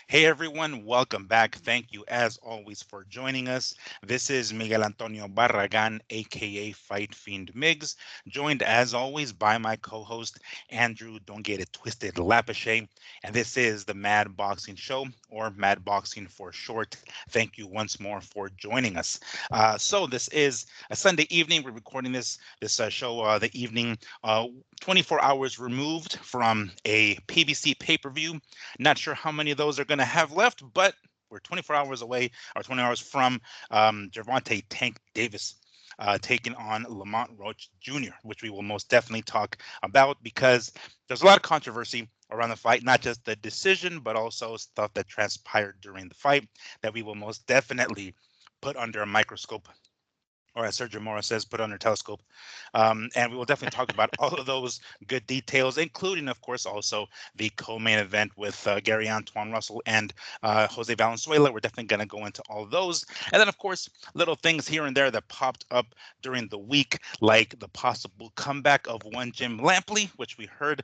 Hey everyone, welcome back. Thank you as always for joining us. This is Miguel Antonio Barragan, aka Fight Fiend Migs, joined as always by my co-host Andrew Don't Get It Twisted Lapache. And this is the Mad Boxing Show, or Mad Boxing for short. Thank you once more for joining us. So this is a Sunday evening. We're recording this show the evening, 24 hours removed from a PBC pay-per-view. Not sure how many of those are going to have left, but we're 24 hours away, or 20 hours from Gervonta Tank Davis taking on Lamont Roach Jr., which we will most definitely talk about because there's a lot of controversy around the fight, not just the decision, but also stuff that transpired during the fight that we will most definitely put under a microscope, or as Sergio Mora says, put under a telescope. And we will definitely talk about all of those good details, including, of course, also the co-main event with Gary Antoine Russell and Jose Valenzuela. We're definitely going to go into all of those. And then, of course, little things here and there that popped up during the week, like the possible comeback of one Jim Lampley, which we heard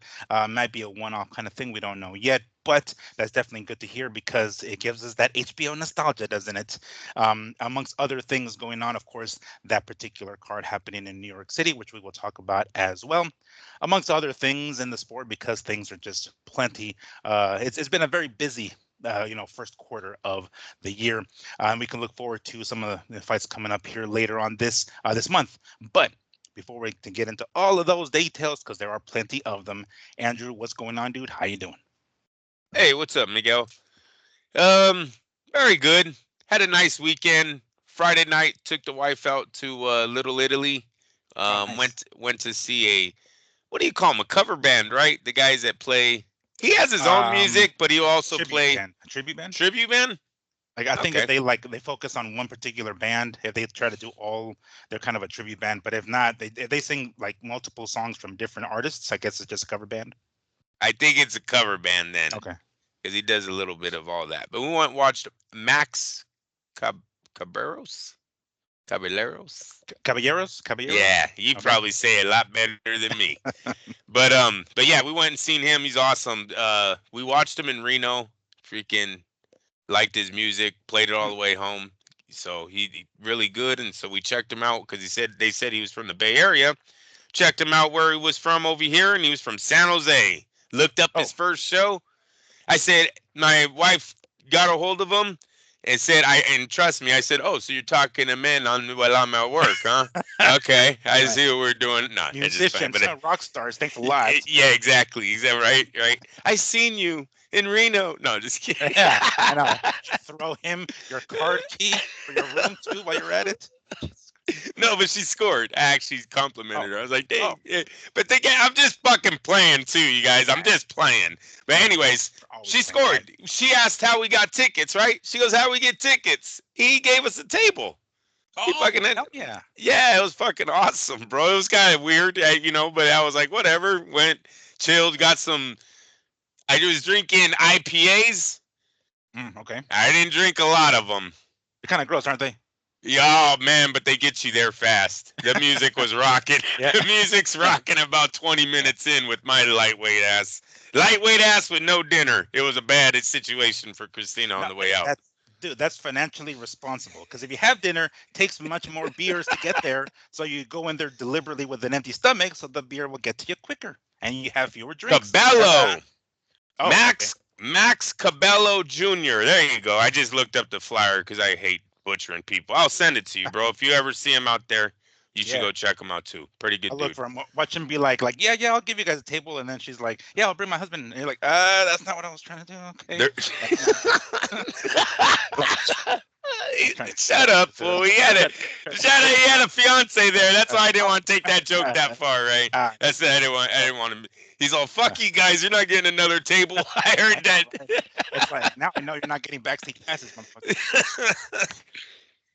might be a one-off kind of thing. We don't know yet. But that's definitely good to hear because it gives us that HBO nostalgia, doesn't it? Amongst other things going on, of course, that particular card happening in New York City, which we will talk about as well, amongst other things in the sport, because things are just plenty. It's been a very busy first quarter of the year. We can look forward to some of the fights coming up here later on this month. But before we can get into all of those details, because there are plenty of them, Andrew, what's going on, dude? How you doing? Hey, what's up, Miguel? Um, Very good. Had a nice weekend. Friday night, took the wife out to Little Italy. Oh, nice. Went to see a what do you call them? A cover band, right? The guys that play. He has his own Um, music, but he also tribute play band, a tribute band. tribute band. Like I think if Okay, they focus on one particular band, if they try to do all, they're kind of a tribute band. But if not, if they sing like multiple songs from different artists, I guess it's just a cover band. I think it's a cover band then, Okay. because he does a little bit of all that. But we went and watched Max Cab- Caballeros. Caballeros. Caballeros, Caballeros. Yeah, you Okay. probably say it a lot better than me. But yeah, we went and seen him. He's awesome. We watched him in Reno. Freaking liked his music. Played it all Hmm. the way home. So he really good. And so we checked him out because they said he was from the Bay Area. Checked him out where he was from over here, and he was from San Jose. Looked up his Oh, first show. I said my wife got a hold of him and said and trust me, I said, oh, so you're talking to men on while I'm at work, huh? Okay, I right. see what we're doing. No, I just fine, Musicians, but rock stars. Thanks a lot. yeah, exactly. Is that right? Right. I seen you in Reno. No, just kidding. Yeah, I know. Did you throw him your card key for your room too while you're at it? Jesus. No, but she scored. I actually Oh, complimented her. I was like, oh, dang. Yeah. But I'm just fucking playing too, you guys. I'm yeah. just playing. But Of anyways, course, you're always she playing. Go ahead. scored. She asked how we got tickets, right? She goes, how we get tickets? He gave us a table. He Oh, fucking had, hell yeah. yeah, it was fucking awesome, bro. It was kind of weird, but I was like, whatever. Went, chilled, got some. I was drinking IPAs. Okay. I didn't drink a lot of them. They're kind of gross, aren't they? Yeah, oh man, but they get you there fast. The music was rocking. Yeah. The music's rocking about 20 Yeah. minutes in with my lightweight ass. Lightweight ass with no dinner. It was a bad situation for Christina on No, the way out. that's dude, that's financially responsible. Because if you have dinner, it takes much more beers to get there. So you go in there deliberately with an empty stomach, so the beer will get to you quicker, and you have fewer drinks. Cabello. Oh, okay. Max Cabello Jr. There you go. I just looked up the flyer because I hate butchering people. I'll send it to you, bro. If you ever see him out there, you should Yeah. go check him out too. Pretty good I'll look dude. for him. Watch him be like, yeah, I'll give you guys a table, and then she's like, yeah, I'll bring my husband. And you're like, that's not what I was trying to do. Okay. There. Like, no, trying to Shut up, fool. He had a fiance there. That's why I didn't oh, want to take that joke that far, right? uh, That's it. I didn't want to. He's all, fuck you guys. You're not getting another table. I I heard know, that. right? It's like now I know you're not getting backstage passes, motherfucker.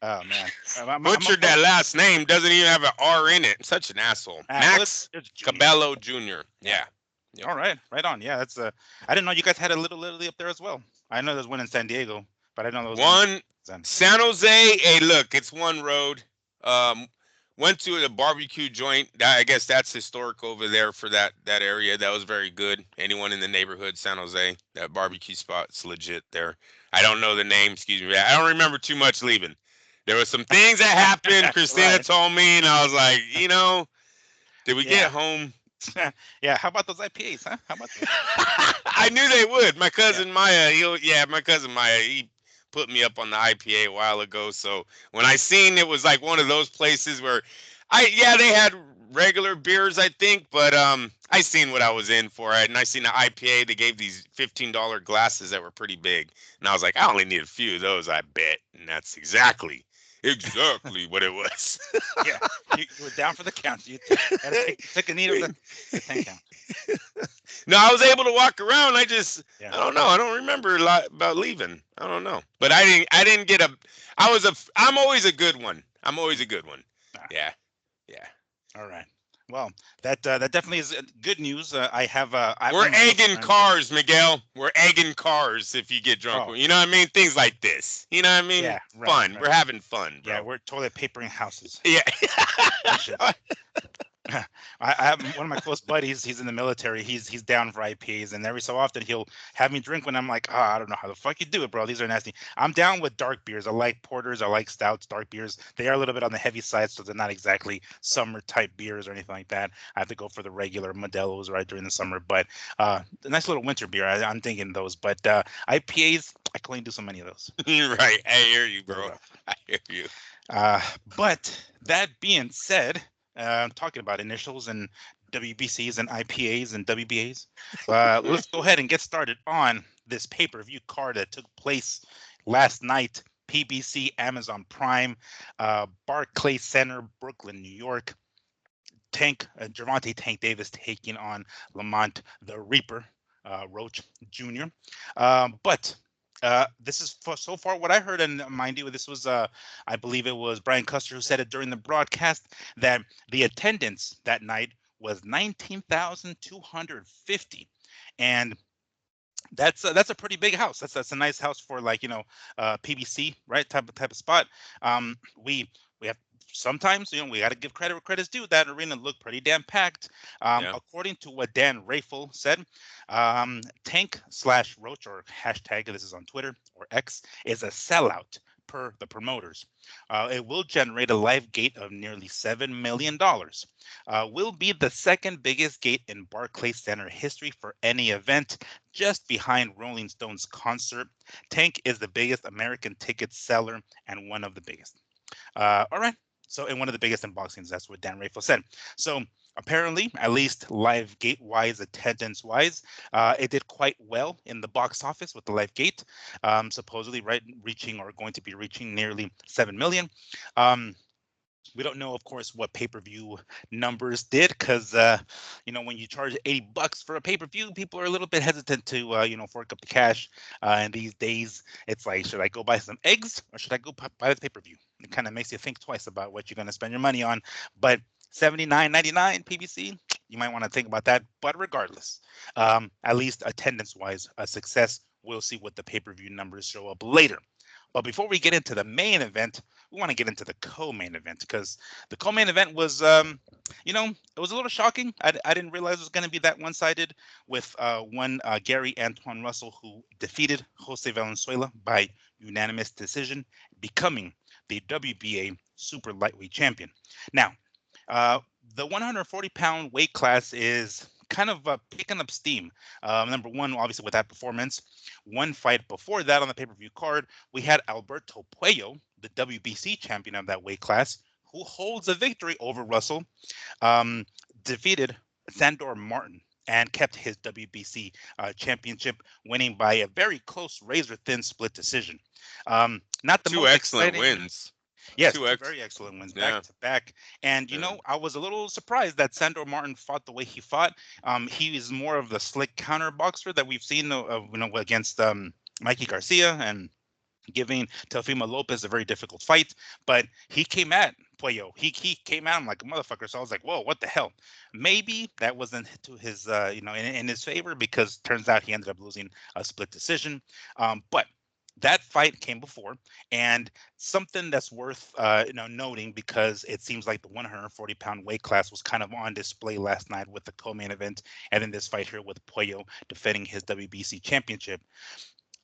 Oh man, I'm Butchered that last name. Doesn't even have an R in it. Such an asshole. well, it's, Max it's Junior. Cabello Jr. Yeah. Yeah. Yep. All right, right on. Yeah, that's I didn't know you guys had a little Italy up there as well. I know there's one in San Diego, but I didn't know there was one. One Then. San Jose. Hey, look, it's one road. Um, Went to a barbecue joint. I guess that's historic over there for that area. That was very good. Anyone in the neighborhood, San Jose, that barbecue spot's legit there. I don't know the name. Excuse me. I don't remember too much leaving. There were some things that happened. Christina Right. told me, and I was like, did we get Yeah. home? Yeah. How about those IPAs, huh? How about those? I knew they would. My Yeah. cousin Maya, my cousin Maya, he put me up on the IPA a while ago. So when I seen it was like one of those places where they had regular beers, I think, but I seen what I was in for, and I seen the IPA. They gave these $15 glasses that were pretty big, and I was like, I only need a few of those, I bet, and that's exactly what it was. Yeah. You were down for the count. You had to take a knee of the 10 count. No, I was able to walk around. Yeah. I don't know. I don't remember a lot about leaving. I don't know. But I didn't get a, I'm always a good one. I'm always a good one. Ah, Yeah. Yeah. all right. Well, that definitely is good news. One We're of my close egging friends. cars, Miguel. We're egging cars if you get drunk. Oh, You know what I mean? Things like this. You know what I mean? yeah. Right. Fun. Right. We're having fun, Yeah. bro. We're toilet papering houses Yeah. and shit. I have one of my close buddies. He's in the military. He's down for IPAs, and every so often he'll have me drink when I'm like, I don't know how the fuck you do it, bro. These are nasty. I'm down with dark beers. I like porters. I like stouts. Dark beers. They are a little bit on the heavy side, so they're not exactly summer type beers or anything like that. I have to go for the regular Modelo's right during the summer, but a nice little winter beer. I'm thinking those, but IPAs, I can only do so many of those. Right. I hear you, Little bro. rough. I hear you. Uh, but that being said, talking about initials and WBCs and IPAs and WBAs, let's go ahead and get started on this pay-per-view card that took place last night. PBC, Amazon Prime, Barclays Center, Brooklyn, New York. Gervonta Tank Davis taking on Lamont the Reaper, Roach Jr. But this is so far what I heard, and mind you, this was I believe it was Brian Custer who said it during the broadcast that the attendance that night was 19,250, and that's a pretty big house. That's a nice house for like PBC, right, type of spot. We have sometimes we got to give credit where credit's due. That arena looked pretty damn packed. Yeah. According to what Dan Rafel said, Tank slash Roach or hashtag this is on Twitter or X is a sellout per the promoters. It will generate a live gate of nearly $7 million. Will be the second biggest gate in Barclays Center history for any event, just behind Rolling Stones concert. Tank is the biggest American ticket seller and one of the biggest. All right. So, and one of the biggest in boxing, that's what Dan Rafel said. So, apparently, at least live gate wise, attendance wise, it did quite well in the box office with the live gate, supposedly right reaching or going to be reaching nearly 7 million. We don't know, of course, what pay-per-view numbers did because, when you charge $80 for a pay-per-view, people are a little bit hesitant to, fork up the cash. And these days, it's like, should I go buy some eggs or should I go buy the pay-per-view? It kind of makes you think twice about what you're going to spend your money on. But 79.99 PBC, you might want to think about that. But regardless, at least attendance-wise, a success. We'll see what the pay-per-view numbers show up later. But before we get into the main event, we want to get into the co-main event because the co-main event was, it was a little shocking. I didn't realize it was going to be that one-sided with one Gary Antoine Russell who defeated Jose Valenzuela by unanimous decision, becoming the WBA super lightweight champion. Now, uh, the 140-pound weight class is kind of picking up steam. Number one, obviously, with that performance. One fight before that on the pay-per-view card, we had Alberto Puello, the WBC champion of that weight class, who holds a victory over Russell, um, defeated Sandor Martin and kept his WBC championship, winning by a very close razor-thin split decision. Not the Two most excellent exciting. wins. Yes, Two two ex. very excellent wins back Yeah. to back. And Yeah. I was a little surprised that Sandor Martin fought the way he fought. He is more of the slick counter boxer that we've seen, against Mikey Garcia and giving Teofimo Lopez a very difficult fight. But he came at Puello. He came at him like a motherfucker. So I was like, whoa, what the hell? Maybe that wasn't to his, in his favor because turns out he ended up losing a split decision. But that fight came before, and something that's worth noting, because it seems like the 140-pound weight class was kind of on display last night with the co-main event, and then this fight here with Puello defending his WBC championship.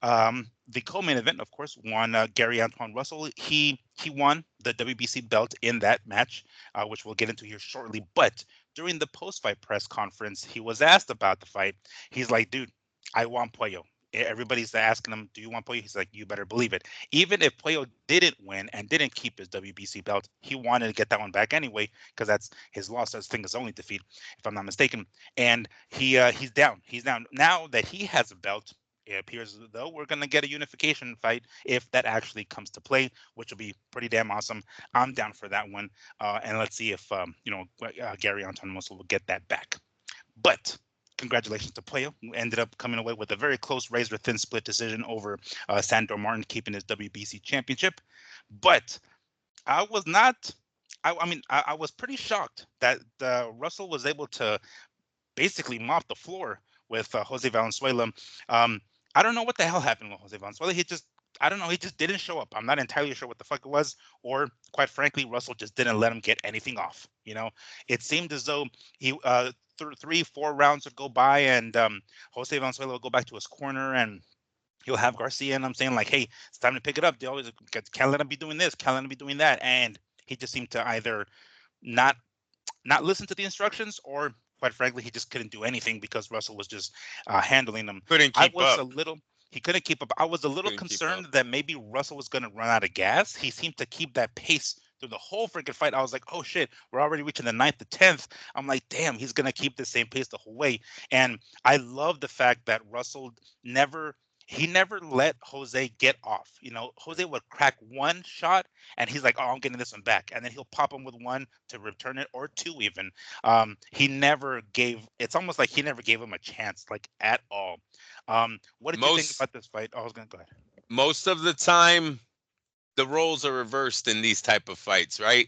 The co-main event, of course, won Gary Antoine Russell. He won the WBC belt in that match, which we'll get into here shortly. But during the post-fight press conference, he was asked about the fight. He's like, "Dude, I want Puello." Everybody's asking him, "Do you want Puello?" He's like, "You better believe it." Even if Puello didn't win and didn't keep his WBC belt, he wanted to get that one back anyway, because that's his loss. I think his only defeat, if I'm not mistaken. And he's down. He's down now that he has a belt. It appears as though we're going to get a unification fight if that actually comes to play, which will be pretty damn awesome. I'm down for that one. And let's see if Gary Anton Muscle will get that back. But congratulations to Puello, who ended up coming away with a very close razor-thin split decision over Sandor Martin, keeping his WBC championship. But I was not. I was pretty shocked that Russell was able to basically mop the floor with Jose Valenzuela. I don't know what the hell happened with Jose Valenzuela. I don't know. He just didn't show up. I'm not entirely sure what the fuck it was, or quite frankly, Russell just didn't let him get anything off. It seemed as though he 3-4 rounds would go by, and Jose Valenzuela would go back to his corner, and he'll have Garcia, and I'm saying like, "Hey, it's time to pick it up." They always can't let him be doing this, can't let him be doing that, and he just seemed to either not not listen to the instructions, or quite frankly, he just couldn't do anything because Russell was just handling him. Couldn't I keep was up. a little, he couldn't keep up. I was a little Couldn't keep up. concerned that maybe Russell was going to run out of gas. He seemed to keep that pace through the whole freaking fight. I was like, oh shit, we're already reaching the ninth, the 10th. I'm like, damn, he's going to keep the same pace the whole way. And I love the fact that Russell never. He never let Jose get off. Jose would crack one shot and he's like, "Oh, I'm getting this one back," and then he'll pop him with one to return it, or two even. He never gave. It's almost like he never gave him a chance, like at all. What did you think Most about this fight? Oh, I was gonna go ahead. most of the time, the roles are reversed in these type of fights, right?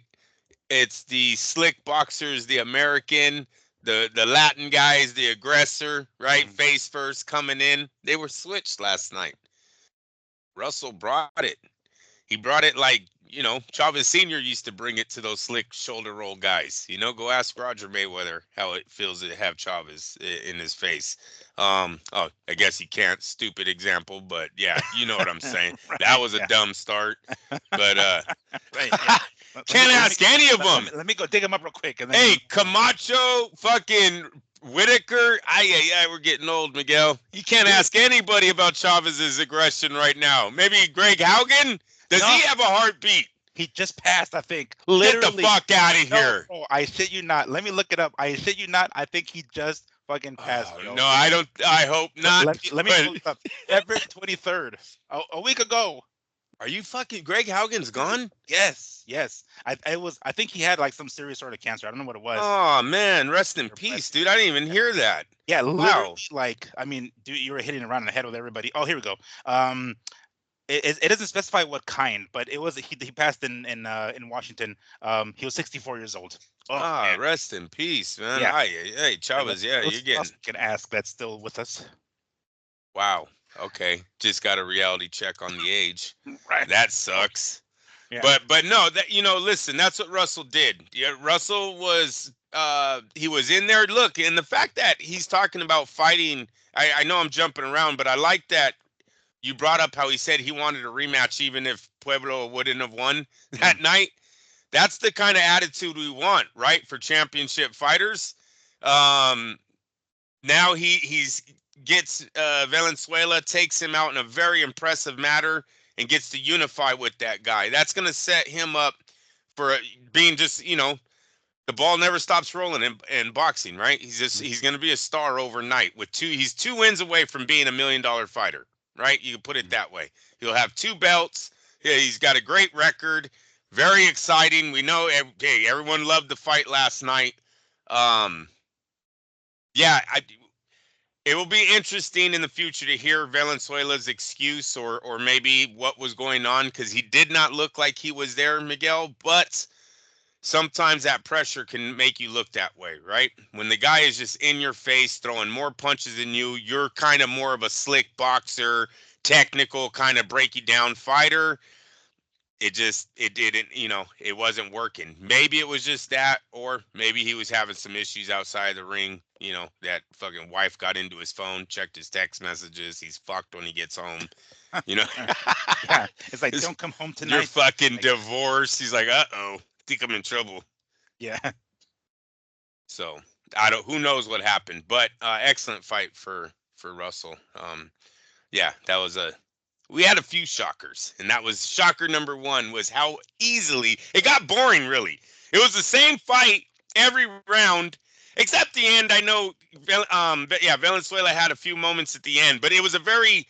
It's the slick boxers, the American, the Latin guys, the aggressor, right? Mhm. Face first coming in. They were switched last night. Russell brought it. He brought it like, Chavez Sr. used to bring it to those slick shoulder roll guys. Go ask Roger Mayweather how it feels to have Chavez in his face. I guess he can't. Stupid example, but yeah, you know what I'm saying. That Right. was a Yeah. dumb start, but Right. Yeah. Let me can't let me ask any of let them. me let me go dig him up real quick, and then Hey, Camacho, fucking Whitaker. We're getting old, Miguel. You can't dude. ask anybody about Chavez's aggression right now. Maybe Greg Haugen? Does No, he have a heartbeat? he just passed. I think Get the literally. fuck out of No, here. bro, I shit you not. Let me look it up. I shit you not. I think he just fucking passed, Oh, Joe. no, I don't. I hope not. Let me But pull it up. February 23rd, a week ago. are you fucking Greg Haugen's gone? Yes, yes. I think he had like some serious sort of cancer. I don't know what it was. Oh man, rest in But peace, dude. I didn't even hear that. yeah, literally, Wow. like, I mean, dude, you were hitting around the head with everybody. Oh, here we go. Um, it doesn't specify what kind, but he passed in Washington. He was 64 years old. Oh man, Rest in peace, man. yeah. Hey, Yeah, Chavez. Yeah, you're let's getting. else we can ask that's still with us. Wow. Okay. Just got a reality check on the age. Right. That Oh, sucks. yeah. But no, that listen, that's what Russell did. Yeah, Russell was he was in there. Look, and the fact that he's talking about fighting, I know I'm jumping around, but I like that you brought up how he said he wanted a rematch even if Pueblo wouldn't have won Mm, that night. That's the kind of attitude we want, right? For championship fighters. Um, Now he's gets Valenzuela, takes him out in a very impressive manner, and gets to unify with that guy. That's going to set him up for being just the ball never stops rolling in boxing, right? mm, He's going to be a star overnight with two. He's 2 wins away from being $1 million fighter, right? You can put it mm. that way. He'll have 2 belts. Yeah, he's got a great record. Very exciting. We know. Hey, everyone loved the fight last night. Um, yeah, it will be interesting in the future to hear Valenzuela's excuse or maybe what was going on because he did not look like he was there, Miguel. But sometimes that pressure can make you look that way, right? When the guy is just in your face, throwing more punches than you, you're kind of more of a slick boxer, technical, kind of break you down fighter. It didn't, it wasn't working. Maybe it was just that, or maybe he was having some issues outside the ring. That fucking wife got into his phone, checked his text messages. He's fucked when he gets home. You know, Yeah, it's like, don't come home you're tonight. fucking Like, divorced. He's like, uh-oh, think I'm in trouble. yeah. So I don't. Who knows what happened? But excellent fight for Russell. Yeah, that was a. We had a few shockers, and that was shocker number one was how easily it got boring. Really, it was the same fight every round except the end. I know, but yeah, Valenzuela had a few moments at the end, but it was a very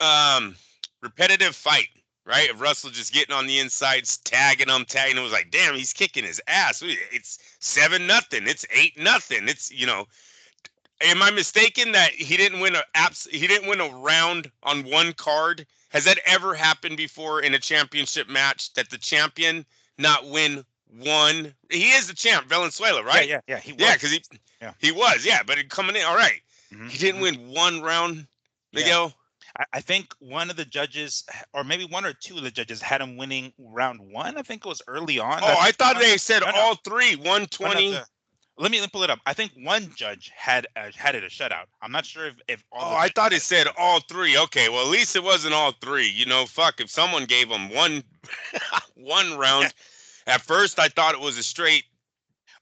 um repetitive fight. Right, of Russell just getting on the insides, tagging him, tagging him. It was like, damn, he's kicking his ass. It's 7-0. It's 8-0. It's. Am I mistaken that he didn't win a round on one card? Has that ever happened before in a championship match that the champion not win one? He is the champ, Valenzuela, Yeah, right? yeah, he Yeah, was. because Yeah. he was, yeah, but coming in, all right. Hmm. He didn't win one round, Yeah. Miguel. I think one of the judges, or maybe one or two of the judges, had him winning round one. I think it was early on. Oh, I thought No, they said no, no. all three, One of 120. the. Let me pull it up. I think one judge had it a shutout. I'm not sure if all Oh, the I judges thought had it it said shutout. all three. Okay, well at least it wasn't all three. Fuck if someone gave him one one Yeah. round. At first I thought it was a straight,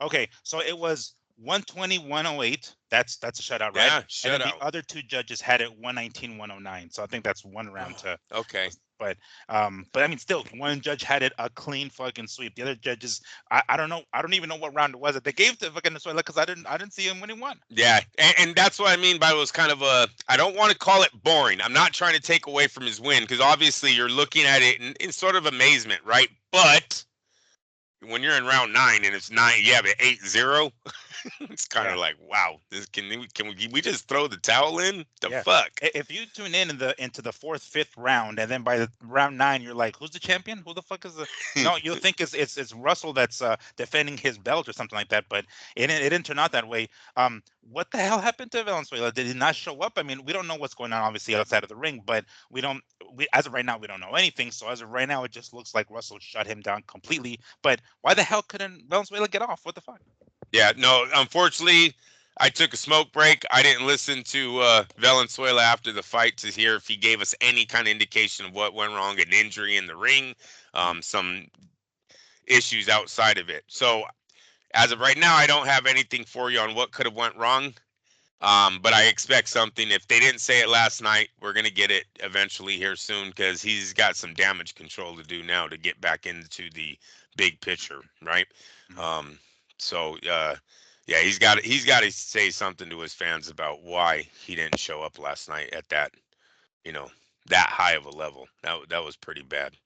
Okay, so it was 120, 108. That's a shutout, right? yeah, And then the shutout. other two judges had it 119, 109. So I think that's one round to. Okay. But I mean, still, one judge had it a clean fucking sweep. The other judges, I don't know. I don't even know what round it was that they gave to fucking Venezuela because I didn't see him winning one. Yeah, and that's what I mean by it was kind of a. I don't want to call it boring. I'm not trying to take away from his win because obviously you're looking at it in sort of amazement, right? But when you're in round 9 and it's 9, you have it 8-0. It's kind Yeah. of like, wow, this can we just throw the towel in? The Yeah. fuck? If you tune in into the fourth, fifth round, and then by the round nine, you're like, "Who's the champion? Who the fuck is the?" You'll think it's Russell that's defending his belt or something like that. But it didn't turn out that way. What the hell happened to Valenzuela? Did he not show up? I mean, we don't know what's going on, obviously outside of the ring, but we don't. We as of right now, we don't know anything. So as of right now, it just looks like Russell shut him down completely. But why the hell couldn't Valenzuela get off? What the fuck? Yeah, no, unfortunately, I took a smoke break. I didn't listen to Valenzuela after the fight to hear if he gave us any kind of indication of what went wrong, an injury in the ring, some issues outside of it. So as of right now, I don't have anything for you on what could have went wrong. But I expect something. If they didn't say it last night, we're gonna get it eventually here soon because he's got some damage control to do now to get back into the big picture, right? Mhm. Um, so yeah, he's got to say something to his fans about why he didn't show up last night at that you know that high of a level. That was pretty bad.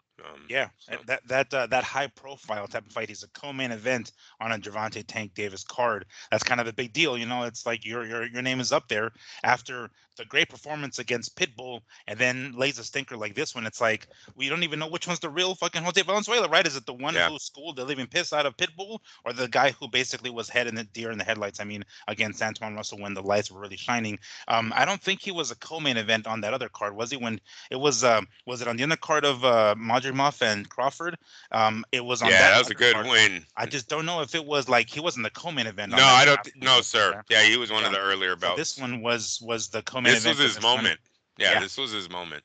Yeah, So that high profile type of fight. He's a co-main event on a Gervonta Tank Davis card. That's kind of a big deal, It's like your name is up there after the great performance against Pitbull, and then lays a stinker like this one. It's like we don't even know which one's the real fucking Jose Valenzuela, right? Is it the one yeah, who schooled the living piss out of Pitbull, or the guy who basically was head in the deer in the headlights? I mean, against Antoine Russell when the lights were really shining. I don't think he was a co-main event on that other card, was he? When it was it on the undercard of Madrimov and Crawford? It was on yeah, that that was a good undercard. win. I just don't know if it was like he wasn't the co-main event No, on that I one. don't. I don't think No, so. sir. Yeah, Yeah, he was one of yeah. the earlier So this bouts. one was the co-main This event was for his this one. moment. Yeah, Yeah, this was his moment.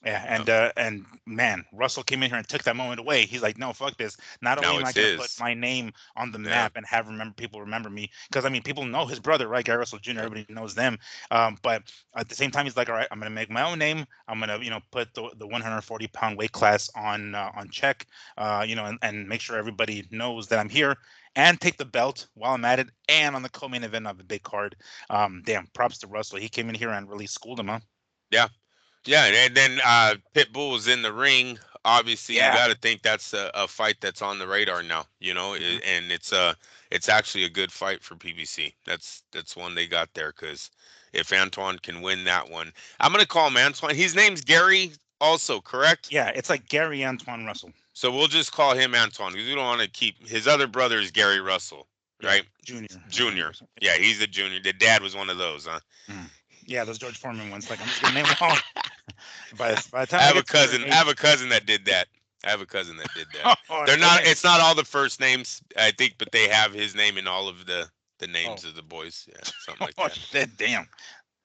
yeah, Yep. and man, Russell came in here and took that moment away. He's like, no, fuck this. Not only Now am I it's gonna put his. my name on the Yeah. map and have people remember me, because I mean, people know his brother, right? Gary Russell Jr. Yep. Everybody knows them. But at the same time, he's like, all right, I'm gonna make my own name. I'm gonna, put the 140-pound weight class on check, and make sure everybody knows that I'm here. And take the belt while I'm at it, and on the co-main event of the big card. Damn, props to Russell. He came in here and really schooled him, huh? Yeah. Yeah, and then Pitbull's in the ring. Obviously, you Yeah. got to think that's a fight that's on the radar now. Hmm. And it's actually a good fight for PBC. That's one they got there because if Antoine can win that one, I'm gonna call him Antoine. His name's Gary, also correct? Yeah, it's like Gary Antoine Russell. So we'll just call him Antoine because we don't want to keep his other brother is Gary Russell, Yeah, right? Junior, if I'm Junior. guessing. Yeah, he's the junior. The dad was one of those, huh? Mm. Yeah, those George Foreman ones. Like I'm just gonna name them all. By the I time they have a get to a certain cousin. I age, have a cousin that did that. I have a cousin that did that. oh, They're what not. name? It's not all the first names, I think, but they have his name in all of the Oh, names of the boys. Yeah, something like oh that. shit, damn.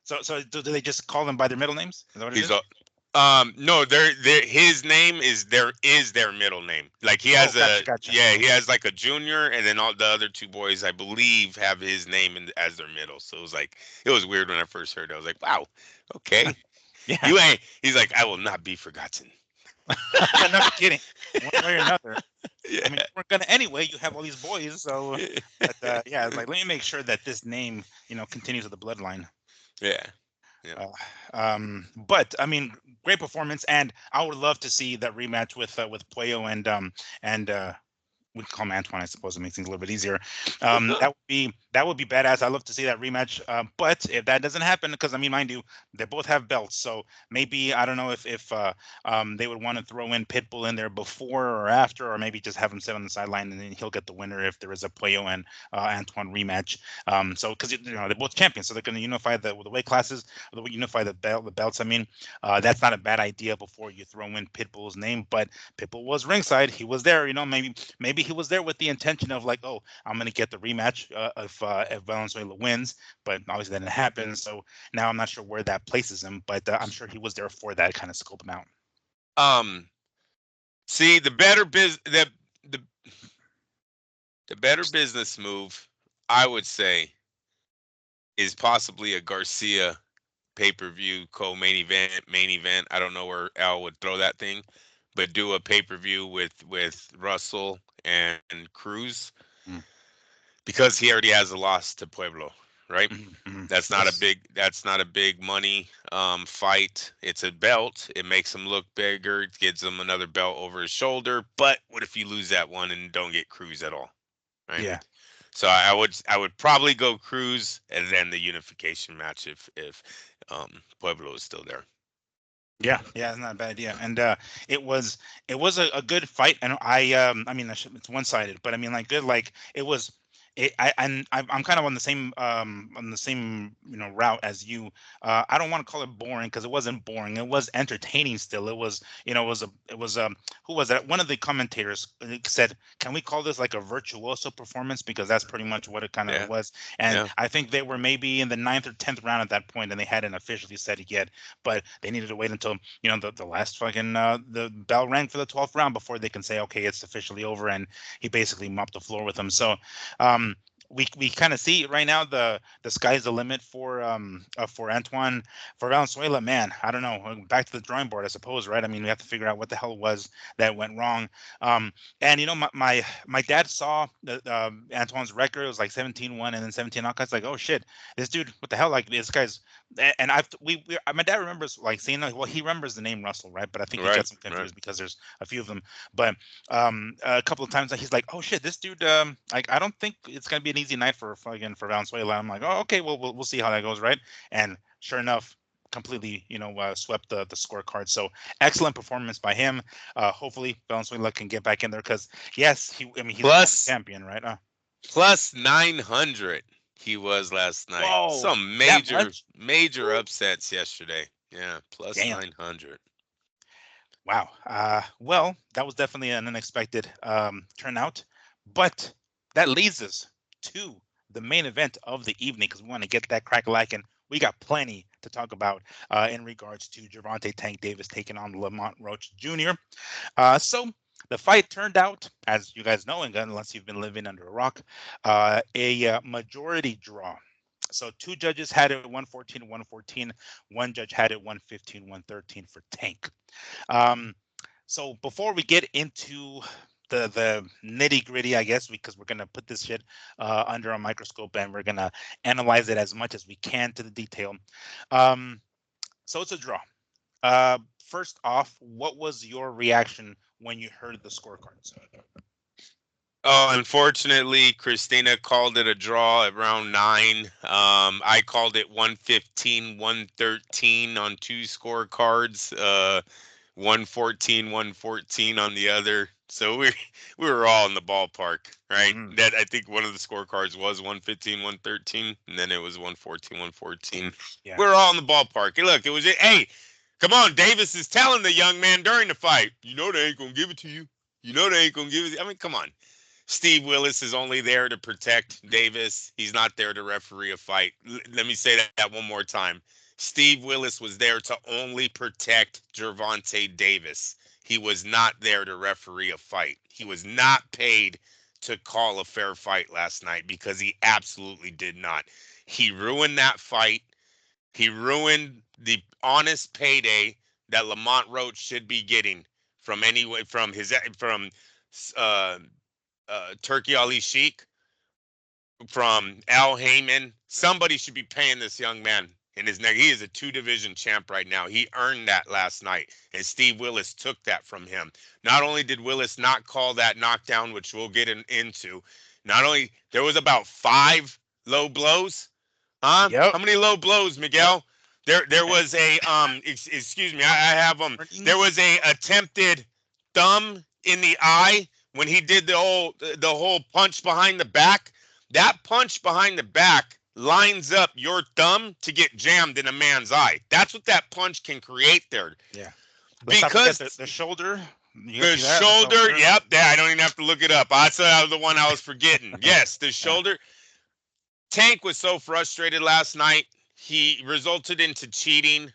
So do they just call them by their middle names? Is that what it He's is? a no, his name is their middle name. Like he Oh, has a, gotcha, gotcha. yeah, he has like a junior, and then all the other two boys, I believe, have his name as their middle. So it was weird when I first heard it. I was like, wow, okay, Yeah, you ain't. He's like, I will not be forgotten. no kidding. One way or another. I mean, Yeah, you weren't gonna anyway. You have all these boys, so. But yeah, it's like let me make sure that this name, continues with the bloodline. yeah, yeah. Uh, but I mean, great performance, and I would love to see that rematch with Puello and we can call him Antoine, I suppose. It makes things a little bit easier. That would be badass. I'd love to see that rematch. But if that doesn't happen, because I mean, mind you, they both have belts, so maybe I don't know if they would want to throw in Pitbull in there before or after, or maybe just have him sit on the sideline and then he'll get the winner if there is a Puello and Antoine rematch. So because they're both champions, so they're going to unify the weight classes, unify the belts. I mean, that's not a bad idea before you throw in Pitbull's name, but Pitbull was ringside. He was there. Maybe he was there with the intention of like, oh, I'm gonna get the rematch if Valenzuela wins, but obviously that didn't happen. So now I'm not sure where that places him, but I'm sure he was there for that kind of scope him out. Um, see, the the better business move, I would say, is possibly a Garcia pay-per-view main event. I don't know where Al would throw that thing, but do a pay-per-view with Russell and Cruz Mm, because he already has a loss to Pueblo, right? yes. That's not a big money fight. It's a belt. It makes him look bigger. It gives him another belt over his shoulder. But what if you lose that one and don't get Cruz at all, right? Yeah. So I would probably go Cruz and then the unification match if Pueblo is still there. Yeah, it's not a bad idea, and it was a good fight, and I mean it's one sided, but I mean like good like it was. I'm kind of on the same route as you. I don't want to call it boring because it wasn't boring. It was entertaining still. It was who was that? One of the commentators said, "Can we call this like a virtuoso performance?" Because that's pretty much what it kind of Yeah, was. And yeah. I think they were maybe in the ninth or 10th round at that point, and they hadn't officially said it yet, but they needed to wait until the last fucking the bell rang for the 12th round before they can say okay it's officially over, and he basically mopped the floor with them. So um we kind of see right now the sky's the limit for Antoine. For Valenzuela, man, I don't know, back to the drawing board, I suppose, right? I mean, we have to figure out what the hell was that went wrong. And my dad saw Antoine's record. It was like 17-1 and then 17 knockouts. Like, oh shit, this dude, what the hell? Like this guy's and I've we my dad remembers like seeing like, well, he remembers the name Russell, right? But I think he Right, gets them right. confused because there's a few of them. But a couple of times he's like, oh shit, this dude, like I don't think it's gonna be an easy night for Valenzuela. I'm like, oh okay, well we'll see how that goes, right? And sure enough, completely swept the scorecard. So excellent performance by him. Hopefully Valenzuela can get back in there because yes, he's a former Plus champion, right? plus 900 he was last night. Whoa, Some that major much? major Woo. upsets yesterday. Yeah, plus Damn. 900. Wow. Well, that was definitely an unexpected turnout, but that leads us to the main event of the evening because we want to get that crack like, and we got plenty to talk about in regards to Gervonta Tank Davis taking on Lamont Roach Jr. So the fight turned out, as you guys know, and unless you've been living under a rock, a majority draw. So two judges had it 114 to 114. One judge had it 115 113 for Tank. Um, so before we get into the nitty gritty, I guess, because we're gonna put this shit under a microscope and we're gonna analyze it as much as we can to the detail. Um, so it's a draw. First off, what was your reaction when you heard the scorecards? Oh, unfortunately, Christina called it a draw at round 9. I called it 115, 113 on two scorecards. 114, 114 on the other. So we were all in the ballpark, right? Mm, That I think one of the scorecards was 115, 113, and then it was 114, 114. yeah. We were all in the ballpark. Hey, look, it was hey, come on, Davis is telling the young man during the fight, you know they ain't gonna give it to you. You know they ain't gonna give it. I mean, come on. Steve Willis is only there to protect Davis. He's not there to referee a fight. Let me say that one more time. Steve Willis was there to only protect Gervonta Davis. He was not there to referee a fight. He was not paid to call a fair fight last night because he absolutely did not. He ruined that fight. He ruined the honest payday that Lamont Roach should be getting from uh, Turki Ali Sheik, from Al Heyman. Somebody should be paying this young man in his neck. He is a 2-division champ right now. He earned that last night, and Steve Willis took that from him. Not only did Willis not call that knockdown, which we'll get into, not only there was about 5 low blows. Huh? Yep. How many low blows, Yep. Miguel? There was a excuse me, I have them. There was a attempted thumb in the eye when he did the whole punch behind the back. That punch behind the back lines up your thumb to get jammed in a man's eye. That's what that punch can create there. Yeah. Let's not forget Because the shoulder. You the see that? shoulder, yep, I don't even have to look it up. I said I was the one I was forgetting. Yes, the Yeah. shoulder. Tank was so frustrated last night. He resulted into cheating.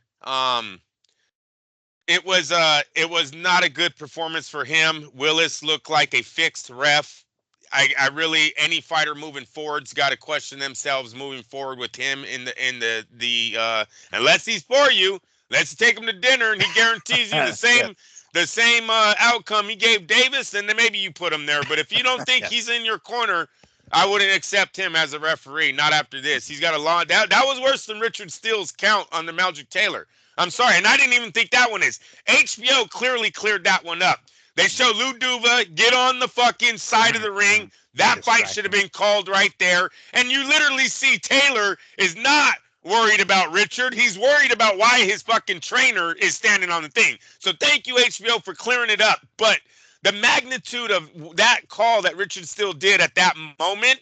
It was not a good performance for him. Willis looked like a fixed ref. I really, any fighter moving forward's got to question themselves moving forward with him in the unless he's for you, let's take him to dinner and he guarantees you the Yeah. same outcome he gave Davis, and then maybe you put him there. But if you don't think Yeah. he's in your corner, I wouldn't accept him as a referee. Not after this. He's got a lot. That was worse than Richard Steele's count on the Maldrick Taylor. I'm sorry, and I didn't even think that one is. HBO clearly cleared that one up. They show Lou Duva get on the fucking side of the ring. That fight should have been called right there. And you literally see Taylor is not worried about Richard. He's worried about why his fucking trainer is standing on the thing. So thank you, HBO, for clearing it up. But the magnitude of that call that Richard Steele did at that moment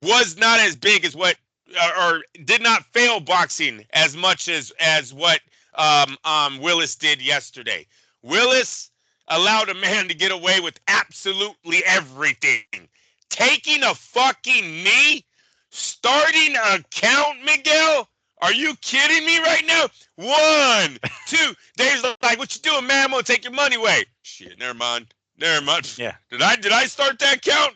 was not as big as what, or did not fail boxing as much as what Willis did yesterday. Willis allowed a man to get away with absolutely everything. Taking a fucking knee, starting a count, Miguel. Are you kidding me right now? 1, 2. Dave's like, "What you doing, man? I'm gonna take your money away." Shit, never mind. Never mind. Yeah. Did I start that count?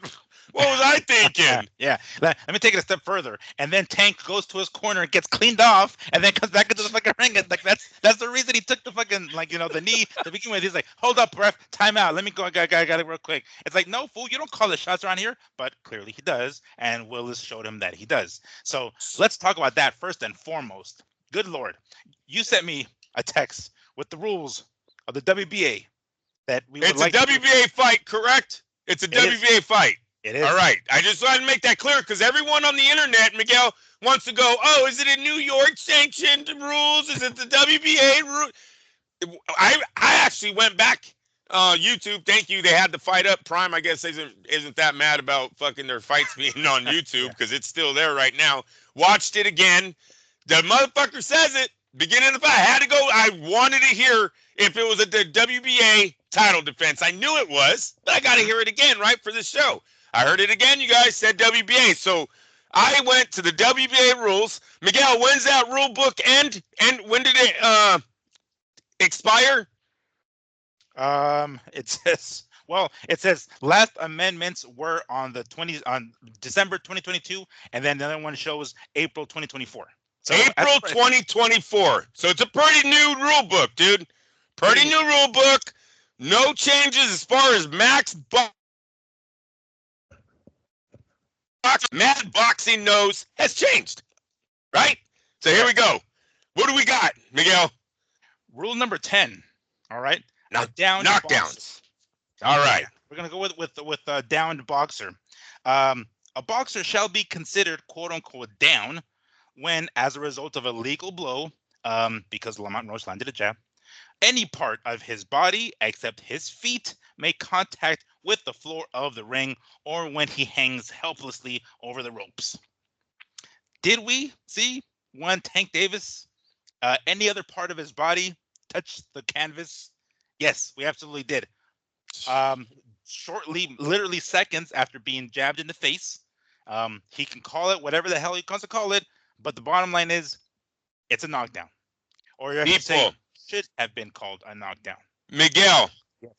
What was I thinking? Yeah. Let me take it a step further. And then Tank goes to his corner and gets cleaned off, and then comes back into the fucking ring. And like that's the reason he took the fucking the knee to begin with. He's like, "Hold up, ref, time out. Let me go. I got it real quick." It's like, no, fool, you don't call the shots around here, but clearly he does, and Willis showed him that he does. So let's talk about that first and foremost. Good Lord, you sent me a text with the rules of the WBA that we would It's like. a WBA fight, correct? It's a WBA fight. It is. All right. I just wanted to make that clear because everyone on the internet, Miguel, wants to go, "Oh, is it a New York sanctioned rules? Is it the WBA rule?" I actually went back YouTube. Thank you. They had the fight up. Prime, I guess, isn't that mad about fucking their fights being on YouTube because it's still there right now. Watched it again. The motherfucker says it. Beginning of the fight. I had to go. I wanted to hear if it was the WBA title defense. I knew it was, but I got to hear it again, right, for the show. I heard it again. You guys said WBA. So I went to the WBA rules. Miguel, when's that rule book end? And when did it expire? It says last amendments were on December 2022, and then the other one shows April 2024. So April 2024. So it's a pretty new rule book, dude. Pretty new rule book. No changes as far as Mad Boxing knows has changed. Right? So here we go. What do we got, Miguel? Rule number 10. All right. Knockdowns. Boxer. All right. We're gonna go with a downed boxer. A boxer shall be considered quote unquote down when, as a result of a legal blow, because Lamont Roach landed a jab, any part of his body except his feet make contact with the floor of the ring or when he hangs helplessly over the ropes. Did we see one Tank Davis, any other part of his body touch the canvas? Yes, we absolutely did. Shortly, literally seconds after being jabbed in the face, he can call it whatever the hell he wants to call it, but the bottom line is it's a knockdown. Or I should say, should have been called a knockdown. Miguel,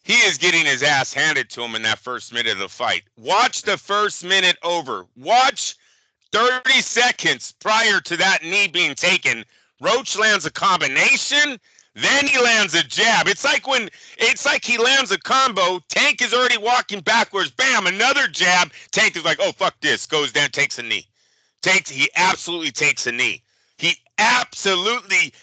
he is getting his ass handed to him in that first minute of the fight. Watch the first minute over. Watch 30 seconds prior to that knee being taken. Roach lands a combination, then he lands a jab. It's like he lands a combo. Tank is already walking backwards. Bam, another jab. Tank is like, oh, fuck this. Goes down, takes a knee. He absolutely takes a knee. He absolutely,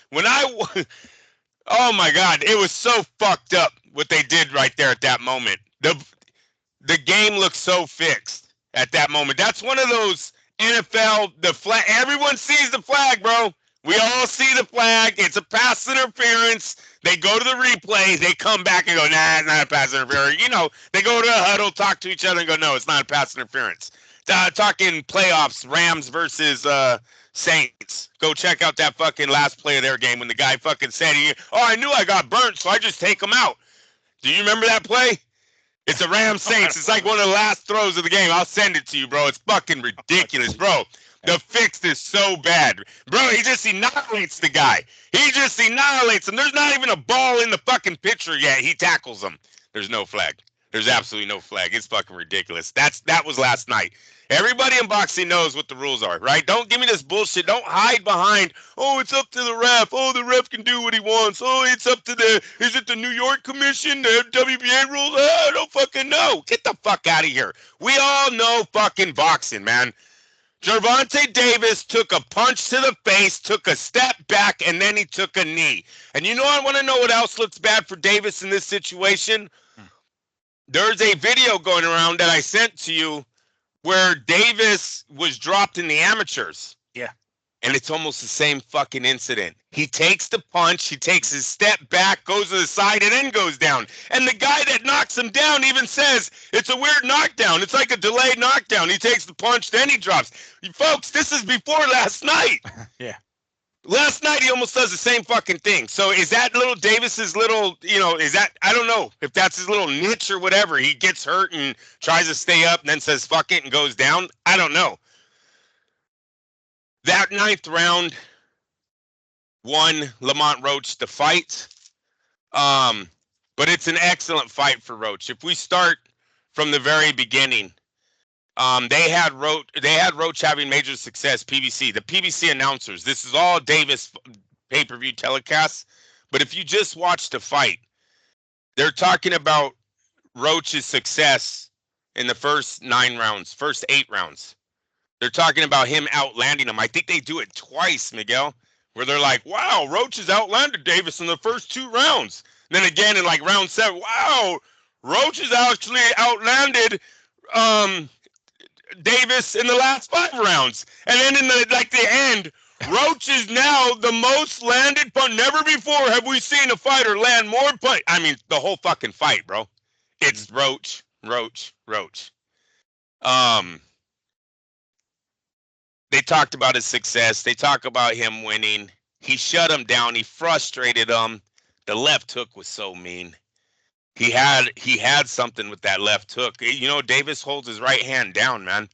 oh my God, it was so fucked up what they did right there at that moment. The game looks so fixed at that moment. That's one of those NFL, the flag, everyone sees the flag, bro. We all see the flag. It's a pass interference. They go to the replay. They come back and go, nah, it's not a pass interference. You know, they go to a huddle, talk to each other and go, no, it's not a pass interference. Talking playoffs, Rams versus Saints. Go check out that fucking last play of their game when the guy fucking said, I knew I got burnt, so I just take him out. Do you remember that play? It's a Rams Saints. It's like one of the last throws of the game. I'll send it to you, bro. It's fucking ridiculous, bro. The fix is so bad. Bro, he just annihilates the guy. He just annihilates him. There's not even a ball in the fucking picture yet. He tackles him. There's no flag. There's absolutely no flag. It's fucking ridiculous. That was last night. Everybody in boxing knows what the rules are, right? Don't give me this bullshit. Don't hide behind, oh, it's up to the ref. Oh, the ref can do what he wants. Oh, it's up to is it the New York Commission, the WBA rules? Oh, I don't fucking know. Get the fuck out of here. We all know fucking boxing, man. Gervonta Davis took a punch to the face, took a step back, and then he took a knee. And you know, I want to know what else looks bad for Davis in this situation? There's a video going around that I sent to you where Davis was dropped in the amateurs. Yeah. And it's almost the same fucking incident. He takes the punch, he takes his step back, goes to the side, and then goes down. And the guy that knocks him down even says, it's a weird knockdown. It's like a delayed knockdown. He takes the punch, then he drops. Folks, this is before last night. Yeah. Last night, he almost does the same fucking thing. So is that little Davis's little, is that, I don't know if that's his little niche or whatever. He gets hurt and tries to stay up and then says, fuck it, and goes down. I don't know. That ninth round won Lamont Roach the fight. But it's an excellent fight for Roach. If we start from the very beginning, they had Roach having major success. PBC, the PBC announcers. This is all Davis pay-per-view telecasts. But if you just watch the fight, they're talking about Roach's success in the first 8 rounds. They're talking about him outlanding him. I think they do it twice, Miguel, where they're like, wow, Roach has outlanded Davis in the first 2 rounds. And then again in like round 7, wow, Roach has actually outlanded Davis in the last 5 rounds. And then in the end, Roach is now the most landed punch. Never before have we seen a fighter land more punch. I mean, the whole fucking fight, bro. It's Roach. They talked about his success. They talk about him winning. He shut him down. He frustrated him. The left hook was so mean. He had something with that left hook. Davis holds his right hand down, man.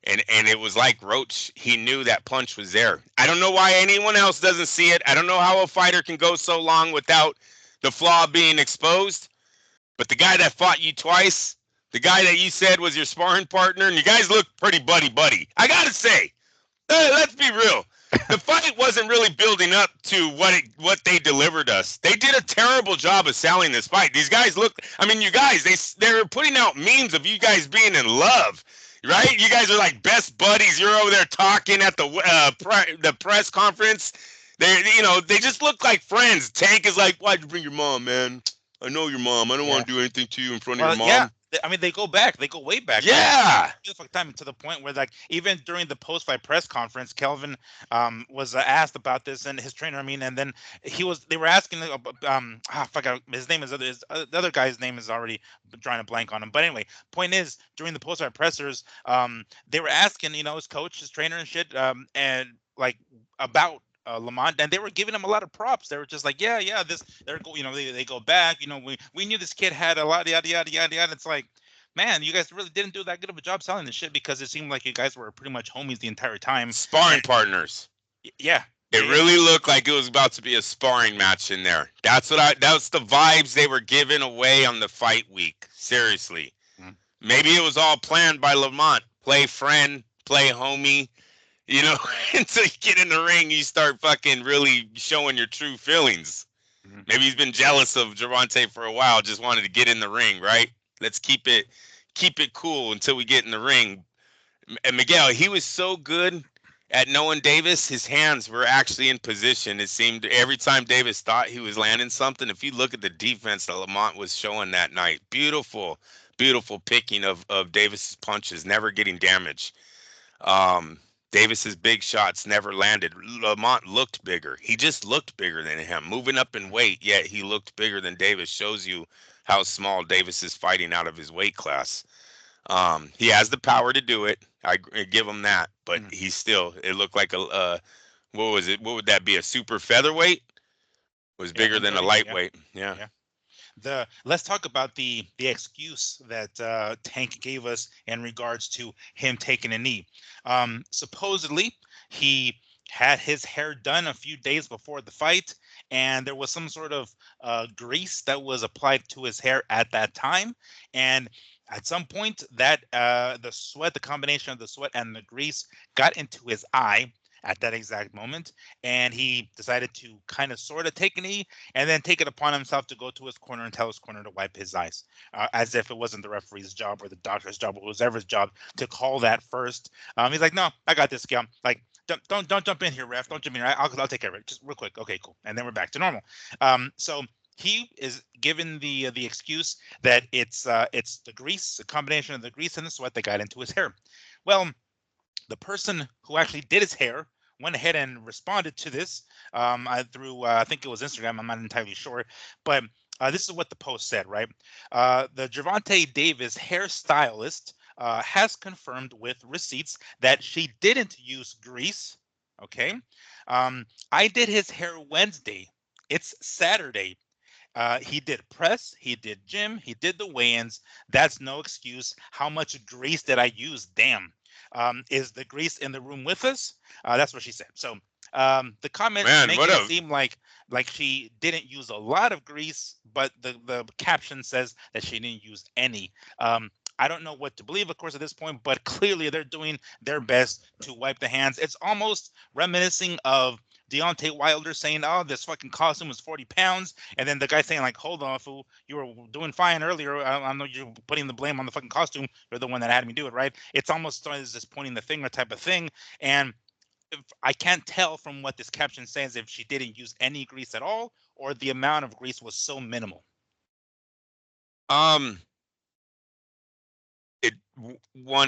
And it was like Roach, he knew that punch was there. I don't know why anyone else doesn't see it. I don't know how a fighter can go so long without the flaw being exposed. But the guy that fought you twice, the guy that you said was your sparring partner, and you guys look pretty buddy. I got to say, let's be real. The fight wasn't really building up to what they delivered us. They did a terrible job of selling this fight. These guys you guys, they're putting out memes of you guys being in love, right? You guys are like best buddies. You're over there talking at the press conference. They just look like friends. Tank is like, why'd you bring your mom, man? I know your mom. I don't want to do anything to you in front of your mom. Yeah. I mean, they go back. They go way back. Yeah. Like, time to the point where, like, even during the post-fight press conference, Kelvin was asked about this, and his trainer. I mean, and then they were asking fuck, his name is the other guy's name is already drawing a blank on him. But anyway, point is, during the post-fight pressers, they were asking, his coach, his trainer, and shit, and like about Lamont, and they were giving him a lot of props. They were just like, yeah, this, they go back. We knew this kid had a lot, yada yada yada yada. It's like, man, you guys really didn't do that good of a job selling this shit, because it seemed like you guys were pretty much homies the entire time. Sparring partners. Yeah. It really looked like it was about to be a sparring match in there. That's the vibes they were giving away on the fight week. Seriously. Mm. Maybe it was all planned by Lamont. Play friend, play homie. Until you get in the ring, you start fucking really showing your true feelings. Mm-hmm. Maybe he's been jealous of Gervonta for a while, just wanted to get in the ring, right? Let's keep it cool until we get in the ring. And Miguel, he was so good at knowing Davis, his hands were actually in position. It seemed every time Davis thought he was landing something, if you look at the defense that Lamont was showing that night, beautiful picking of Davis's punches, never getting damaged. Davis's big shots never landed. Lamont looked bigger. He just looked bigger than him, moving up in weight, yet he looked bigger than Davis. Shows you how small Davis is fighting out of his weight class. He has the power to do it. I give him that, but he's still, it looked like what was it? What would that be? A super featherweight? It was bigger than a lightweight. Yeah. Let's talk about the excuse that Tank gave us in regards to him taking a knee. Supposedly, he had his hair done a few days before the fight, and there was some sort of grease that was applied to his hair at that time, and at some point that the combination of the sweat and the grease got into his eye at that exact moment, and he decided to kind of sort of take a knee and then take it upon himself to go to his corner and tell his corner to wipe his eyes, as if it wasn't the referee's job or the doctor's job or whoever's job to call that first. He's like, no, I got this, Gil. Like, don't jump in here, ref. Don't jump in here. I'll take care of it. Just real quick. Okay, cool. And then we're back to normal. So he is given the excuse that it's the grease, a combination of the grease and the sweat that got into his hair. Well, the person who actually did his hair went ahead and responded to this through, I think it was Instagram. I'm not entirely sure. But this is what the post said, right? The Gervonta Davis hairstylist has confirmed with receipts that she didn't use grease. Okay. I did his hair Wednesday. It's Saturday. He did press, he did gym, he did the weigh-ins. That's no excuse. How much grease did I use? Damn. Is the grease in the room with us? That's what she said. So the comments make it seem like she didn't use a lot of grease, but the caption says that she didn't use any. I don't know what to believe, of course, at this point, but clearly they're doing their best to wipe the hands. It's almost reminiscing of Deontay Wilder saying, oh, this fucking costume was 40 pounds. And then the guy saying, like, hold on, fool, you were doing fine earlier. I know you're putting the blame on the fucking costume. You're the one that had me do it, right? It's almost this pointing the finger type of thing. And I can't tell from what this caption says if she didn't use any grease at all or the amount of grease was so minimal.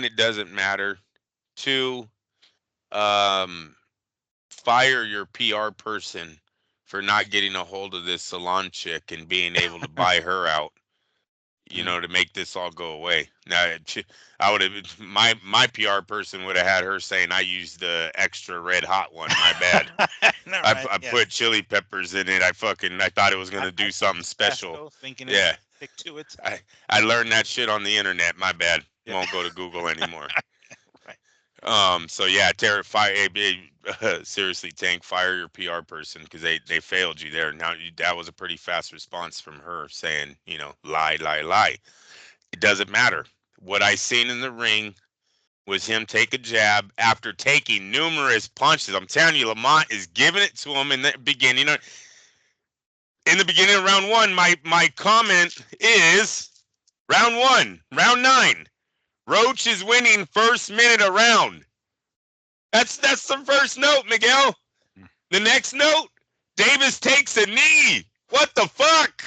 It doesn't matter. Two, fire your PR person for not getting a hold of this salon chick and being able to buy her out, to make this all go away. Now, I would have, my PR person would have had her saying, I used the extra red hot one. My bad. No, right? I put chili peppers in it. I thought it was going to do something special. Thinking stick to it. I learned that shit on the internet. My bad. Yeah. Won't go to Google anymore. Right. So yeah, seriously, Tank, fire your PR person because they failed you there. Now that was a pretty fast response from her saying, lie. It doesn't matter. What I seen in the ring was him take a jab after taking numerous punches. I'm telling you, Lamont is giving it to him in the beginning. In the beginning of round one, my comment is round 9. Roach is winning first minute of round. That's the first note, Miguel. The next note, Davis takes a knee. What the fuck?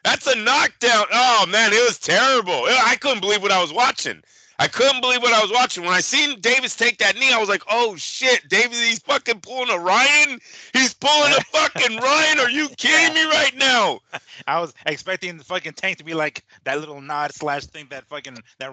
That's a knockdown. Oh, man, it was terrible. I couldn't believe what I was watching. I couldn't believe what I was watching. When I seen Davis take that knee, I was like, oh, shit, Davis, he's fucking pulling a Ryan? He's pulling a fucking Ryan? Are you kidding me right now? I was expecting the fucking Tank to be like that little nod / thing that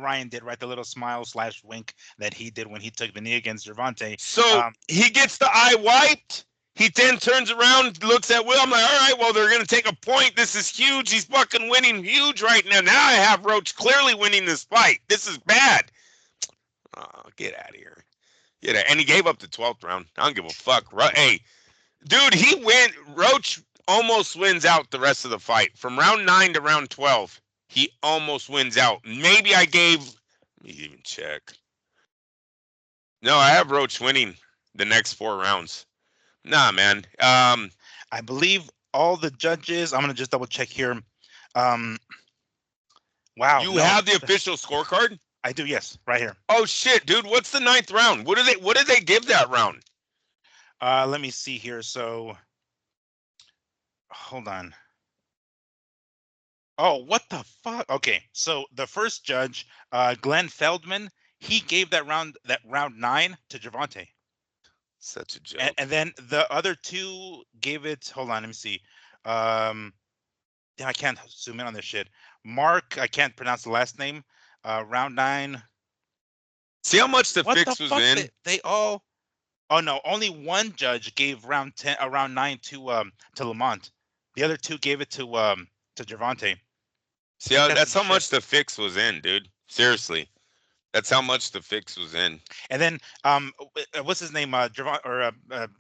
Ryan did, right? The little smile / wink that he did when he took the knee against Gervonta. So he gets the eye wiped. He then turns around, looks at Will. I'm like, all right, well, they're going to take a point. This is huge. He's fucking winning huge right now. Now I have Roach clearly winning this fight. This is bad. Oh, get out of here. Get out. And he gave up the 12th round. I don't give a fuck. Hey, dude, Roach almost wins out the rest of the fight. From round 9 to round 12, he almost wins out. Maybe let me even check. No, I have Roach winning the next 4 rounds. Nah, man. I believe all the judges. I'm gonna just double check here. Wow. You have the official scorecard? I do. Yes, right here. Oh shit, dude. What's the 9th round? What did they give that round? Let me see here. So, hold on. Oh, what the fuck? Okay, so the first judge, Glenn Feldman, he gave that round 9 to Gervonta. Such a joke. And then the other 2 gave it. Hold on, let me see. I can't zoom in on this shit. Mark, I can't pronounce the last name. Round 9. See how much the fix was in? They all. Oh no, only one judge gave round 9 to Lamont. The other 2 gave it to Gervonta. See that's how much the fix was in, dude. Seriously. That's how much the fix was in. And then, what's his name?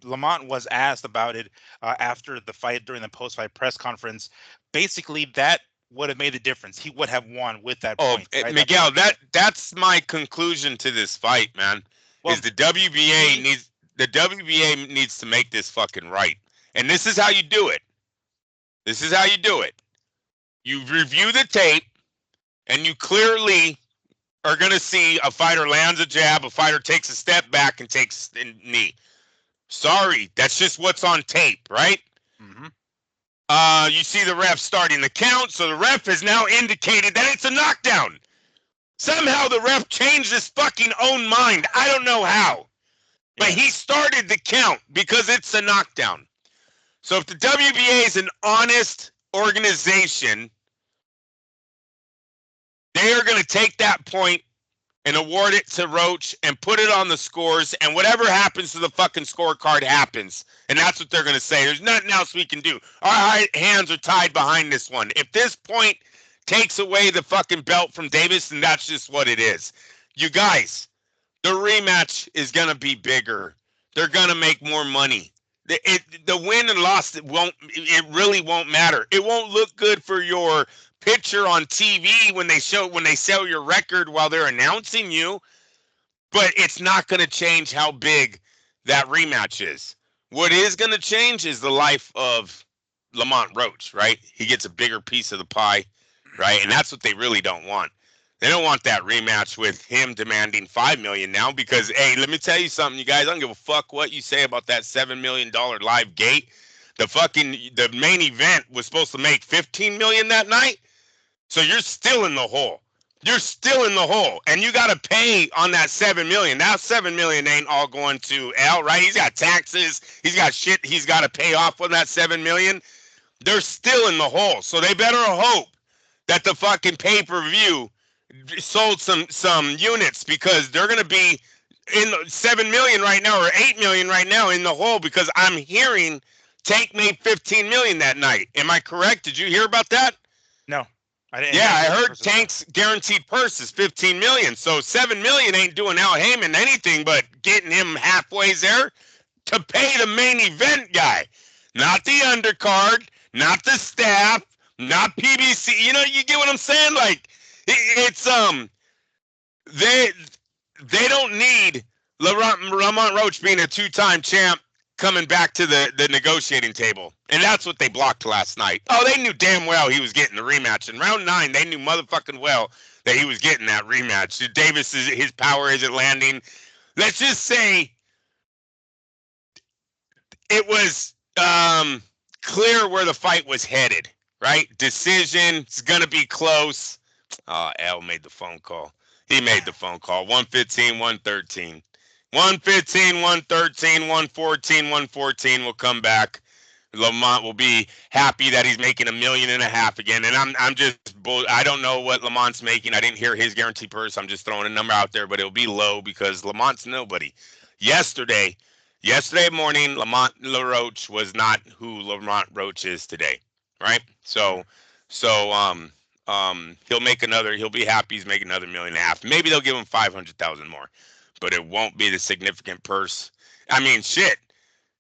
Lamont was asked about it after the fight during the post-fight press conference. Basically, that would have made a difference. He would have won with that point. Right? Miguel, that's my conclusion to this fight, man. Well, is the WBA needs to make this fucking right, and this is how you do it. This is how you do it. You review the tape, and you clearly are going to see a fighter lands a jab, a fighter takes a step back and takes a knee. Sorry, that's just what's on tape, right? Mm-hmm. You see the ref starting the count, so the ref has now indicated that it's a knockdown. Somehow the ref changed his fucking own mind. I don't know how. But he started the count because it's a knockdown. So if the WBA is an honest organization, they are going to take that point and award it to Roach and put it on the scores, and whatever happens to the fucking scorecard happens. And that's what they're going to say. There's nothing else we can do. Our hands are tied behind this one. If this point takes away the fucking belt from Davis, then that's just what it is. You guys, the rematch is going to be bigger. They're going to make more money. The win and loss, it really won't matter. It won't look good for your picture on TV when they sell your record while they're announcing you, but it's not going to change how big that rematch is. What is going to change is the life of Lamont Roach, right? He gets a bigger piece of the pie, right? And that's what they really don't want. They don't want that rematch with him demanding $5 million now because, hey, let me tell you something, you guys. I don't give a fuck what you say about that $7 million live gate. The main event was supposed to make $15 million that night. So you're still in the hole. You're still in the hole. And you got to pay on that $7 million. That $7 million ain't all going to L, right? He's got taxes. He's got shit he's got to pay off on that $7 million. They're still in the hole. So they better hope that the fucking pay-per-view sold some units because they're going to be in $7 million right now or $8 million right now in the hole because I'm hearing Tank made $15 million that night. Am I correct? Did you hear about that? No. I heard Tank's guaranteed purse is $15 million. So $7 million ain't doing Al Heyman anything but getting him halfway there to pay the main event guy. Not the undercard, not the staff, not PBC. You know, you get what I'm saying? Like, it's they don't need Lamont Roach being a 2-time champ coming back to the negotiating table. And that's what they blocked last night. Oh, they knew damn well he was getting the rematch. In round 9, they knew motherfucking well that he was getting that rematch. Davis, his power isn't landing. Let's just say it was clear where the fight was headed, right? Decision. It's gonna be close. Al made the phone call. He made the phone call. 115, 113. 115, 113, 114, 114 will come back. Lamont will be happy that he's making $1.5 million again. And I'm just I don't know what Lamont's making. I didn't hear his guarantee purse. I'm just throwing a number out there, but it'll be low because Lamont's nobody. Yesterday, yesterday morning, Lamont LaRoche was not who Lamont Roach is today. Right? So he'll make another. He'll be happy. He's making another $1.5 million. Maybe they'll give him 500,000 more, but it won't be the significant purse. I mean, shit.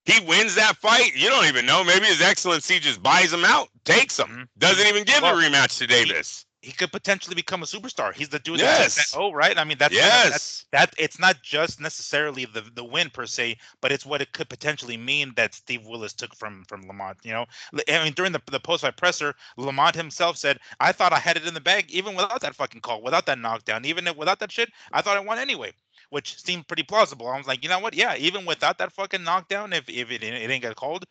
He wins that fight. You don't even know. Maybe His Excellency just buys him out, takes him, doesn't even give the rematch to Davis. He could potentially become a superstar. He's the dude yes. that right? I mean, that's yes. that it's not just necessarily the win per se, but it's what it could potentially mean that Steve Willis took from Lamont. You know, I mean, during the post-fight presser, Lamont himself said, "I thought I had it in the bag, even without that fucking call, without that knockdown, even without that shit. I thought I won anyway." Which seemed pretty plausible. I was like, you know what? Yeah, even without that fucking knockdown, if it didn't get called,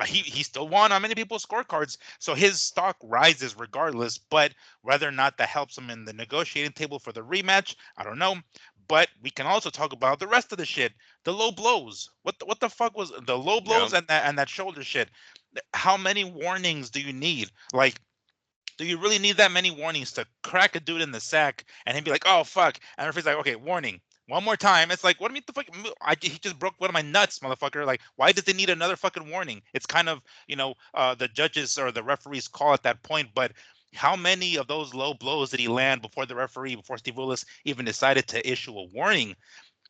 he still won on many people's scorecards. So his stock rises regardless. But whether or not that helps him in the negotiating table for the rematch, I don't know. But we can also talk about the rest of the shit, the low blows. What the fuck was the low blows and that shoulder shit? How many warnings do you need? Like, do you really need that many warnings to crack a dude in the sack and he'd be like, "Oh fuck," and the referee's like, "Okay, warning." One more time. It's like, what do you mean the fuck? He just broke one of my nuts, motherfucker. Like, why does they need another fucking warning? It's kind of, the judges or the referees call at that point. But how many of those low blows did he land before the referee, before Steve Willis even decided to issue a warning?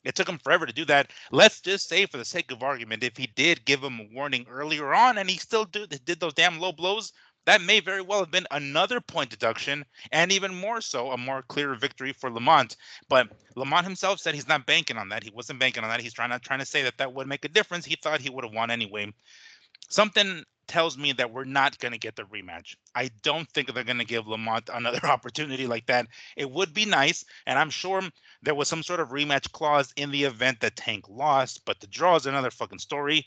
It took him forever to do that. Let's just say, for the sake of argument, if he did give him a warning earlier on and he still did those damn low blows, that may very well have been another point deduction, and even more so, a more clear victory for Lamont. But Lamont himself said he's not banking on that. He wasn't banking on that. He's trying to say that would make a difference. He thought he would have won anyway. Something tells me that we're not going to get the rematch. I don't think they're going to give Lamont another opportunity like that. It would be nice, and I'm sure there was some sort of rematch clause in the event that Tank lost, but the draw is another fucking story.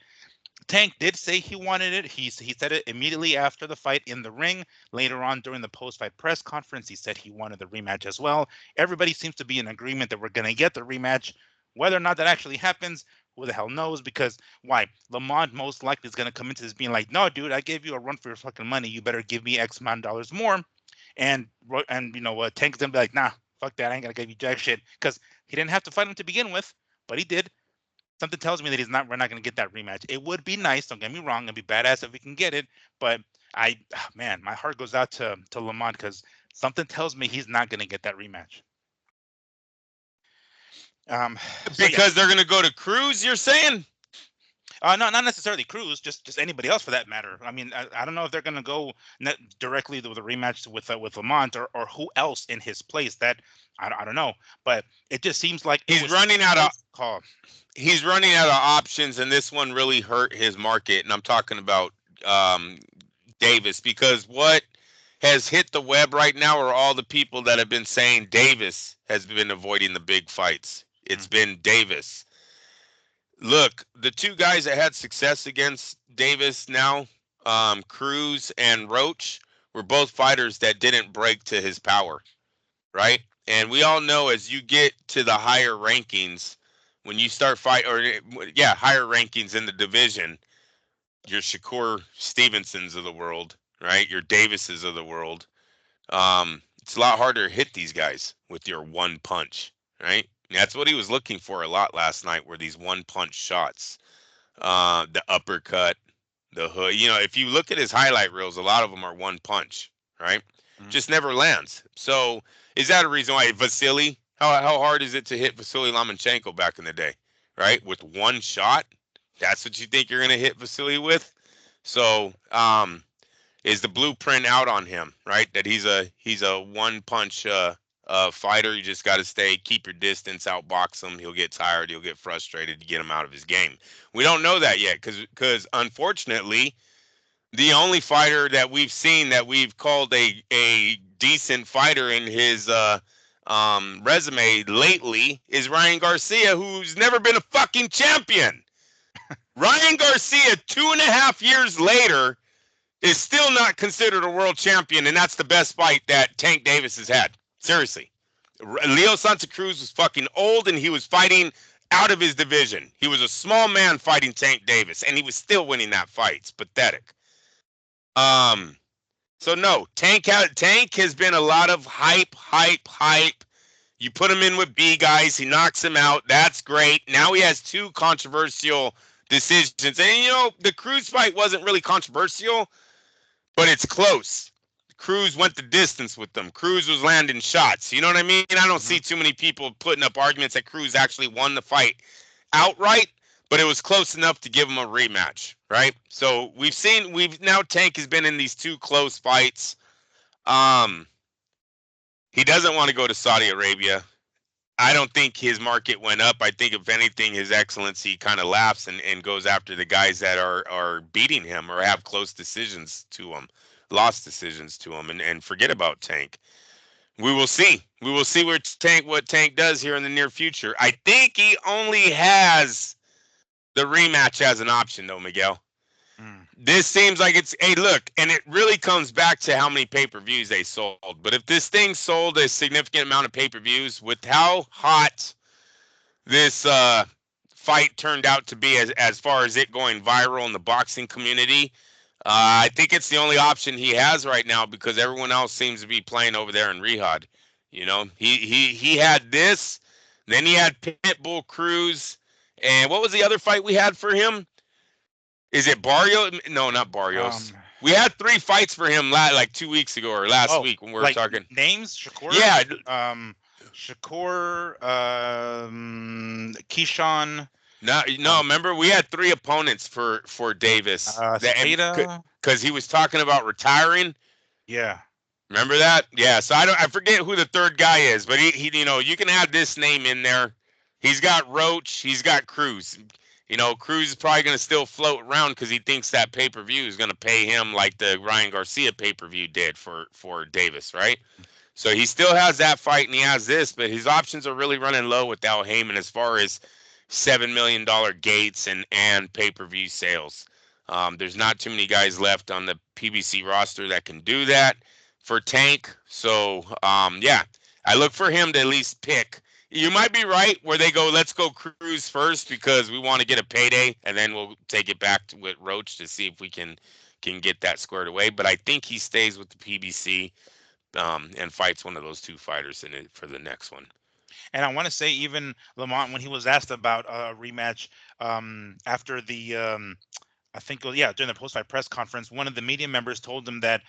Tank did say he wanted it. He said it immediately after the fight in the ring. Later on during the post-fight press conference, he said he wanted the rematch as well. Everybody seems to be in agreement that we're going to get the rematch. Whether or not that actually happens, who the hell knows? Because why? Lamont most likely is going to come into this being like, "No, dude, I gave you a run for your fucking money. You better give me X amount of dollars more." And Tank's going to be like, "Nah, fuck that. I ain't going to give you jack shit." Because he didn't have to fight him to begin with, but he did. Something tells me that we're not going to get that rematch. It would be nice, don't get me wrong, it'd be badass if we can get it, but man, my heart goes out to Lamont because something tells me he's not going to get that rematch. Because they're going to go to Cruz, you're saying? No, not necessarily Cruz, just anybody else for that matter. I mean, I don't know if they're going to go directly with a rematch with Lamont or who else in his place. That I don't know, but it just seems like he's running out of call. He's running out of options, and this one really hurt his market. And I'm talking about Davis, because what has hit the web right now are all the people that have been saying Davis has been avoiding the big fights. It's been Davis. Look, the two guys that had success against Davis now, Cruz and Roach, were both fighters that didn't break to his power, right? And we all know as you get to the higher rankings, when you start higher rankings in the division, your Shakur Stevensons of the world, right? Your Davises of the world. It's a lot harder to hit these guys with your one punch, right? And that's what he was looking for a lot last night, were these one punch shots, the uppercut, the hood. If you look at his highlight reels, a lot of them are one punch, right? Just never lands. So is that a reason why Vasily? How hard is it to hit Vasily Lomachenko back in the day, right? With one shot, that's what you think you're going to hit Vasily with. So is the blueprint out on him, right? That he's a one punch fighter. You just got to keep your distance, outbox him. He'll get tired. He'll get frustrated. You get him out of his game. We don't know that yet because unfortunately, the only fighter that we've seen that we've called a decent fighter in his resume lately is Ryan Garcia, who's never been a fucking champion. Ryan Garcia, 2.5 years later, is still not considered a world champion, and that's the best fight that Tank Davis has had. Seriously. Leo Santa Cruz was fucking old, and he was fighting out of his division. He was a small man fighting Tank Davis, and he was still winning that fight. It's pathetic. Um, so no, Tank has been a lot of hype, hype, hype. You put him in with B guys, he knocks him out. That's great. Now he has two controversial decisions. And you know, the Cruz fight wasn't really controversial, but it's close. Cruz went the distance with them. Cruz was landing shots. You know what I mean? I don't see too many people putting up arguments that Cruz actually won the fight outright, but it was close enough to give him a rematch, right? So we've now Tank has been in these two close fights. He doesn't want to go to Saudi Arabia. I don't think his market went up. I think if anything, his excellency kind of laughs and goes after the guys that are beating him or have close decisions to him, lost decisions to him, and forget about Tank. We will see. We will see what Tank does here in the near future. I think he only has the rematch as an option, though, Miguel. This seems like it's hey, look, and it really comes back to how many pay-per-views they sold. But if this thing sold a significant amount of pay-per-views, with how hot this fight turned out to be as far as it going viral in the boxing community, I think it's the only option he has right now because everyone else seems to be playing over there in Riyadh. You know, he had this, then he had Pitbull Cruz, and what was the other fight we had for him? Is it Barrios? No, not Barrios. We had 3 fights for him like 2 weeks ago or last week when we were talking. Names? Shakur? Yeah. Shakur, Keyshawn. No, remember we had 3 opponents for Davis. Because he was talking about retiring. Yeah. Remember that? Yeah. So I forget who the third guy is, but he you know, you can add this name in there. He's got Roach. He's got Cruz. You know, Cruz is probably going to still float around because he thinks that pay-per-view is going to pay him like the Ryan Garcia pay-per-view did for Davis, right? So he still has that fight and he has this, but his options are really running low with Al Heyman as far as $7 million gates and pay-per-view sales. There's not too many guys left on the PBC roster that can do that for Tank. So, yeah, I look for him to at least pick. You might be right where they go, let's go Cruz first because we want to get a payday, and then we'll take it back with Roach to see if we can get that squared away. But I think he stays with the PBC and fights one of those 2 fighters in it for the next one. And I want to say even Lamont, when he was asked about a rematch after the I think, during the post-fight press conference, one of the media members told him that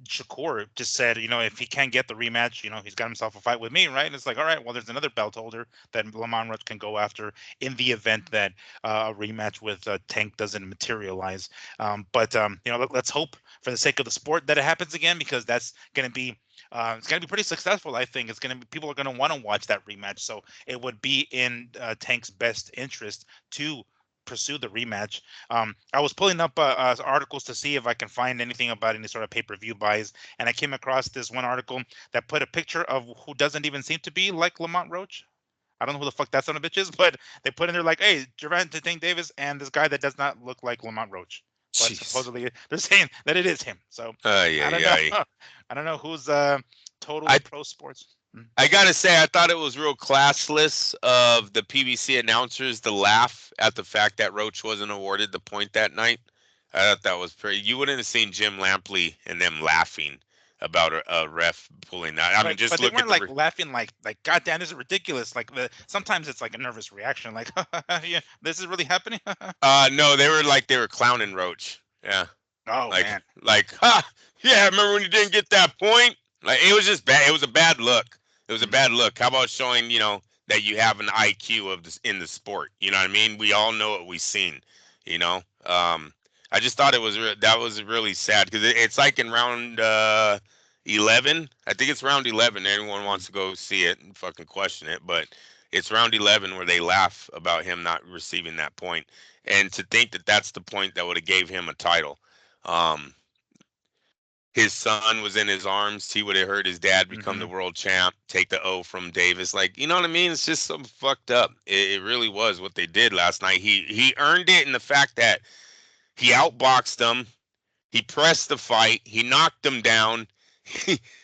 Shakur just said, if he can't get the rematch, he's got himself a fight with me, right? And it's like, all right, well, there's another belt holder that Lamont Roach can go after in the event that a rematch with Tank doesn't materialize. But let's hope for the sake of the sport that it happens again, because that's going to be it's going to be pretty successful. I think it's going to be, people are going to want to watch that rematch. So it would be in Tank's best interest to pursue the rematch. I was pulling up articles to see if I can find anything about any sort of pay-per-view buys, and I came across this one article that put a picture of who doesn't even seem to be like Lamont Roach. I don't know who the fuck that son of a bitch is, but they put in there like, hey, Gervonta Tank Davis and this guy that does not look like Lamont Roach. But supposedly they're saying that it is him. So I don't know who's total pro sports. I gotta say, I thought it was real classless of the PBC announcers to laugh at the fact that Roach wasn't awarded the point that night. I thought that was pretty. You wouldn't have seen Jim Lampley and them laughing about a ref pulling that. I mean, just but look they weren't at laughing like goddamn, this is ridiculous. Like sometimes it's like a nervous reaction, like yeah, this is really happening. No, they were clowning Roach. Yeah. Oh man. Yeah, remember when you didn't get that point? Like, it was just bad. It was a bad look. It was a bad look. How about showing, that you have an IQ of this in the sport? You know what I mean? We all know what we've seen. I just thought that was really sad because it's like in round 11. I think it's round 11. Anyone wants to go see it and fucking question it, but it's round 11 where they laugh about him not receiving that point, and to think that that's the point that would have gave him a title. His son was in his arms. He would have heard his dad become the world champ, take the O from Davis. Like, you know what I mean? It's just so fucked up. It really was what they did last night. He earned it in the fact that he outboxed him. He pressed the fight. He knocked him down.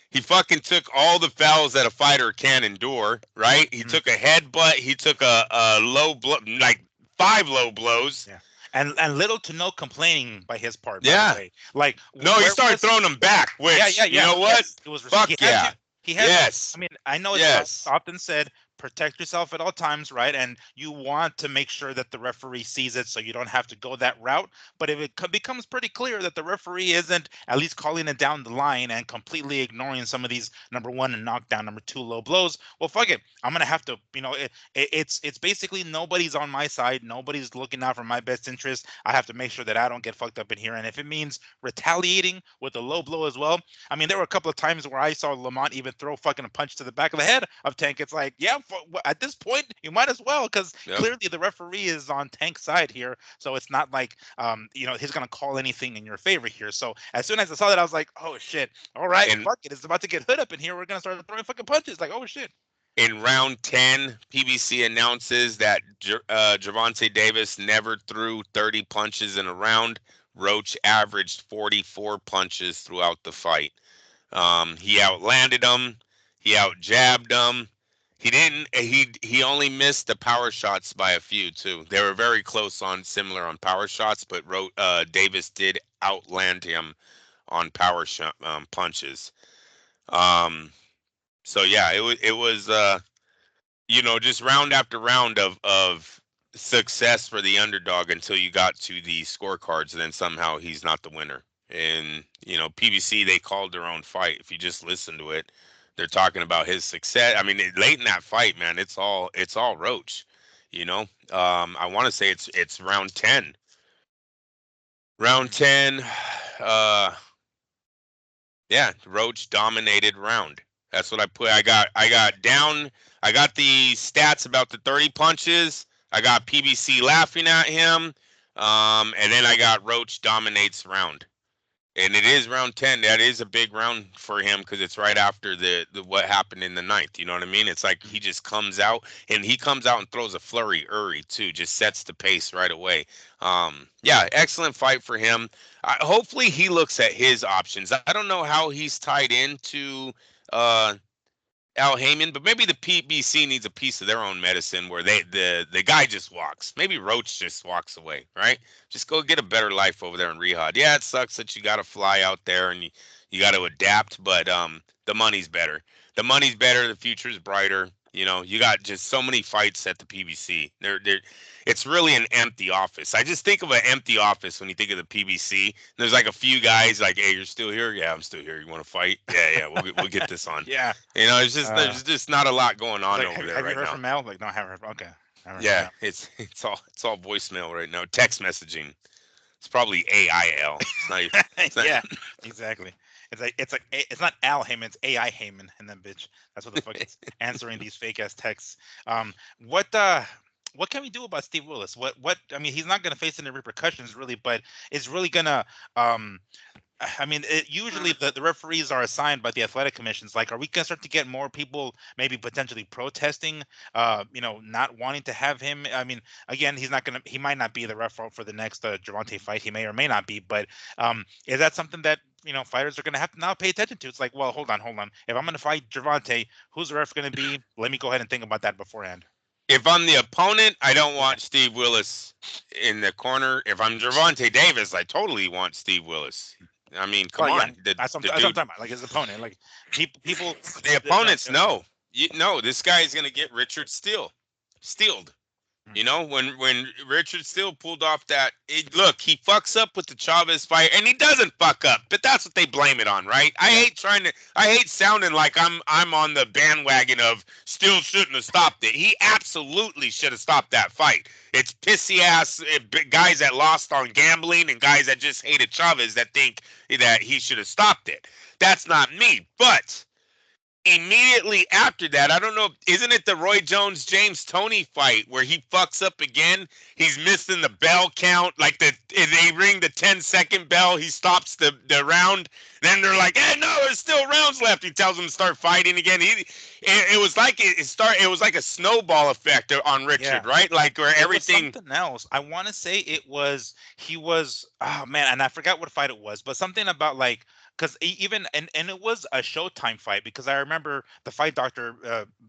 He fucking took all the fouls that a fighter can endure, right? He Mhm. took a headbutt. He took a low blow, like 5 low blows. Yeah. And little to no complaining by his part, by the Yeah. way. Like No, he where started was throwing them back, Yeah, which, yeah, you yeah. know what? Yes, it was. Fuck He had to. yeah. He had to. I Yes. mean, I know it's Yes. often said, protect yourself at all times, right? And you want to make sure that the referee sees it, so you don't have to go that route. But if it becomes pretty clear that the referee isn't at least calling it down the line and completely ignoring some of these number one and knockdown, number two low blows, well, fuck it. I'm gonna have to. It's basically nobody's on my side. Nobody's looking out for my best interest. I have to make sure that I don't get fucked up in here. And if it means retaliating with a low blow as well, I mean, there were a couple of times where I saw Lamont even throw fucking a punch to the back of the head of Tank. It's like, yeah, at this point, you might as well, because Yep. clearly the referee is on Tank's side here. So it's not like, he's gonna call anything in your favor here. So as soon as I saw that, I was like, oh shit, all right, And fuck it, it's about to get hood up in here. We're gonna start throwing fucking punches. Like, oh shit. in round 10, PBC announces that Gervonta Davis never threw 30 punches in a round. Roach averaged 44 punches throughout the fight. He outlanded him. He outjabbed him. He didn't. He only missed the power shots by a few too. They were very close on similar on power shots, but Davis did outland him on punches. Um, so yeah, it was just round after round of success for the underdog until you got to the scorecards, and then somehow he's not the winner. And PBC, they called their own fight. If you just listen to it, they're talking about his success. I mean, late in that fight, man, it's all Roach. I want to say it's round 10. Round Mhm. 10, uh, yeah, Roach dominated round. That's what I put. I got down. I got the stats about the 30 punches. I got PBC laughing at him. And then I got Roach dominates round. And it is round 10. That is a big round for him because it's right after the what happened in the ninth. You know what I mean? It's like he just comes out, and he comes out and throws a flurry early too. Just sets the pace right away. Yeah, excellent fight for him. Hopefully he looks at his options. I don't know how he's tied into uh, Al Heyman, but maybe the PBC needs a piece of their own medicine where the guy just walks. Maybe Roach just walks away, right? Just go get a better life over there in Riyadh. Yeah, it sucks that you got to fly out there and you got to adapt, but the money's better. The money's better. The future's brighter. You got just so many fights at the PBC. It's really an empty office. I just think of an empty office when you think of the PBC. There's like a few guys like, hey, you're still here? Yeah, I'm still here. You want to fight? Yeah, yeah, we'll get this on. Yeah. It's just there's just not a lot going It's on like, over there have you right heard now. from Mel? Like, no, I haven't heard. Okay, I haven't heard from Yeah, Mel. it's all voicemail right now. Text messaging. It's probably AIL. It's not. It's not. Yeah, exactly. It's not Al Heyman, it's AI Heyman, and then bitch. That's what the fuck it's answering these fake ass texts. Um, what what can we do about Steve Willis? What I mean, he's not gonna face any repercussions really, but it's really gonna um I mean, usually the referees are assigned by the athletic commissions. Like, are we gonna start to get more people maybe potentially protesting, not wanting to have him? I mean, again, he might not be the ref for the next Gervonta fight. He may or may not be, but is that something that fighters are gonna have to now pay attention to? It's like, well, hold on. If I'm gonna fight Gervonta, who's the ref gonna be? Let me go ahead and think about that beforehand. If I'm the opponent, I don't Yeah. want Steve Willis in the corner. If I'm Gervonta Davis, I totally want Steve Willis. I mean, come Well, yeah, on, the the that's what I'm dude. talking about. Like his opponent, like people, The no, opponents know. This guy is gonna get Richard Steeled. mm, When Richard Steele pulled off look, he fucks up with the Chavez fight, and he doesn't fuck up, but that's what they blame it on, right? yeah, I hate sounding like I'm on the bandwagon of Steele shouldn't have stopped it. He absolutely should have stopped that fight. It's pissy ass guys that lost on gambling and guys that just hated Chavez that think that he should have stopped it. That's not me, but immediately after that, I don't know, isn't it the Roy Jones James Toney fight where he fucks up again? He's missing the bell count, like they ring the 10-second bell, he stops the round. Then they're like, "Hey, no, there's still rounds left." He tells him to start fighting again. It was like it was like a snowball effect on Richard, Yeah. right? Like where It was everything. something else. I want to say he was, oh man, and I forgot what fight it was, but something about like, because even and it was a Showtime fight, because I remember the fight doctor,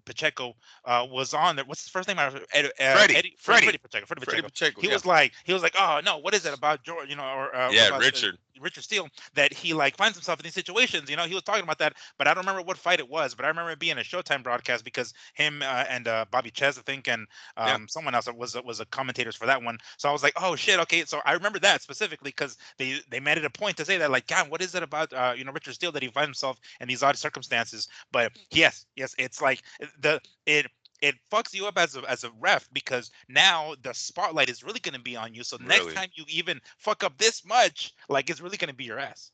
Pacheco, was on there. What's his first name? Freddie Pacheco. Freddie Freddie Pacheco. Pacheco, He yeah. was like, oh no, what is it about George? Or what Yeah, about Richard. Richard Steele, that he like finds himself in these situations? He was talking about that, but I don't remember what fight it was. But I remember it being a Showtime broadcast, because him and Bobby Ches, I think, and Yeah. someone else that was a commentators for that one. So I was like, oh shit, okay. So I remember that specifically, because they made it a point to say that, like, God, what is it about Richard Steele that he finds himself in these odd circumstances? But yes, it's like it fucks you up as a ref, because now the spotlight is really going to be on you. So next Really. time you even fuck up this much, like, it's really going to be your ass.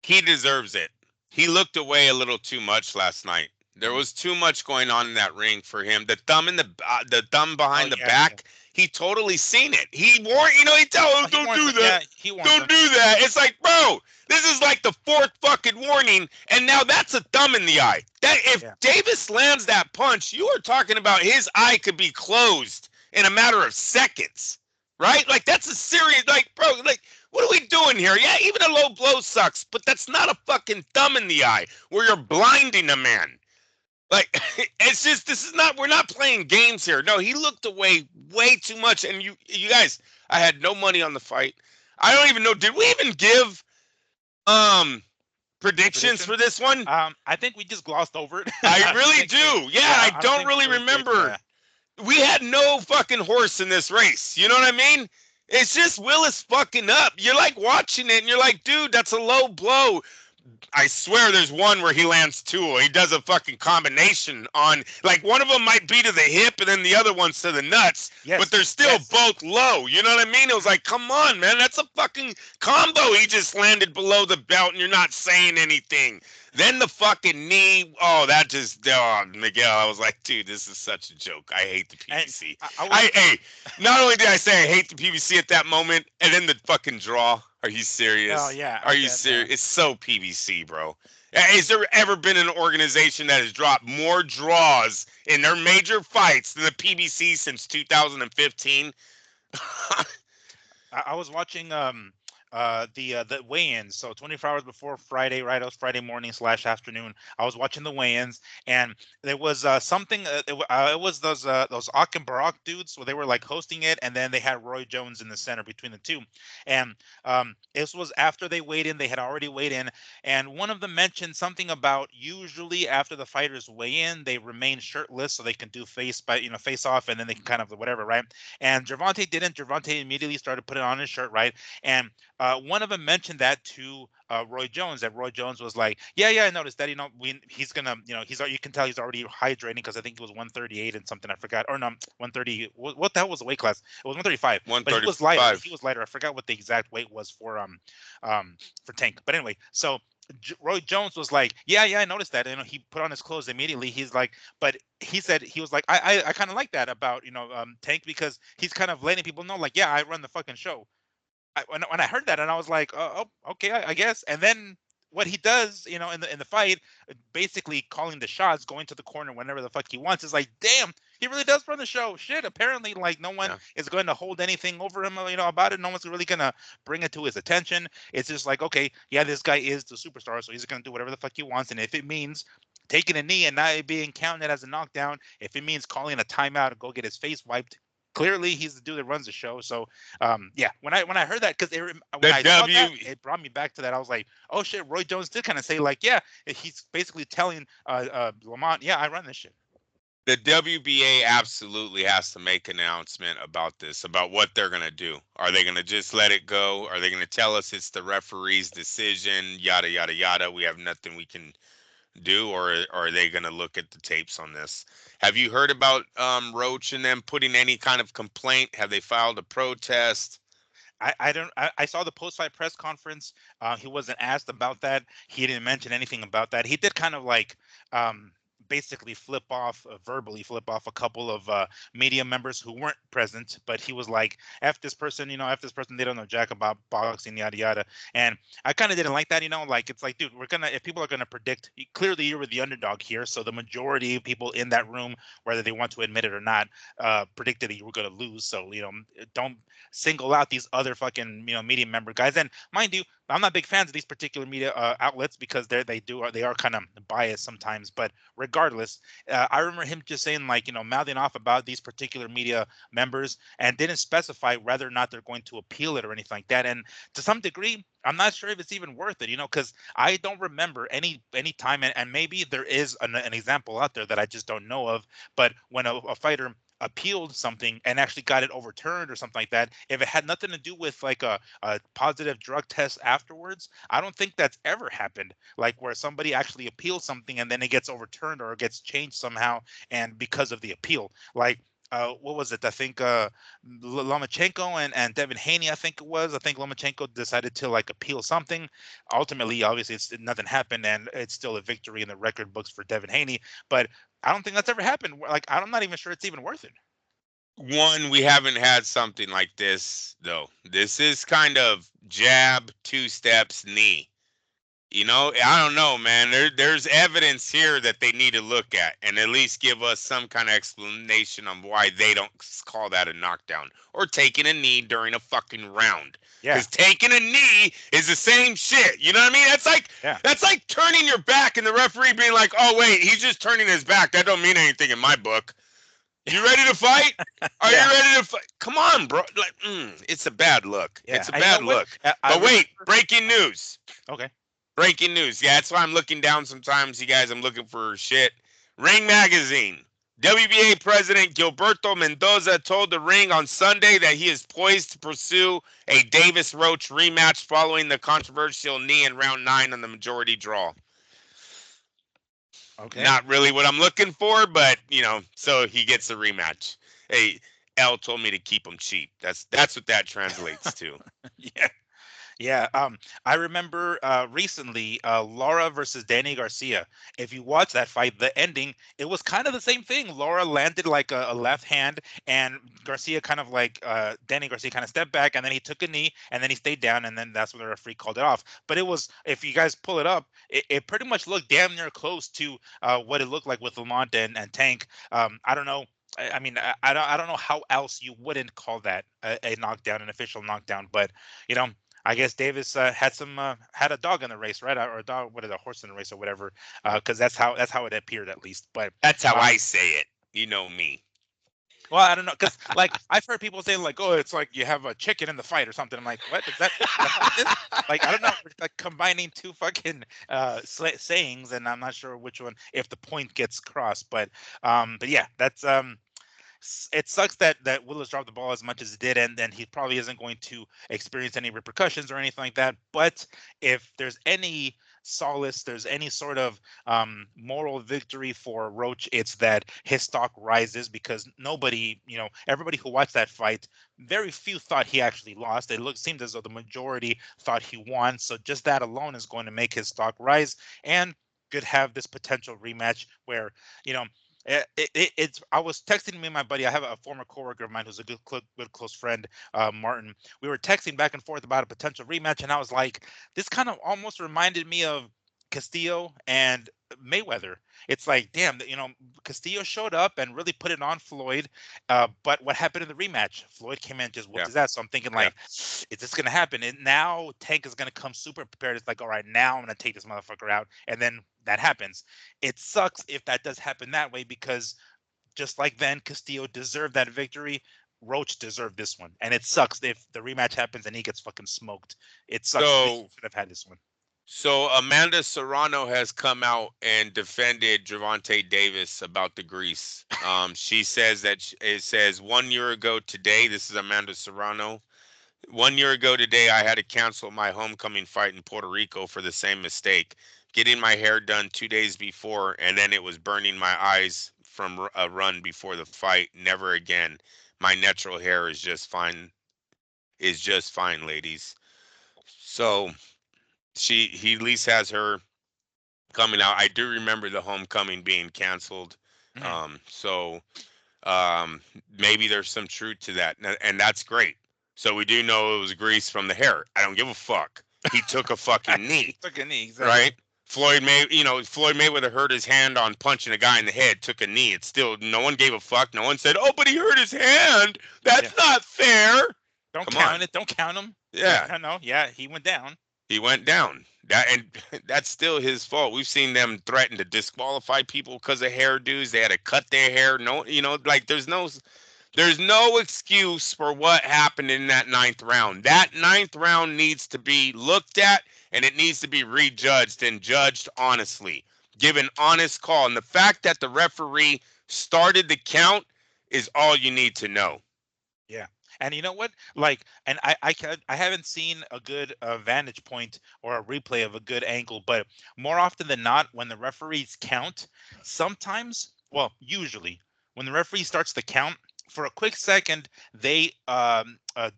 He deserves it. He looked away a little too much last night. There Mhm. was too much going on in that ring for him. The thumb Oh behind the yeah. back. He totally seen it. He warned, he tell him, Oh, he "Don't warns do them. that. Yeah, he warns Don't them. do that." It's like, bro, this is like the fourth fucking warning, and now that's a thumb in the eye. That if Yeah. Davis lands that punch, you are talking about his eye could be closed in a matter of seconds, right? Like that's a serious, like, bro, like what are we doing here? Yeah, even a low blow sucks, but that's not a fucking thumb in the eye where you're blinding a man. Like it's just this is not we're not playing games here. No, he looked away way too much. And you guys, I had no money on the fight. I don't even know. Did we even give um predictions Predictions. for this one? I think we just glossed over it. I I don't really think we. do. Yeah, Yeah, I I don't don't think we really really did. remember. Yeah. We had no fucking horse in this race. You know what I mean? It's just Willis fucking up. You're like watching it and you're like, dude, that's a low blow. I swear there's one where he lands two. He does a fucking combination on, like, one of them might be to the hip and then the other one's to the nuts, but Yes. they're still Yes. both low. You know what I mean? It was Mhm. like, come on, man. That's a fucking combo. He just landed below the belt and you're not saying anything. Then the fucking knee. Oh, that just, oh, Miguel. I was like, dude, this is such a joke. I hate the And PBC. I was. Hey, not only did I say I hate the PBC at that moment, and then the fucking draw. Are you Oh serious? yeah. Are you Okay. Yeah. serious? It's so PBC, bro. Has there ever been an organization that has dropped more draws in their major fights than the PBC since 2015? I was watching the weigh-ins. So 24 hours before Friday, right? It was Friday morning slash afternoon. I was watching the weigh-ins, and there was something. It was those Ak and Barak dudes, where they were like hosting it, and then they had Roy Jones in the center between the two. And this was after they weighed in. They had already weighed in, and one of them mentioned something about usually after the fighters weigh in, they remain shirtless so they can do face off, and then they can kind of whatever, right? And Gervonta didn't. Gervonta immediately started putting on his shirt, right? And one of them mentioned that to Roy Jones. That Roy Jones was like, yeah, I noticed that. He's gonna, you can tell he's already hydrating, because I think he was 138 and something. I forgot, or no, 130. What the hell was the weight class? It was 135, but he was lighter. He 135. was lighter. I forgot what the exact weight was for Tank. But anyway, so Roy Jones was like, yeah, I noticed that. He put on his clothes immediately. He's like, but he said he was like, I kind of like that about Tank, because he's kind of letting people know, like, yeah, I run the fucking show. When I heard that, and I was like, oh, okay, I guess. And then what he does, in the fight, basically calling the shots, going to the corner whenever the fuck he wants, is like, damn, he really does run the show. Shit, apparently, like, no one Yeah. is going to hold anything over him, about it. No one's really gonna bring it to his attention. It's just like, okay, yeah, this guy is the superstar, so he's gonna do whatever the fuck he wants, and if it means taking a knee and not being counted as a knockdown, if it means calling a timeout to go get his face wiped, clearly he's the dude that runs the show. So yeah, when I heard that, because when The I saw that, W it brought me back to that. I was like, oh shit, Roy Jones did kind of say, like, yeah, he's basically telling Lamont, yeah, I run this shit. the WBA absolutely has to make an announcement about this, about what they're going to do. Are they going to just let it go? Are they going to tell us it's the referee's decision, yada, yada, yada? We have nothing we can do, or are they going to look at the tapes on this? Have you heard about Roach and them putting any kind of complaint? Have they filed a protest? I don't. I saw the post fight press conference. He wasn't asked about that. He didn't mention anything about that. He did kind of like basically verbally flip off a couple of media members who weren't present, but he was like, "F this person, F this person, they don't know jack about boxing, yada yada." And I kind of didn't like that, like it's like, dude, if people are gonna predict, clearly you were the underdog here, so the majority of people in that room, whether they want to admit it or not, predicted that you were gonna lose. So don't single out these other fucking media member guys. And mind you, I'm not big fans of these particular media outlets because they are kind of biased sometimes. But regardless, I remember him just saying, like, mouthing off about these particular media members and didn't specify whether or not they're going to appeal it or anything like that. And to some degree, I'm not sure if it's even worth it, because I don't remember any time, and maybe there is an example out there that I just don't know of. But when a fighter appealed something and actually got it overturned or something like that, if it had nothing to do with like a positive drug test afterwards, I don't think that's ever happened. Like where somebody actually appeals something and then it gets overturned or it gets changed somehow, and because of the appeal, like. What was it? I think Lomachenko and Devin Haney. I think it was. I think Lomachenko decided to like appeal something. Ultimately, obviously, nothing happened, and it's still a victory in the record books for Devin Haney. But I don't think that's ever happened. Like, I'm not even sure it's even worth it. One, we haven't had something like this though. This is kind of jab, two steps, knee. I don't know, man. There's evidence here that they need to look at and at least give us some kind of explanation on why they don't call that a knockdown or taking a knee during a fucking round. Yeah, Because taking a knee is the same shit. You know what I mean? yeah, That's like turning your back and the referee being like, "Oh wait, he's just turning his back. That don't mean anything in my book." You ready to fight? Are you yeah, ready to fight? Come on, bro. Like, it's a bad look. yeah. It's a And you know bad what? look. I But wait, remember. breaking news. Okay. Breaking news. Yeah, that's why I'm looking down sometimes, you guys. I'm looking for shit. Ring Magazine. WBA President Gilberto Mendoza told the Ring on Sunday that he is poised to pursue a Davis Roach rematch following the controversial knee in round 9 on the majority draw. Okay. Not really what I'm looking for, but so he gets a rematch. Hey, L told me to keep him cheap. That's what that translates to. Yeah. Yeah, I remember recently Laura versus Danny Garcia. If you watch that fight, the ending, it was kind of the same thing. Laura landed like a left hand, and Garcia kind of like Danny Garcia kind of stepped back, and then he took a knee, and then he stayed down, and then that's when the referee called it off. But it was, if you guys pull it up, it pretty much looked damn near close to what it looked like with Lamont and Tank. I don't know. I mean, I don't know how else you wouldn't call that a knockdown, an official knockdown, but you know. I guess Davis had a dog in the race, right? Or a dog, what is a horse in the race or whatever? Because that's how it appeared at least. But That's how um, I say it. You know me. well, I don't know, because like I've heard people saying like, oh, it's like you have a chicken in the fight or something. I'm like, what is that? That's what it is? Like I don't know. We're like combining two fucking sayings, and I'm not sure which one if the point gets crossed. But yeah, that's it sucks that Willis dropped the ball as much as he did, and then he probably isn't going to experience any repercussions or anything like that. But if there's any solace, there's any sort of moral victory for Roach, it's that his stock rises because nobody, everybody who watched that fight, very few thought he actually lost. Seemed as though the majority thought he won. So just that alone is going to make his stock rise and could have this potential rematch where, you know, it's. I was texting me and my buddy. I have a former coworker of mine who's a good close friend, Martin. We were texting back and forth about a potential rematch, and I was like, this kind of almost reminded me of Castillo and Mayweather. It's like, damn, Castillo showed up and really put it on Floyd. But what happened in the rematch? Floyd came in and just whooped Yeah, his ass. So I'm thinking yeah. like, is this gonna happen? And now Tank is gonna come super prepared. It's like, all right, now I'm gonna take this motherfucker out, and then that happens. It sucks if that does happen that way because just like then Castillo deserved that victory. Roach deserved this one, and it sucks if the rematch happens and he gets fucking smoked. It sucks because he So should have had this one. Amanda Serrano has come out and defended Gervonta Davis about the grease. She says that it says 1 year ago today. This is Amanda Serrano. 1 year ago today, I had to cancel my homecoming fight in Puerto Rico for the same mistake. Getting my hair done 2 days before, and then it was burning my eyes from a run before the fight. Never again. My natural hair is just fine. Is just fine, ladies. So he at least has her coming out. I do remember the homecoming being canceled. Mhm. So um, maybe there's some truth to that, and that's great. So we do know it was grease from the hair. I don't give a fuck. He took a fucking He knee, took a knee, right? exactly. Floyd Mayweather hurt his hand on punching a guy in the head, took a knee. It's still no one gave a fuck. No one said, "Oh, but he hurt his hand. Yeah. That's not fair." Don't Come on. count it. Don't count him. But Yeah, no, no, yeah, he went down. he went down. And that's still his fault. We've seen them threaten to disqualify people because of hairdos. They had to cut their hair. No, like there's no excuse for what happened in that ninth round. That ninth round needs to be looked at and it needs to be rejudged and judged honestly. Give an honest call. And the fact that the referee started the count is all you need to know. Yeah. And you know what? Like, and I haven't seen a good vantage point or a replay of a good angle, but more often than not, when the referees count, sometimes, well, usually, when the referee starts the count, for a quick second, they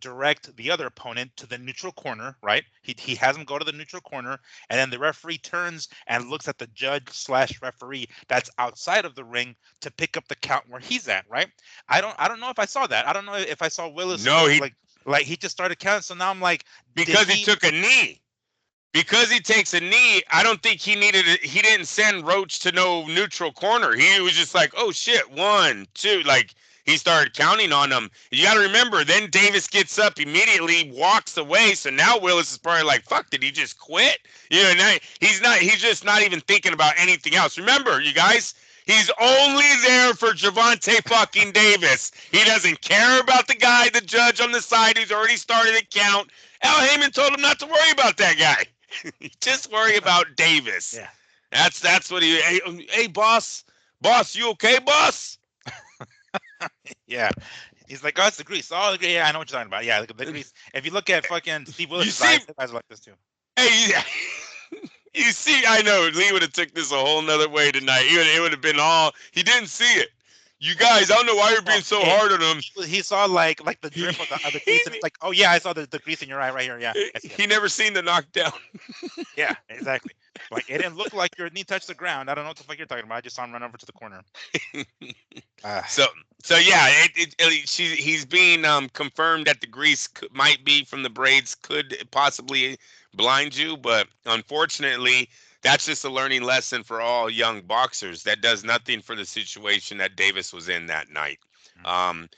direct the other opponent to the neutral corner, right? He has him go to the neutral corner, and then the referee turns and looks at the judge slash referee that's outside of the ring to pick up the count where he's at, right? I don't know if I saw that. I don't know if I saw Willis No, look he like he just started counting. So now I'm like, did because he he? took a knee. Because he takes a knee, I don't think he needed it. He didn't send Roach to no neutral corner. He was just like, oh shit, 1, 2. Like he started counting on them. You got to remember, then Davis gets up immediately, walks away. So now Willis is probably like, fuck, did he just quit? Now he's just not even thinking about anything else. Remember, you guys, he's only there for Javante fucking Davis. He doesn't care about the guy, the judge on the side who's already started a count. Al Heyman told him not to worry about that guy. Just worry about Davis. Yeah, That's what he. Hey, boss, you okay, boss? yeah. He's like, oh, it's the grease. Oh, yeah, I know what you're talking about. Yeah, the grease. If you look at fucking Steve You Willis's see, eyes, his eyes are like this too. hey, you see, I know Lee would have took this a whole nother way tonight. It would have been all. He didn't see it. You guys, I don't know why you're Oh, being so hard on him. he saw like the He, drip of the grease, and it's like, oh yeah, I saw the grease in your eye right here. Yeah, I see it. he never seen the knockdown. Yeah, exactly. Like it didn't look like your knee touched the ground. I don't know what the fuck you're talking about. I just saw him run over to the corner. Uh, So so yeah, he's being confirmed that the grease might be from the braids, could possibly blind you, but unfortunately, that's just a learning lesson for all young boxers. That does nothing for the situation that Davis was in that night. Um,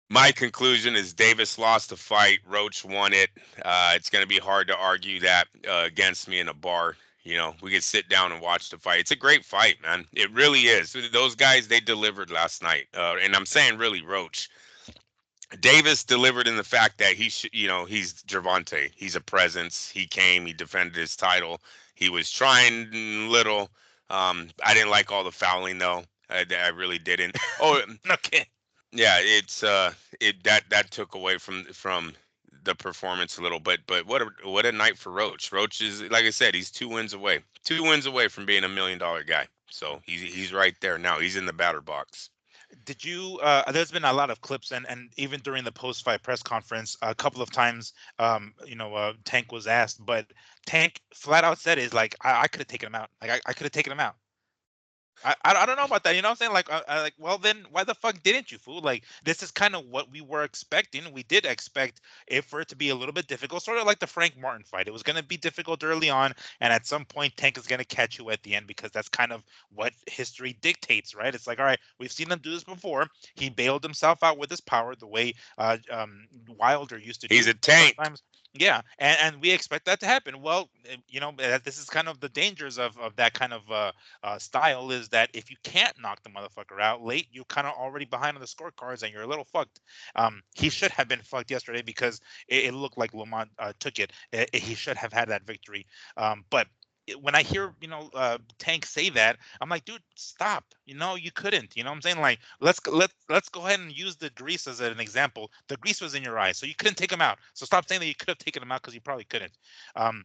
my conclusion is Davis lost the fight. Roach won it. It's going to be hard to argue that against me in a bar. We could sit down and watch the fight. It's a great fight, man. It really is. Those guys, they delivered last night. And I'm saying really Roach. Davis delivered in the fact that he's Gervonta. He's a presence. He came, he defended his title. He was trying little. I didn't like all the fouling though. I really didn't. Oh, okay. yeah, that took away from the performance a little, but what a night for Roach. Roach is, like I said, he's 2 wins away, 2 wins away from being $1 million guy. So he's right there now. He's in the batter box. Did you? There's been a lot of clips, and even during the post-fight press conference, a couple of times, Tank was asked, but Tank flat out said, "Is like I could have taken him out. Like I could have taken him out." I don't know about that. You know what I'm saying? Like, like, well, then why the fuck didn't you, fool? Like, this is kind of what we were expecting. We did expect it for it to be a little bit difficult, sort of like the Frank Martin fight. It was going to be difficult early on, and at some point, Tank is going to catch you at the end because that's kind of what history dictates, right? It's like, all right, we've seen him do this before. He bailed himself out with his power the way Wilder used to He's do a tank. sometimes. Yeah, and we expect that to happen. Well, this is kind of the dangers of that kind of style is that if you can't knock the motherfucker out late, you're kind of already behind on the scorecards and you're a little fucked. He should have been fucked yesterday because it looked like Lamont took it. He should have had that victory. But when I hear Tank say that, I'm like, dude, stop. You couldn't. You know what I'm saying? Like, let's go ahead and use the grease as an example. The grease was in your eyes, so you couldn't take him out. So stop saying that you could have taken him out because you probably couldn't. I'm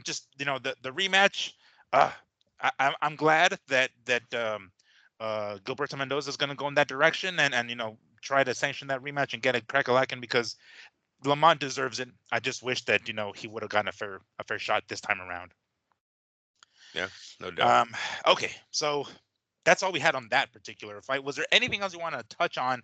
just the rematch. I'm glad that Gilberto Mendoza is going to go in that direction and try to sanction that rematch and get a crack a lacking because Lamont deserves it. I just wish that he would have gotten a fair shot this time around. Yeah, no doubt. Um, okay, so that's all we had on that particular fight. Was there anything else you want to touch on?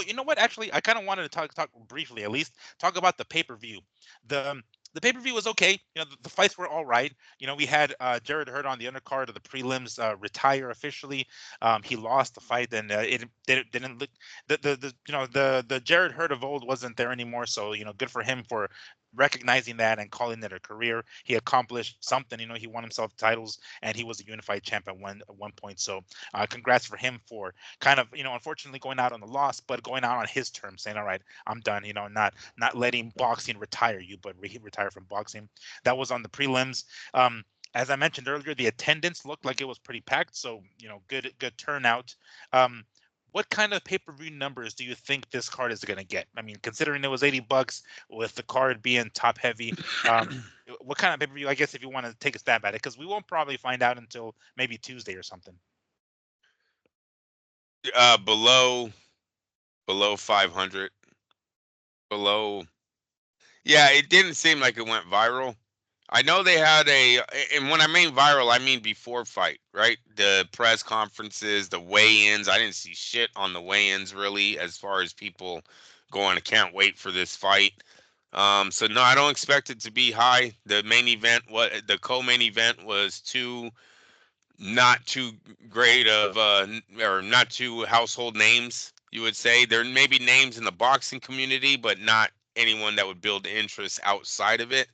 You know what? Actually, I kind of wanted to talk briefly, at least talk about the pay per view. The the pay per view was okay. You know, the fights were all right. You know, we had Jared Hurd on the undercard of the prelims retire officially. He lost the fight, and didn't look the Jared Hurd of old wasn't there anymore. So good for him for recognizing that and calling it a career. He accomplished something. He won himself titles, and he was a unified champ at one point. So congrats for him for kind of unfortunately going out on the loss, but going out on his terms, saying, all right, I'm done. Not letting boxing retire you, but retire from boxing. That was on the prelims. As I mentioned earlier, the attendance looked like it was pretty packed, so good turnout. um, what kind of pay-per-view numbers do you think this card is going to get? I mean, considering it was $80 with the card being top heavy, what kind of pay-per-view? I guess if you want to take a stab at it, because we won't probably find out until maybe Tuesday or something. Below 500. Below. Yeah, it didn't seem like it went viral. I know they had and when I mean viral, I mean before fight, right? The press conferences, the weigh-ins. I didn't see shit on the weigh-ins really, as far as people going, I can't wait for this fight. So no, I don't expect it to be high. The main event, the co-main event was not too great of or not too household names, you would say. There may be names in the boxing community, but not anyone that would build interest outside of it.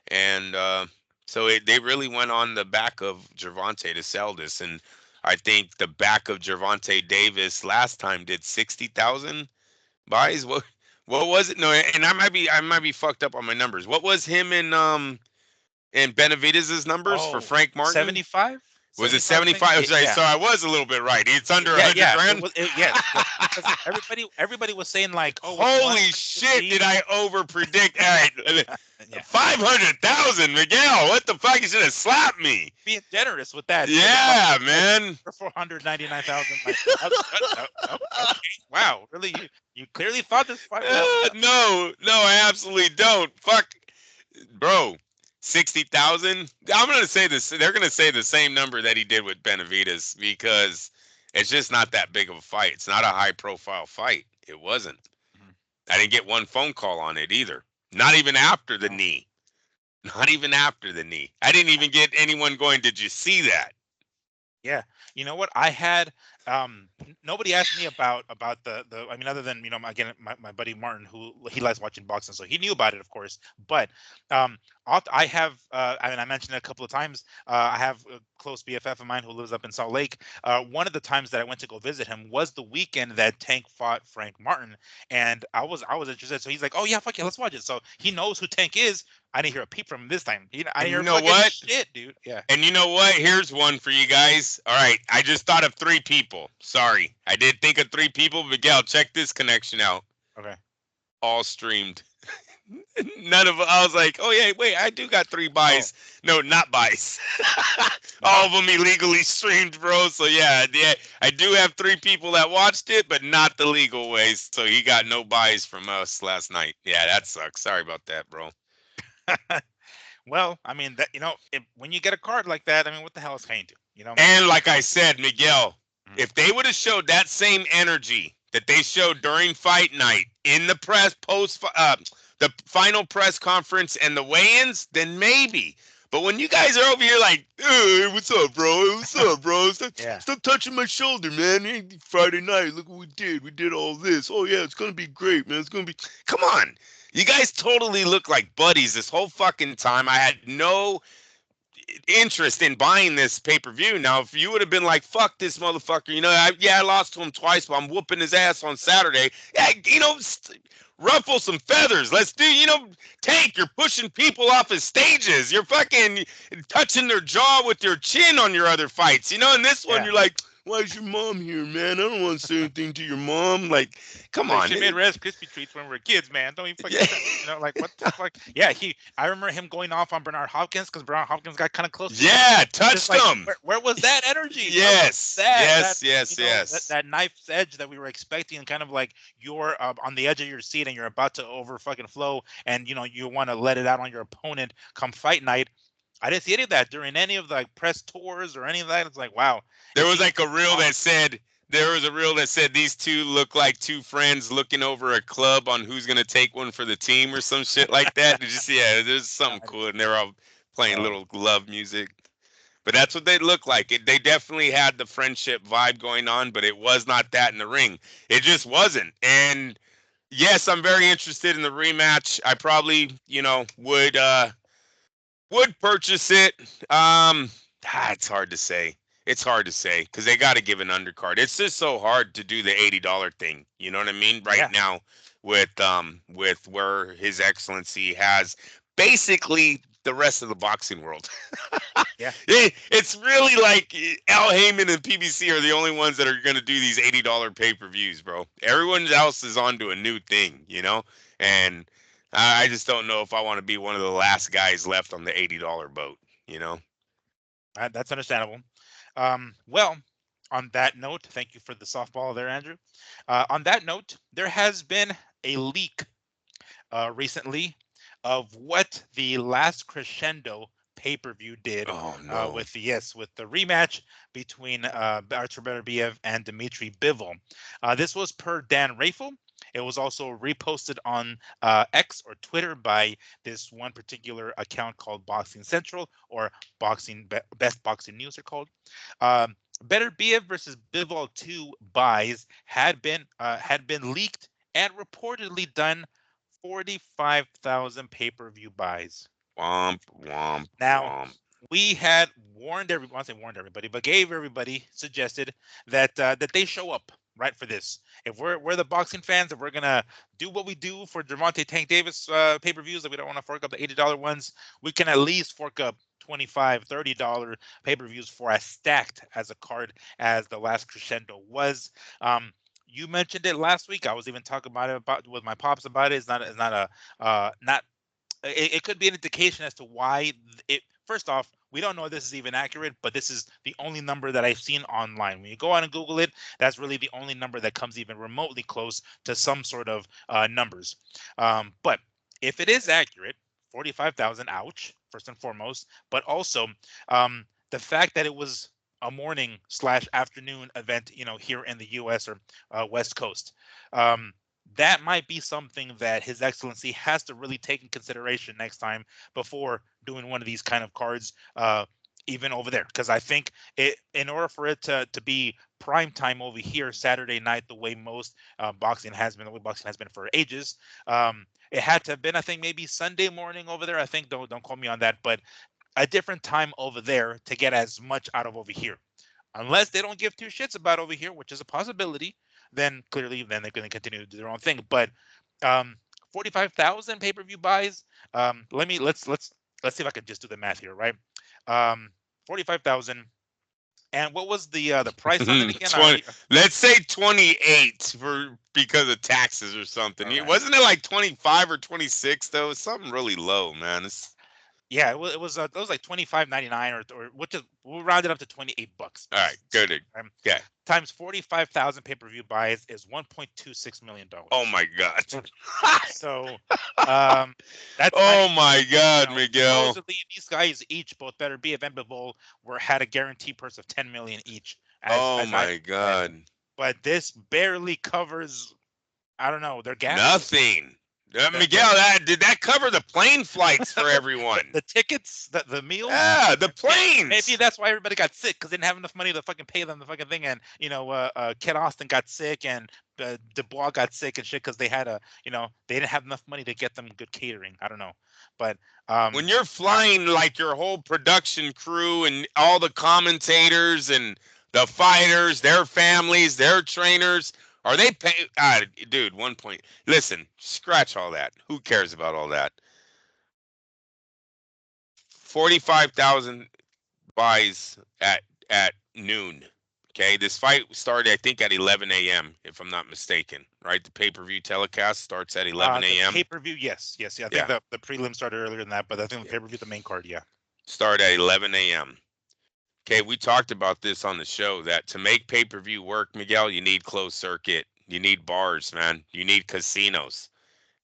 And they really went on the back of Gervonta to sell this. And I think the back of Gervonta Davis last time did 60,000 buys. What was it? No, and I might be fucked up on my numbers. What was him and Benavidez's numbers for Oh, Frank Martin? 75? Was it 75, I think. 75? Yeah. So I was a little bit right. It's under Yeah, 100 yeah. It grand. was yes, yes, because everybody was saying like, oh, it's Holy shit! 150. Did I over predict? All right, Yeah, 500,000, Miguel. What the fuck? You should have slapped me. being generous with that. You know, Yeah, like man. for 499,000. Like, okay, wow, really? You clearly thought this fight was. No, I absolutely don't. Fuck, bro. 60,000. I'm gonna say this. They're gonna say the same number that he did with Benavidez because it's just not that big of a fight. It's not a high profile fight. It wasn't. Mhm. I didn't get one phone call on it either. Not even after the Oh, knee. Not even after the knee. I didn't even get anyone going, did you see that? yeah, you know what? I had nobody asked me about the. I mean, other than again my buddy Martin, who he likes watching boxing, so he knew about it, of course. But um, I have I mean, I mentioned it a couple of times. I have a close BFF of mine who lives up in Salt Lake. One of the times that I went to go visit him was the weekend that Tank fought Frank Martin, and I was interested. So he's like, "Oh yeah, fuck yeah, let's watch it." So he knows who Tank is. I didn't hear a peep from him this time. I And didn't you hear know fucking what? shit, dude. Yeah. And you know what? Here's one for you guys. All right. I just thought of three people. Sorry. I did think of three people. Miguel, check this connection out. Okay. All streamed. None of I was like, oh yeah, wait, I do got three Oh buys. No, not buys. All wow. of them illegally streamed, bro. So yeah, I do have three people that watched it, but not the legal ways. So he got no buys from us last night. Yeah, that sucks. Sorry about that, bro. Well, I mean that when you get a card like that, I mean, what the hell else can you do? And like I said, Miguel, Mhm. if they would have showed that same energy that they showed during fight night in the the final press conference and the weigh-ins, then maybe. But when you guys are over here like, hey, what's up, bro? What's up, bro? Stop, Yeah. stop touching my shoulder, man. Hey, Friday night, look what we did. We did all this. Oh yeah, it's gonna be great, man. It's gonna be. Come on, you guys totally look like buddies this whole fucking time. I had no interest in buying this pay per view. Now, if you would have been like, "Fuck this motherfucker," I lost to him twice, but I'm whooping his ass on Saturday. Yeah, ruffle some feathers. Let's do, Tank. You're pushing people off of stages. You're fucking touching their jaw with your chin on your other fights. And this one, Yeah. you're like, "Why is your mom here, man? I don't want to say anything to your mom." Like, come Like on. she made Rice Krispie treats when we were kids, man. Don't even fucking Yeah. like what the fuck? Yeah, I remember him going off on Bernard Hopkins because Bernard Hopkins got kind of close to him. Yeah, Just touched like them. where was that energy? Where was Yes, that yes, yes, that yes. that knife's edge that we were expecting, kind of like you're on the edge of your seat and you're about to over fucking flow, and you want to let it out on your opponent come fight night. I didn't see any of that during any of the like press tours or any of that. It's like, wow, There it was seems like to a be reel on. that said there was a reel that said these two look like two friends looking over a club on who's gonna take one for the team or some shit like that. Did you see? Yeah, there's something I cool, and they were all playing uh, little love music. But that's what they look like. They definitely had the friendship vibe going on, but it was not that in the ring. It just wasn't. And yes, I'm very interested in the rematch. I probably, would purchase it. It's hard to say. It's hard to say because they got to give an undercard. It's just so hard to do the $80 thing. You know what I mean? Right yeah, now, with where His Excellency has basically the rest of the boxing world. yeah. It's really like Al Heyman and PBC are the only ones that are going to do these $80 pay-per-views, bro. Everyone else is on to a new thing. And I just don't know if I want to be one of the last guys left on the $80 boat. That's understandable. Well, on that note, thank you for the softball there, Andrew. On that note, there has been a leak recently of what the last Crescendo pay-per-view did Oh no. with the rematch between Artur Beterbiev and Dmitry Bivol. This was per Dan Rafel. It was also reposted on X or Twitter by this one particular account called Boxing Central or Best Boxing News, are called. Beterbiev versus Bivol 2 buys had been leaked and reportedly done 45,000 pay-per-view buys. Womp womp Now, womp. we had warned everyone, I say warned everybody, but gave everybody suggested that they show up right for this. If we're the boxing fans, if we're gonna do what we do for Gervonta Tank Davis pay-per-views, that we don't want to fork up the $80 ones, we can at least fork up $25, $30 pay-per-views for as stacked as a card as the last Crescendo was. You mentioned it last week. I was even talking about with my pops about it. It's not a not it could be an indication as to why it. First off, we don't know if this is even accurate, but this is the only number that I've seen online. When you go on and Google it, that's really the only number that comes even remotely close to some sort of numbers. But if it is accurate, 45,000, ouch, first and foremost, but also the fact that it was a morning slash afternoon event, here in the U.S. or West Coast. Um, that might be something that His Excellency has to really take in consideration next time before doing one of these kind of cards, even over there. Because I think in order for it to be prime time over here Saturday night, the way most the way boxing has been for ages, it had to have been, I think, maybe Sunday morning over there. I think, don't quote me on that, but a different time over there to get as much out of over here. Unless they don't give two shits about over here, which is a possibility, then clearly then they're going to continue to do their own thing. But um, 45,000 pay-per-view buys. Let's see if I can just do the math here, right? 45,000. And what was the price on it again? 20, let's say 28 for because of taxes or something. All right. Wasn't it like 25 or 26 though? Something really low, man. Yeah, it was like 25.99 or which is we'll round it up to $28. All right, go to Um, yeah. times 45,000 pay-per-view buys is Oh $1.26 million. my God. So um, that's I Oh mean, my God, Miguel. supposedly these guys each, both Beterbiev and Bivol, had a guaranteed purse of 10 million each, Oh as I my read. God. But this barely covers, I don't know, their gas, Nothing. the Miguel, did that cover the plane flights for everyone? the tickets, the meals. Yeah, the Maybe planes. that's why everybody got sick because they didn't have enough money to fucking pay them the fucking thing. And Ken Austin got sick and Dubois got sick and shit because they didn't have enough money to get them good catering. I don't know, but When you're I, flying like your whole production crew and all the commentators and the fighters, their families, their trainers, are they paying? Dude, 1 point. Listen, scratch all that. Who cares about all that? 45,000 buys at noon. Okay, this fight started, I think, at 11 a.m. if I'm not mistaken. Right, the pay-per-view telecast starts at 11 the a.m. pay per view, yes, yes, yeah. I think Yeah, the prelim started earlier than that, but I think the yeah. pay per view, the main card, yeah. Start at 11 a.m. Okay, we talked about this on the show that to make pay-per-view work, Miguel, you need closed circuit. You need bars, man. You need casinos.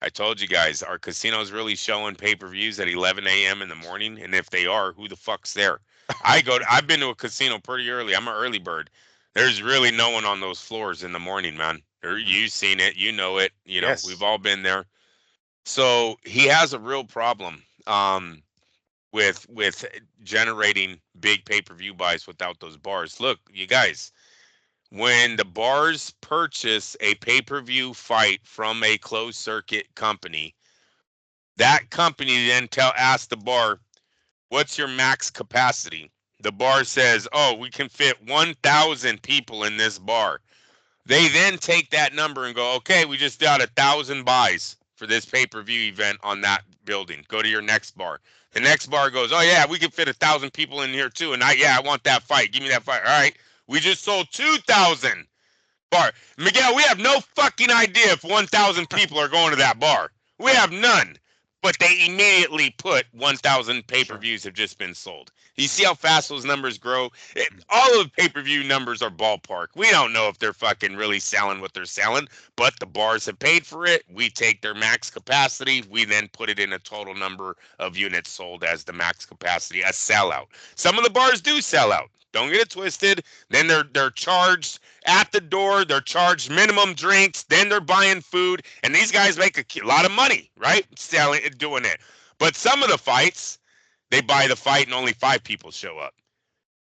I told you guys, are casinos really showing pay-per-views at 11 a.m. in the morning? And if they are, who the fuck's there? I've been to a casino pretty early. I'm an early bird. There's really no one on those floors in the morning, man. Mhm. You've seen it, you know it. We've Yes. all been there. So he has a real problem with generating big pay-per-view buys without those bars. Look, you guys, when the bars purchase a pay-per-view fight from a closed circuit company, that company then asks the bar, "What's your max capacity?" The bar says, "Oh, we can fit 1,000 people in this bar." They then take that number and go, "Okay, we just got 1,000 buys for this pay-per-view event on that building. Go to your next bar." The next bar goes, "Oh yeah, we can fit 1,000 people in here too, and I want that fight. Give me that fight." All right, we just sold 2,000. Bar. Miguel, we have no fucking idea if 1,000 people are going to that bar. We have none. But they immediately put 1,000 Sure. pay-per-views have just been sold. You see how fast those numbers grow? Mhm. All of the pay-per-view numbers are ballpark. We don't know if they're fucking really selling what they're selling, but the bars have paid for it. We take their max capacity. We then put it in a total number of units sold as the max capacity, a sellout. Some of the bars do sell out. Don't get it twisted. Then they're charged at the door. They're charged minimum drinks. Then they're buying food, and these guys make a lot of money, right? Selling, doing it. But some of the fights, they buy the fight and only 5 people show up.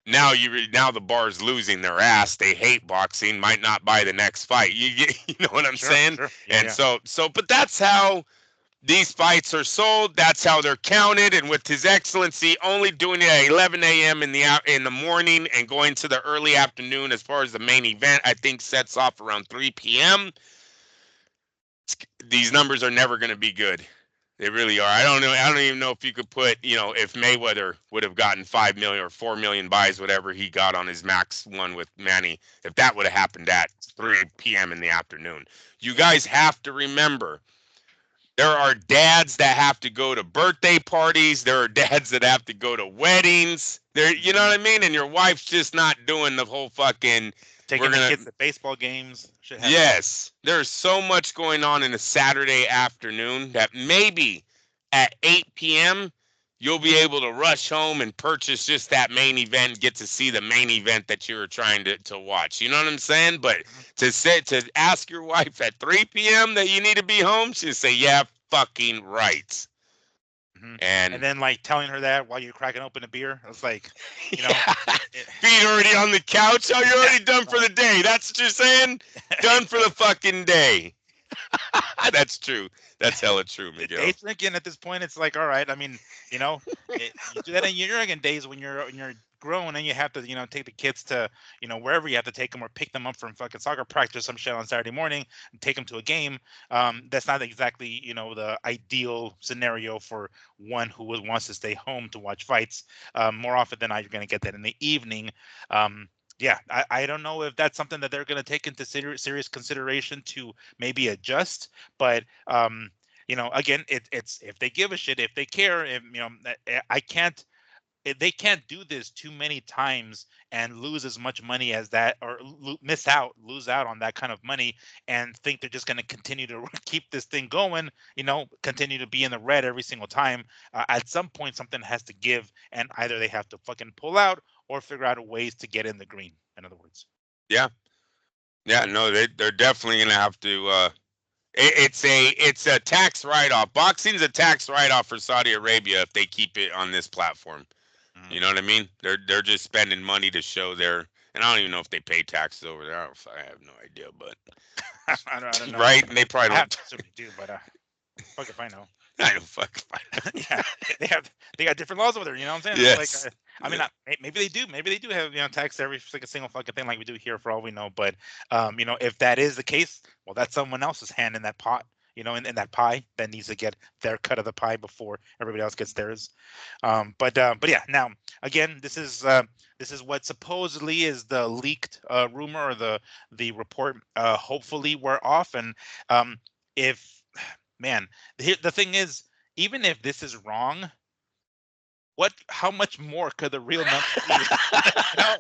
Now the bar's losing their ass. They hate boxing. Might not buy the next fight. You know what I'm Sure. saying? Sure. Yeah. And Yeah. but that's how these fights are sold. That's how they're counted. And with His Excellency only doing it at 11 a.m. in the morning and going to the early afternoon as far as the main event, I think sets off around 3 p.m. These numbers are never going to be good. They really are. I don't know. I don't even know if you could put, if Mayweather would have gotten 5 million or 4 million buys, whatever he got on his max one with Manny, if that would have happened at 3 p.m. in the afternoon. You guys have to remember there are dads that have to go to birthday parties. There are dads that have to go to weddings. You know Mhm. what I mean? And your wife's just not doing the whole fucking. We're Taking the gonna. kids to baseball games. Shit happens. Yes, there's so much going on in a Saturday afternoon that maybe at 8 p.m. you'll be able to rush home and purchase just that main event, get to see the main event that you were trying to watch. You know what I'm saying? But Mhm. to ask your wife at 3 p.m. that you need to be home, she'll say, "Yeah, fucking right." Mhm. And And then like telling her that while you're cracking open a beer, it's like, you know, yeah, it, feet already on the couch. Oh, you're yeah, already done for no, the day. That's what you're saying? Done for the fucking day. That's true. That's hella true, day Miguel. drinking at this point, it's like, all right. I mean, you do that in your young days when you're grown and you have to, take the kids to, wherever you have to take them or pick them up from fucking soccer practice or some shit on Saturday morning and take them to a game. That's not exactly, the ideal scenario for one who wants to stay home to watch fights. More often than not, you're going to get that in the evening. Yeah, I don't know if that's something that they're going to take into serious consideration to maybe adjust, but again, it's if they give a shit, if they care, if, I can't. They can't do this too many times and lose as much money as that, or lose out on that kind of money, and think they're just going to continue to keep this thing going. Continue to be in the red every single time. At some point, something has to give, and either they have to fucking pull out or figure out ways to get in the green. In other words. Yeah, yeah. No, they're definitely gonna have to. It's a tax write off. Boxing's a tax write off for Saudi Arabia if they keep it on this platform. Mhm. You know what I mean? They're just spending money to show their. And I don't even know if they pay taxes over there. I have no idea, but I don't know. right? And they probably I have don't. to assume they do, but fuck if I know. I don't fuck. Yeah, they have they got different laws over there. You know what I'm saying? It's like, Yes. I mean, maybe they do. Maybe they do have tax every like a single fucking thing like we do here for all we know. But if that is the case, well, that's someone else's hand in that pot. In that pie that needs to get their cut of the pie before everybody else gets theirs. But yeah, now again, this is what supposedly is the leaked rumor or the report. Hopefully, we're off, and if man, the thing is, even if this is wrong, how much more could the real number be? you know,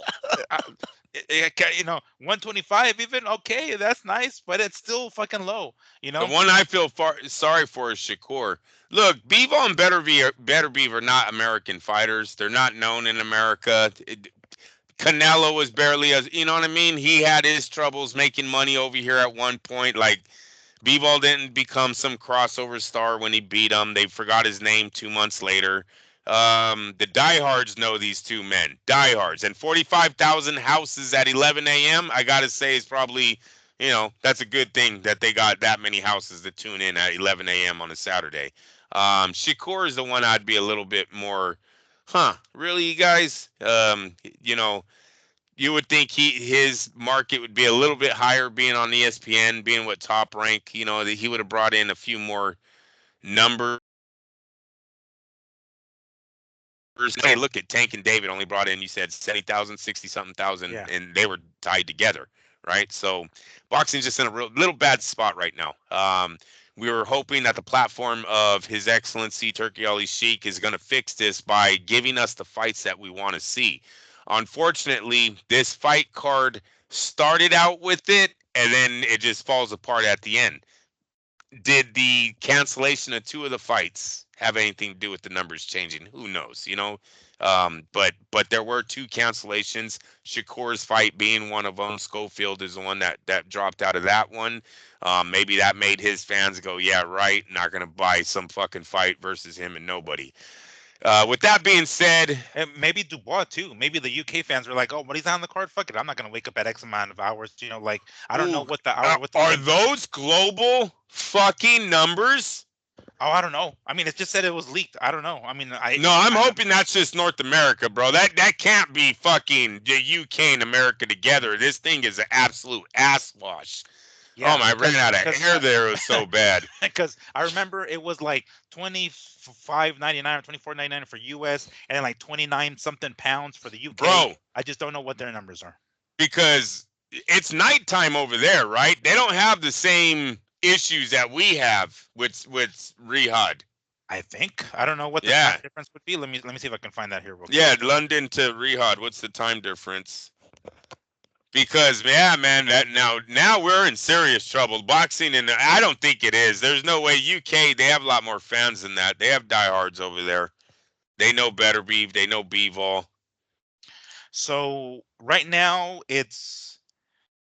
I, You know, 125 even, okay, that's nice, but it's still fucking low, you The know? one I feel sorry for is Shakur. Look, Bivol and Beterbiev are not American fighters. They're not known in America. Canelo was barely as, you know what I mean? He had his troubles making money over here at one point. Like, Bivol didn't become some crossover star when he beat him. They forgot his name 2 months later. The diehards know these two men, diehards, and 45,000 houses at 11 a.m. I gotta say is probably, that's a good thing that they got that many houses to tune in at 11 a.m. on a Saturday. Shakur is the one I'd be a little bit more, really, you guys? You would think his market would be a little bit higher being on ESPN, being what Top Rank, that he would have brought in a few more numbers. Hey, look at Tank and David only brought in, you said 70,000, 60 something thousand, Yeah. and they were tied together, right? So boxing's just in a little bad spot right now. We were hoping that the platform of His Excellency Turki Ali Sheikh is going to fix this by giving us the fights that we want to see. Unfortunately, this fight card started out with it, and then it just falls apart at the end. Did the cancellation of two of the fights have anything to do with the numbers changing? Who knows? But there were two cancellations. Shakur's fight being one of them. Schofield is the one that dropped out of that one. Maybe that made his fans go, yeah, right. Not gonna buy some fucking fight versus him and nobody. With that being said, And maybe Dubois too. Maybe the UK fans were like, "Oh, but he's on the card. Fuck it. I'm not gonna wake up at X amount of hours." Like I don't know ooh, what the hour, what the are time difference. those global fucking numbers? Oh, I don't know. I mean, it just said it was leaked. I don't know. I mean, No, I'm hoping that's just North America, bro. That can't be fucking the UK and America together. This thing is an absolute ass wash. Oh yeah, my, I ran out of because air there. It was so bad. because I remember it was like 25.99 or 24.99 for US, and then like 29 something pounds for the UK. Bro, I just don't know what their numbers are. because it's nighttime over there, right? They don't have the same issues that we have with Riyadh. I think I don't know what the time Yeah. difference would be. Let me see if I can find that here real quick. Yeah, London to Riyadh. What's the time difference? Because yeah, man, that now we're in serious trouble. Boxing, and I don't think it is. There's no way. UK, they have a lot more fans than that. They have diehards over there. They know Beterbiev. They know Bivol. So right now it's,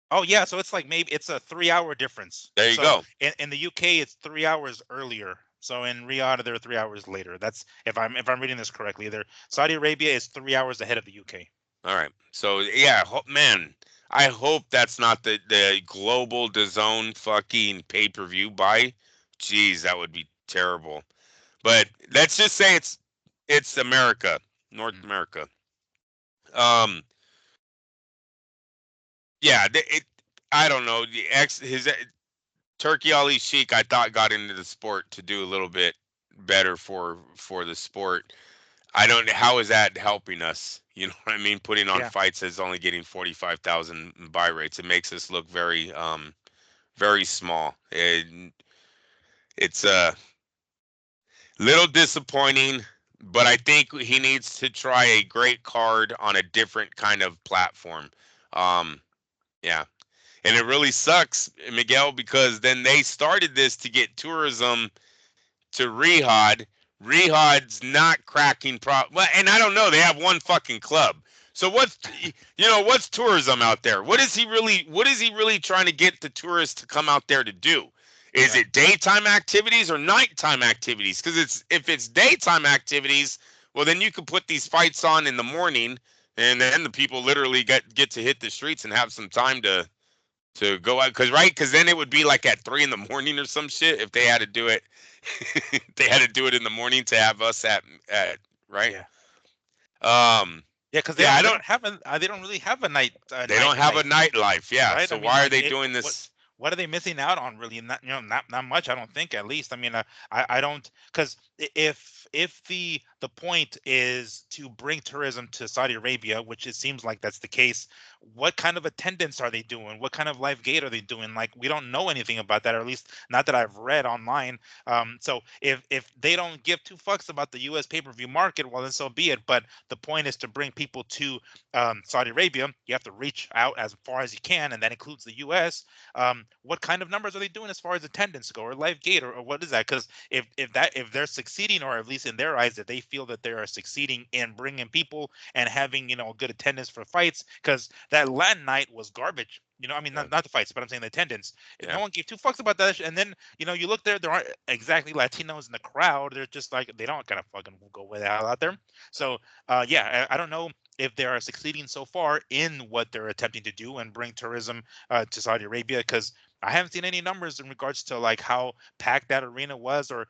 oh yeah, so it's like maybe it's a 3 hour difference. There you So go. in the UK it's 3 hours earlier. So in Riyadh they're 3 hours later. That's if I'm reading this correctly. Either Saudi Arabia is 3 hours ahead of the UK. All right. So yeah, man, I hope that's not the global DAZN fucking pay-per-view buy. Jeez, that would be terrible. But let's just say it's America, North Mm. America. Um, yeah, I don't know. His Turkey Ali Sheik, I thought got into the sport to do a little bit better for the sport. I don't. How is that helping us? You know what I mean? Putting on Yeah. fights as only getting 45,000 buy rates. It makes us look very very small. It's a little disappointing, but I think he needs to try a great card on a different kind of platform. Um, yeah, and it really sucks, Miguel, because then they started this to get tourism to Riyadh. Riyadh's not cracking well, and I don't know. They have one fucking club. So what's tourism out there? What is he really trying to get the tourists to come out there to do? Is Yeah. it daytime activities or nighttime activities? Because if it's daytime activities, well then you could put these fights on in the morning, and then the people literally get to hit the streets and have some time to go out. Because then it would be like at 3 in the morning or some shit if they had to do it. They had to do it in the morning to have us at right. Yeah. Um, Yeah, because they yeah, don't I they don't. don't have a they don't really have a They don't have a nightlife, nightlife. Yeah. right? I So mean, why are like they doing what this? what are they missing out on? Really, not not much. I don't think, at least. I mean, I don't, because if the point is to bring tourism to Saudi Arabia, which it seems like that's the case, what kind of attendance are they doing? What kind of live gate are they doing? Like, we don't know anything about that, or at least not that I've read online. So if they don't give two fucks about the U.S. pay-per-view market, well, then so be it. But the point is to bring people to Saudi Arabia. You have to reach out as far as you can, and that includes the U.S. What kind of numbers are they doing as far as attendance go, or live gate, or what is that? Because if they're succeeding, or at least in their eyes, that they feel that they are succeeding in bringing people and having good attendance for fights, because that Latin night was garbage. I mean, Yeah. not the fights, but I'm saying the attendance. No Yeah. one gave two fucks about that. And then you look there aren't exactly Latinos in the crowd. They're just like, they don't kind of fucking go way the hell out there. So yeah, I don't know if they are succeeding so far in what they're attempting to do and bring tourism to Saudi Arabia, because I haven't seen any numbers in regards to like how packed that arena was, or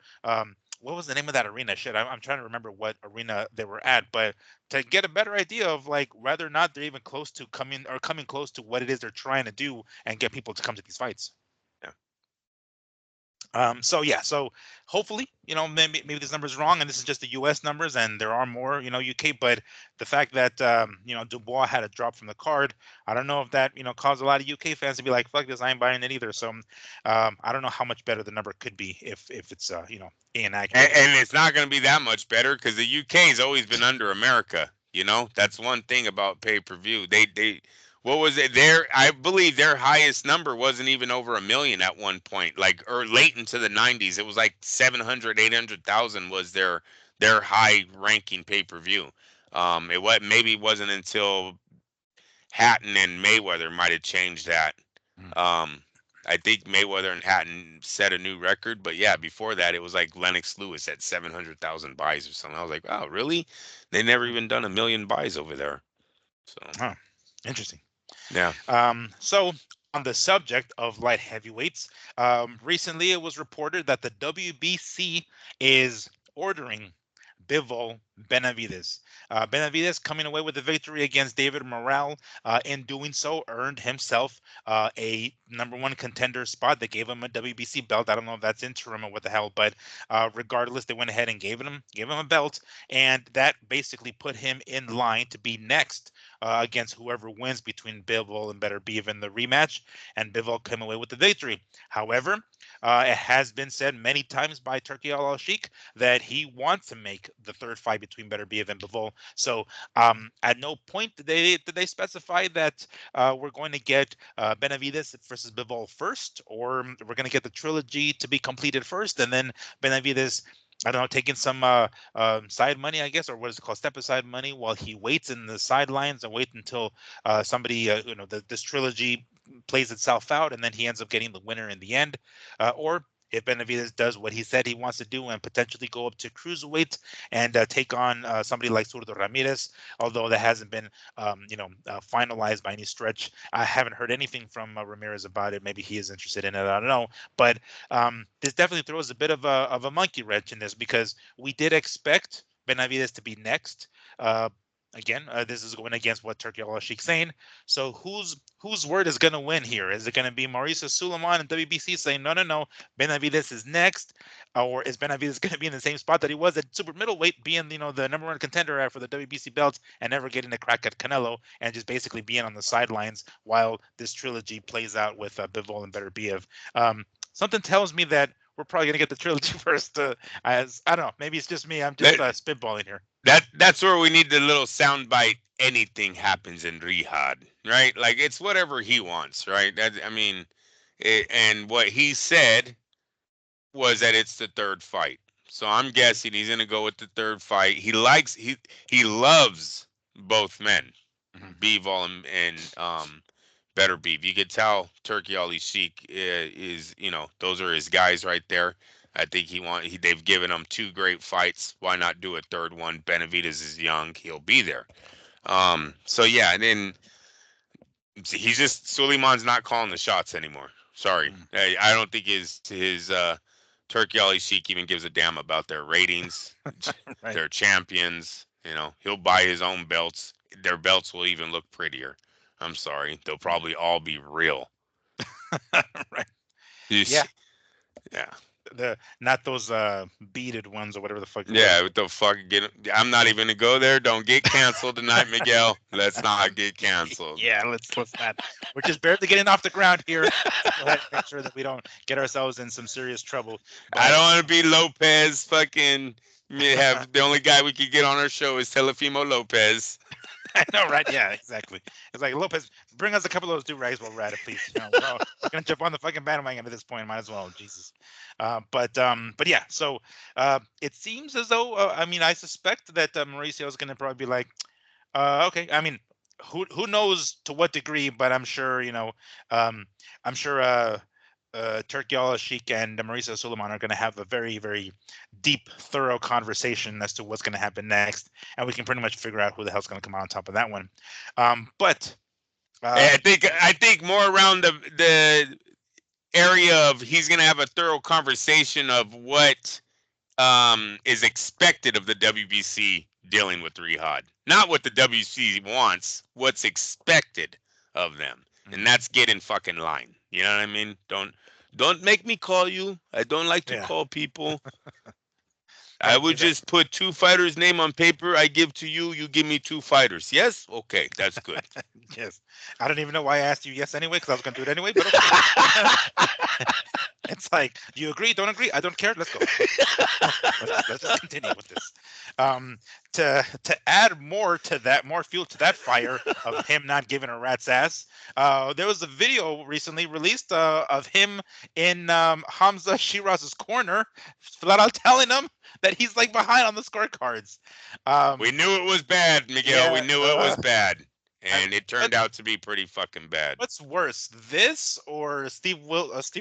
what was the name of that arena? Shit, I'm trying to remember what arena they were at, but to get a better idea of like whether or not they're even close to coming close to what it is they're trying to do and get people to come to these fights. Yeah. So yeah, so hopefully, maybe this number is wrong, and this is just the U.S. numbers, and there are more, UK. But the fact that Dubois had a drop from the card, I don't know if that caused a lot of UK fans to be like, "Fuck this, I ain't buying it either." So I don't know how much better the number could be if it's inaccurate. And it's not going to be that much better because the UK has always been under America. That's one thing about pay per view. They what was it? I believe their highest number wasn't even over a million at one point, like or late into the 90s. It was like 700, 800,000 was their high ranking pay per view. Maybe wasn't until Hatton and Mayweather might have changed that. Mm. Um, I think Mayweather and Hatton set a new record, but yeah, before that it was like Lennox Lewis at 700,000 buys or something. I was like, oh, really? They never even done a million buys over there. So Huh. Interesting. yeah, So on the subject of light heavyweights, recently it was reported that the WBC is ordering Bivol Benavidez. Benavidez coming away with a victory against David Morrell. In doing so, earned himself a number 1 contender spot. They gave him a WBC belt. I don't know if that's interim or what the hell, but regardless, they went ahead and gave him a belt, and that basically put him in line to be next against whoever wins between Bivol and Beterbiev in the rematch, and Bivol came away with the victory. However, it has been said many times by Turki Al-Sheikh that he wants to make the third fight between Beterbiev and Bivol. So at no point did they specify that we're going to get Benavidez versus Bivol first, or we're going to get the trilogy to be completed first, and then Benavidez, I don't know, taking some side money, I guess, or what is it called, step aside money, while he waits in the sidelines and wait until somebody, this trilogy plays itself out, and then he ends up getting the winner in the end. Or if Benavidez does what he said he wants to do and potentially go up to cruiserweight and take on somebody like Zurdo Ramirez, although that hasn't been, finalized by any stretch. I haven't heard anything from Ramirez about it. Maybe he is interested in it. I don't know. But this definitely throws a bit of a monkey wrench in this, because we did expect Benavidez to be next. Again, this is going against what Turki Al-Sheikh saying. So whose word is going to win here? Is it going to be Mauricio Sulaiman and WBC saying no, Benavidez is next, or is Benavidez going to be in the same spot that he was at super middleweight, being the number 1 contender for the WBC belts and never getting a crack at Canelo, and just basically being on the sidelines while this trilogy plays out with Bivol and Beterbiev? Something tells me that we're probably going to get the trilogy first. As I don't know, maybe it's just me. I'm just that spitballing here. that's where we need the little soundbite. Anything happens in Riyadh, right? Like it's whatever he wants, right? I mean, and what he said was that it's the third fight. So I'm guessing he's gonna go with the third fight. He loves both men, Mhm. Bivol and Beterbiev. You could tell Turkey Ali Sheik is those are his guys right there. I think they've given him 2 great fights. Why not do a third one? Benavidez is young. He'll be there. So yeah, and then he's just Suleiman's not calling the shots anymore. Sorry, Mhm. I don't think his Turkey Ali Sheik even gives a damn about their ratings. Right. They're champions. He'll buy his own belts. Their belts will even look prettier. I'm sorry, they'll Mm. probably all be real. Right. You Yeah. see, yeah. Not those beaded ones or whatever the fuck it was. Yeah, what the fuck? I'm not even gonna go there. Don't get canceled tonight, Miguel. Let's not get canceled. Yeah, let's not. We're just barely getting off the ground here. Let's go ahead and make sure that we don't get ourselves in some serious trouble. I But don't want to be Lopez. Fucking have the only guy we could get on our show is Telefimo Lopez. I know, right? Yeah, exactly. It's like Lopez, bring us a couple of those do-rags while we're at it, please. We're gonna jump on the fucking bandwagon at this point. Might as well, Jesus. But yeah. So it seems as though I mean I suspect that Mauricio is gonna probably be like, okay. I mean, who knows to what degree, but I'm sure um, I'm sure Turki Sheik and Mauricio Sulaiman are going to have a very, very deep, thorough conversation as to what's going to happen next, and we can pretty much figure out who the hell's going to come out on top of that one. But I think more around the area of he's gonna have a thorough conversation of what is expected of the WBC dealing with Rihad, not what the WBC wants, what's expected of them, and that's get in fucking line. You know what I mean? Don't make me call you. I don't like to yeah, call people. I right, would exactly. just put two fighters' name on paper. I give to you. You give me two fighters. Yes? Okay, that's good. Yes, I don't even know why I asked you yes anyway, because I was going to do it anyway. But okay. It's like, do you agree? Don't agree? I don't care. Let's go. Let's just continue with this. Um, to add more to that, more fuel to that fire of him not giving a rat's ass. There was a video recently released of him in Hamza Shiraz's corner, flat out telling him that he's like behind on the scorecards. We knew it was bad, Miguel. We Yeah. knew it was bad. I, And it turned out to be pretty fucking bad. what's worse, this or Steve Willis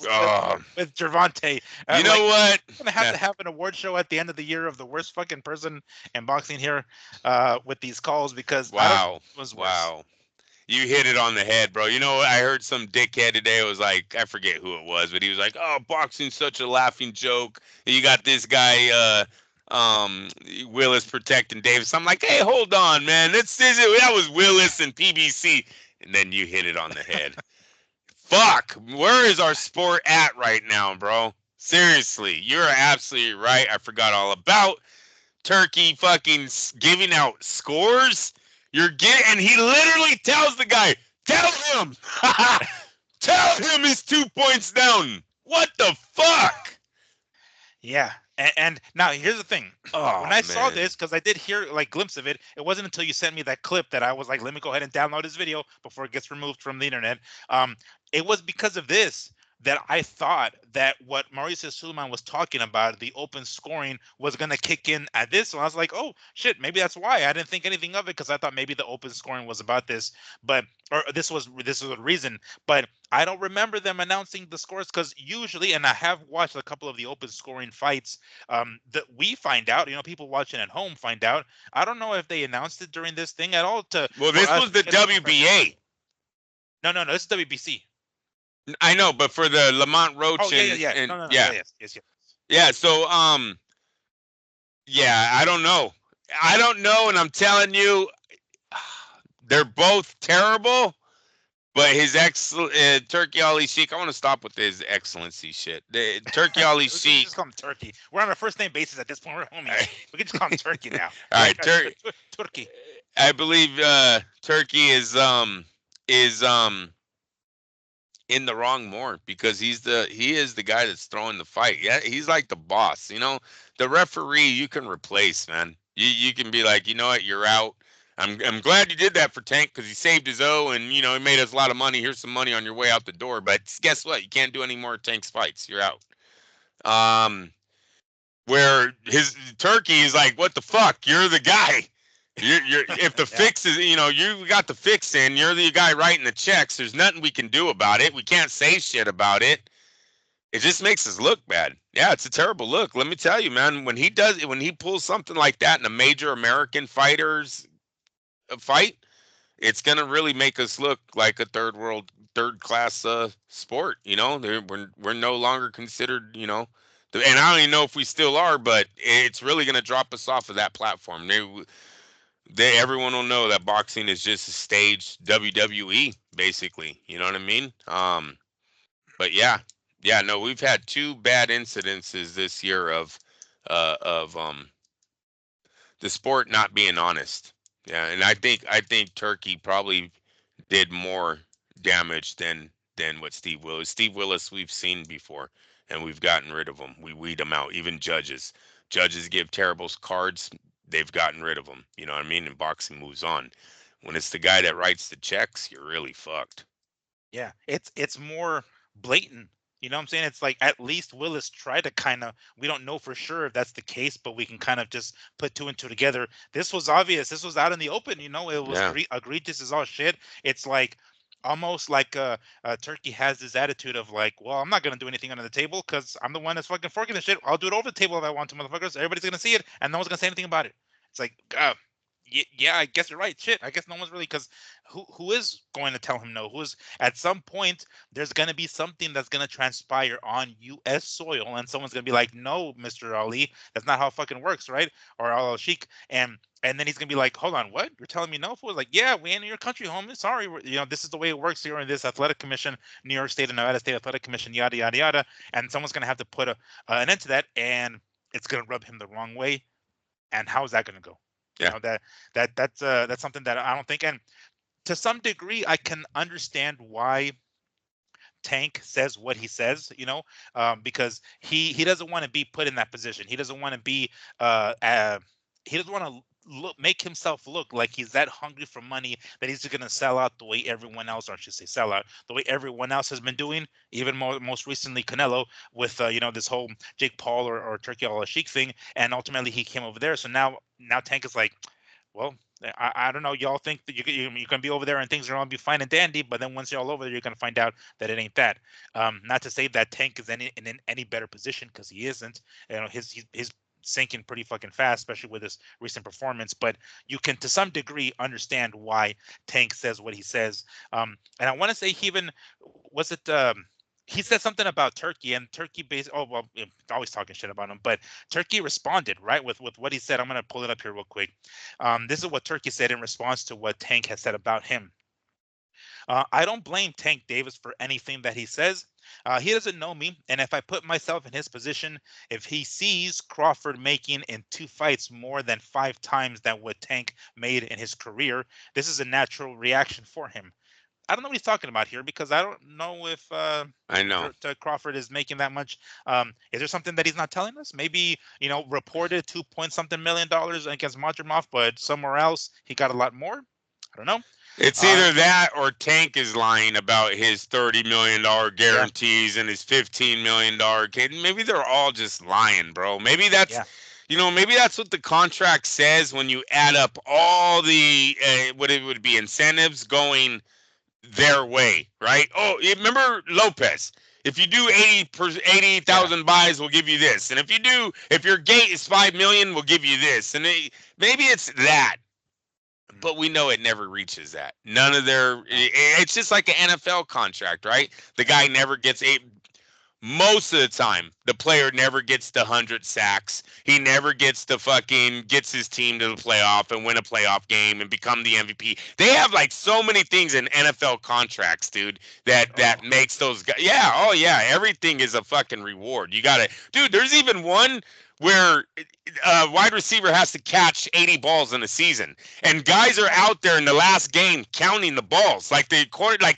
Oh, with Gervonta? you know Like, what? we're gonna have to have an award show at the end of the year of the worst fucking person in boxing here, with these calls, because I don't know Wow. what was worse. Wow. You hit it on the head, bro. You know what? I heard some dickhead today. It was like, I forget who it was, but he was like, oh, boxing's such a laughing joke. And you got this guy, Willis protecting Davis. I'm like, hey, hold on, man. That was Willis and PBC. And then you hit it on the head. Fuck. Where is our sport at right now, bro? Seriously, you're absolutely right. I forgot all about Turkey fucking giving out scores. And he literally tells the guy, tell him, tell him he's 2 points down. What the fuck? Yeah. And now here's the thing. Oh, When I saw man. this, because I did hear like glimpse of it, it wasn't until you sent me that clip that I was like, let me go ahead and download this video before it gets removed from the internet. It was because of this that I thought that what Mauricio Suleiman was talking about, the open scoring, was gonna kick in at this. So I was like, oh shit, maybe that's why I didn't think anything of it, because I thought maybe the open scoring was about this, but or this was a reason. But I don't remember them announcing the scores, because usually, and I have watched a couple of the open scoring fights, that we find out, people watching at home find out. I don't know if they announced it during this thing at all Well, for this us was the to get some impression. WBA. No, this is WBC. I know, but for the Lamont Oh Roach yeah. and No, yeah, yes. yeah. So yeah, I don't know. I don't know, and I'm telling you, they're both terrible. But his Turkey Ali Sheik, I want to stop with his excellency shit. The Turkey Ali We can just Sheik. call him Turkey. We're on a first name basis at this point. We're homies. We can just call him Turkey now. All Like right, Turkey. I believe Turkey is in the wrong more because he is the guy that's throwing the fight. Yeah, he's like the boss. The referee you can replace, man. You can be like, you know what, you're out. I'm glad you did that for Tank because he saved his O and he made us a lot of money. Here's some money on your way out the door. But guess what? You can't do any more Tank's fights. You're out. Where his Turkey is like, what the fuck? You're the guy. You're if the Yeah. fix is you got the fix in. You're the guy writing the checks. There's nothing we can do about it. We can't say shit about it. It just makes us look bad. Yeah, it's a terrible look. Let me tell you, man. When he pulls something like that in a major American fighter's fight, it's gonna really make us look like a third class sport. We're no longer considered. And I don't even know if we still are, but it's really gonna drop us off of that platform. Everyone will know that boxing is just a staged WWE, basically. You know what I mean? But yeah, no, we've had two bad incidences this year of the sport not being honest. Yeah, and I think Turkey probably did more damage than what Steve Willis. Steve Willis we've seen before, and we've gotten rid of him. We weed them out. Even judges give terrible cards. They've gotten rid of them. You know what I mean? And boxing moves on. When it's the guy that writes the checks, you're really fucked. Yeah, it's more blatant. You know what I'm saying? It's like at least Willis tried to kind of. We don't know for sure if that's the case, but we can kind of just put two and two together. This was obvious. This was out in the open. You know, it was Yeah, egregious as all shit. It's like almost like Turkey has this attitude of like, well, I'm not gonna do anything under the table because I'm the one that's fucking forking the shit. I'll do it over the table if I want to, motherfuckers. Everybody's gonna see it, and no one's gonna say anything about it. It's like, yeah, I guess you're right. Shit, I guess no one's really because who is going to tell him no? Who's at some point there's going to be something that's going to transpire on U.S. soil, and someone's going to be like, "No, Mr. Ali, that's not how it fucking works, right?" Or Al Sheikh, and then he's going to be like, "Hold on, what? You're telling me no?" Fool? Like, yeah, we ain't in your country, homie. Sorry, this is the way it works here in this athletic commission, New York State and Nevada State Athletic Commission, yada yada yada, and someone's going to have to put an end to that, and it's going to rub him the wrong way. And how's that going to go? yeah. That's something that I don't think. And to some degree, I can understand why Tank says what he says. Because he doesn't want to be put in that position. He doesn't want to be he doesn't want to make himself look like he's that hungry for money that he's just going to sell out the way everyone else, or I should say sell out the way everyone else has been doing, even most recently Canelo with this whole Jake Paul or Turkey Al Sheikh thing, and ultimately he came over there. So now Tank is like, well, I don't know. Y'all think that you can be over there and things are gonna be fine and dandy, but then once you're all over there, you're gonna find out that it ain't that. Not to say that Tank is in any better position, because he isn't. His sinking pretty fucking fast, especially with his recent performance. But you can, to some degree, understand why Tank says what he says. And I want to say he even was it. He said something about Turkey, and Turkey based. Oh well, always talking shit about him, but Turkey responded right with what he said. I'm gonna pull it up here real quick. This is what Turkey said in response to what Tank has said about him. I don't blame Tank Davis for anything that he says. He doesn't know me, and if I put myself in his position, if he sees Crawford making in two fights more than 5 times than what Tank made in his career, this is a natural reaction for him. I don't know what he's talking about here, because I don't know if I know. Crawford is making that much. Is there something that he's not telling us? Maybe reported 2 point something million dollars against Madrimov, but somewhere else he got a lot more. I don't know. It's Uh, either that or Tank is lying about his $30 million yeah, guarantees and his $15 million. Maybe they're all just lying, bro. Maybe that's, yeah, maybe that's what the contract says when you add up all the what it would be incentives going their way, right? Oh, remember Lopez? If you do 80 yeah. 80,000 buys, we'll give you this, and if your gate is 5 million, we'll give you this, and maybe it's that, Mm, but we know it never reaches that. None of their. no, It's just like an NFL contract, right? The guy never gets a. Most of the time, the player never gets the 100 sacks. He never gets his team to the playoff and win a playoff game and become the MVP. They have like so many things in NFL contracts, dude, that oh, makes those guys. Yeah, oh yeah, everything is a fucking reward. You gotta, dude. There's even one where a wide receiver has to catch 80 balls in a season, and guys are out there in the last game counting the balls. Like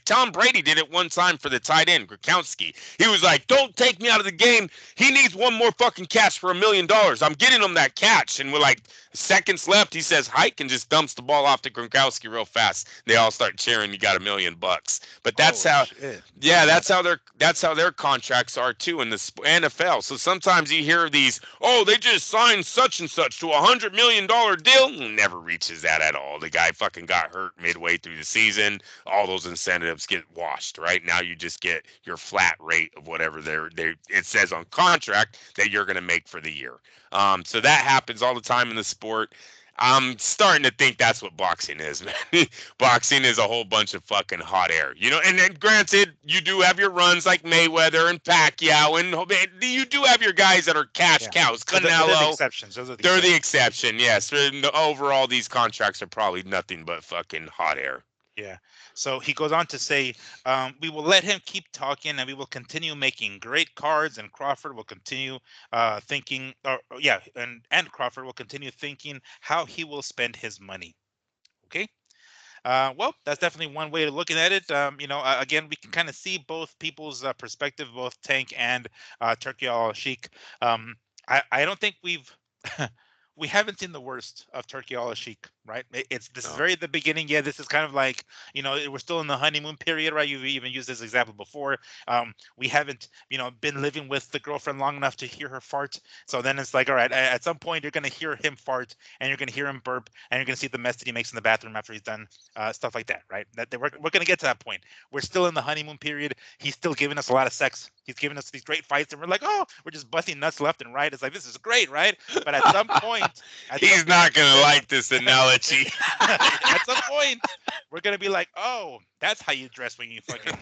Tom Brady did it one time for the tight end Gronkowski. He was like, "Don't take me out of the game. He needs one more fucking catch for $1 million. I'm getting him that catch." And we're like, seconds left. He says hike and just dumps the ball off to Gronkowski real fast. They all start cheering. You got $1 million. But that's oh how. shit. Yeah, Yeah, that's how their contracts are too in the NFL. So sometimes you hear these, oh, they just signed such and such to $100 million deal. Never reaches that at all. The guy fucking got hurt midway through the season. All those incentives get washed. Right now, you just get your flat rate of whatever it says on contract that you're going to make for the year. So that happens all the time in the sport. I'm starting to think that's what boxing is, man. Boxing is a whole bunch of fucking hot air, And then, granted, you do have your runs like Mayweather and Pacquiao, and you do have your guys that are cash yeah. cows. But they're the Canelo, exceptions. Those are the they're the exceptions. exception, yes. And overall, these contracts are probably nothing but fucking hot air. Yeah. So he goes on to say, we will let him keep talking and we will continue making great cards, and Crawford will continue thinking, yeah, and Crawford will continue thinking how he will spend his money. Okay. Well, that's definitely one way of looking at it. Again, we can kind of see both people's perspective, both Tank and Turkey Al Sheikh. I don't think we haven't seen the worst of Turkey Al Sheikh, right? It's this is No. very at the beginning. Yeah, this is kind of like we're still in the honeymoon period, right? You've even used this example before. We haven't been living with the girlfriend long enough to hear her fart. So then it's like, all right, at some point you're gonna hear him fart, and you're gonna hear him burp, and you're gonna see the mess that he makes in the bathroom after he's done stuff like that, right? We're going to get to that point. We're still in the honeymoon period. He's still giving us a lot of sex. He's giving us these great fights, and we're like, oh, we're just busting nuts left and right. It's like, this is great, right? But at some He's not point, gonna like this analogy. at some point, we're going to be like, oh, that's how you dress when you fucking,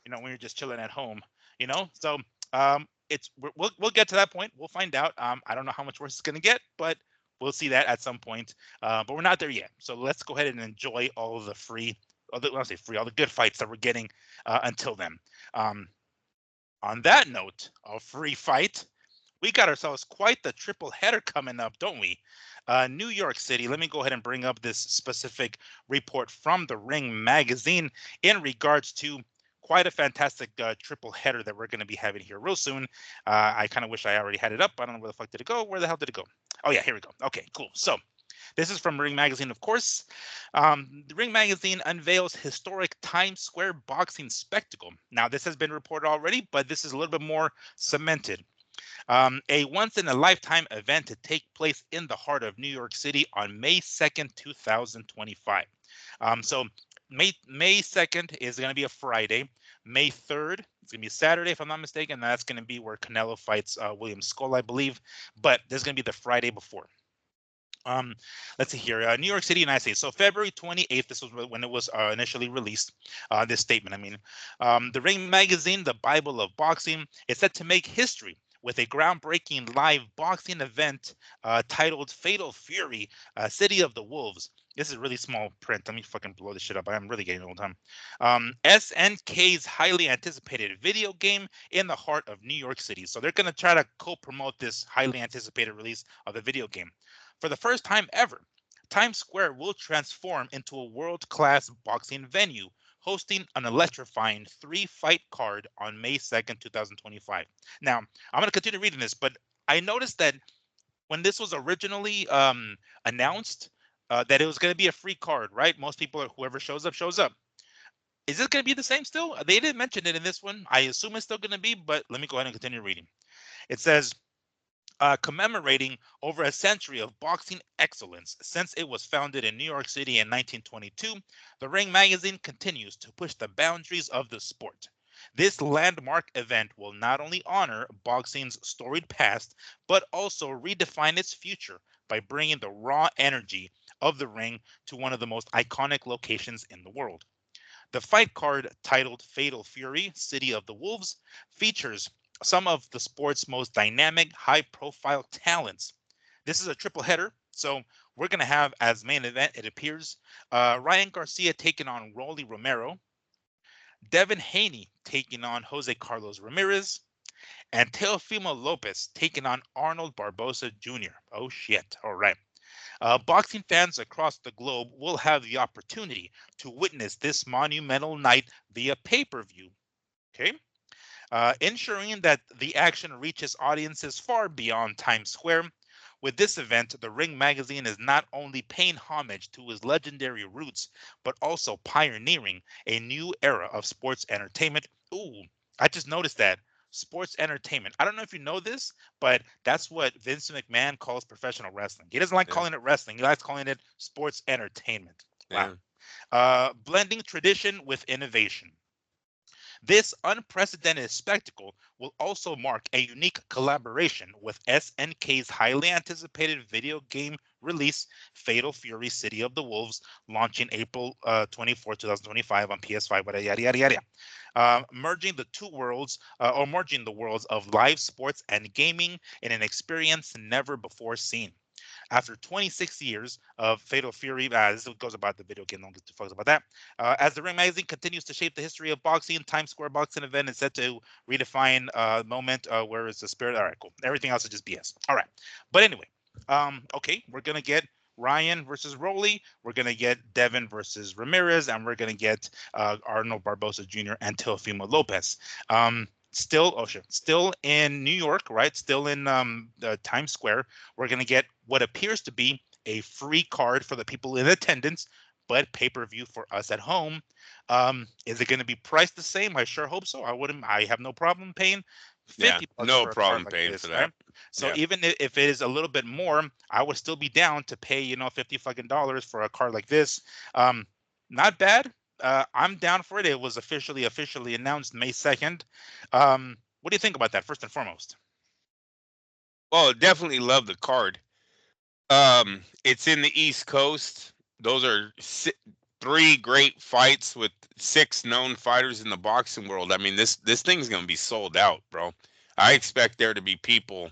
when you're just chilling at home, So we'll get to that point. We'll find out. I don't know how much worse it's going to get, but we'll see that at some point. But we're not there yet. So let's go ahead and enjoy all of the all the good fights that we're getting until then. Um, on that note, a free fight. We got ourselves quite the triple header coming up, don't we? New York City. Let me go ahead and bring up this specific report from the Ring magazine in regards to quite a fantastic triple header that we're going to be having here real soon. I kind of wish I already had it up. I don't know where the fuck did it go. Where the hell did it go? Oh yeah, here we go. Okay, cool. So this is from Ring Magazine, of course. The Ring Magazine unveils historic Times Square boxing spectacle. Now, this has been reported already, but this is a little bit more cemented. A once in a lifetime event to take place in the heart of New York City on May 2nd, 2025. So May 2nd is going to be a Friday. May 3rd, it's going to be Saturday, if I'm not mistaken. That's going to be where Canelo fights William Skull, I believe. But this is going to be the Friday before. Um, let's see here. New York City, United States. So February 28th, this was when it was initially released, this statement. The Ring Magazine, the Bible of Boxing, is set to make history with a groundbreaking live boxing event titled Fatal Fury, City of the Wolves. This is really small print. Let me fucking blow this shit up. I'm really getting old time. SNK's highly anticipated video game in the heart of New York City. So they're going to try to co-promote this highly anticipated release of the video game. For the first time ever, Times Square will transform into a world-class boxing venue, hosting an electrifying three-fight card on May 2nd, 2025. Now, I'm going to continue reading this, but I noticed that when this was originally announced, that it was going to be a free card, right? Most people, whoever shows up, shows up. Is this going to be the same still? They didn't mention it in this one. I assume it's still going to be, but let me go ahead and continue reading. It says, commemorating over a century of boxing excellence since it was founded in New York City in 1922, the Ring magazine continues to push the boundaries of the sport. This landmark event will not only honor boxing's storied past, but also redefine its future by bringing the raw energy of the ring to one of the most iconic locations in the world. The fight card, titled Fatal Fury, City of the Wolves, features some of the sport's most dynamic, high profile talents. This is a triple header, so we're going to have as main event, it appears, Ryan Garcia taking on Rolly Romero, Devin Haney taking on Jose Carlos Ramirez, and Teofimo Lopez taking on Arnold Barbosa Jr. Oh shit. All right. Boxing fans across the globe will have the opportunity to witness this monumental night via pay-per-view. Okay. Ensuring that the action reaches audiences far beyond Times Square. With this event, the Ring magazine is not only paying homage to his legendary roots, but also pioneering a new era of sports entertainment. Ooh, I just noticed that. Sports entertainment. I don't know if you know this, but that's what Vince McMahon calls professional wrestling. He doesn't like Yeah, calling it wrestling. He likes calling it sports entertainment. Wow. yeah. Blending tradition with innovation. This unprecedented spectacle will also mark a unique collaboration with SNK's highly anticipated video game release, Fatal Fury City of the Wolves, launching April 24, 2025 on PS5, yada, yada, yada. Merging the two worlds, or merging the worlds of live sports and gaming in an experience never before seen. After 26 years of Fatal Fury, this goes about the video game. Don't get too focused about that. As the Ring Magazine continues to shape the history of boxing, Times Square boxing event is set to redefine moment where it's the spirit. All right, cool. Everything else is just BS. All right, but anyway, okay, we're gonna get Ryan versus Rowley. We're gonna get Devin versus Ramirez, and we're gonna get Arnold Barbosa Jr. and Teofimo Lopez. Still, oh shit, still in New York, right? Still in Times Square. We're gonna get what appears to be a free card for the people in attendance, but pay-per-view for us at home. Is it going to be priced the same? I sure hope so. I wouldn't. I have no problem paying Yeah, 50 bucks no for a card problem like paying for this, right? that. So Yeah. even if it is a little bit more, I would still be down to pay, 50 fucking dollars for a card like this. Not bad. I'm down for it. It was officially announced May 2nd. What do you think about that, first and foremost? Well, definitely love the card. It's in the East Coast. Those are three great fights with six known fighters in the boxing world. I mean, this thing's gonna be sold out, bro. I Yeah. expect there to be people.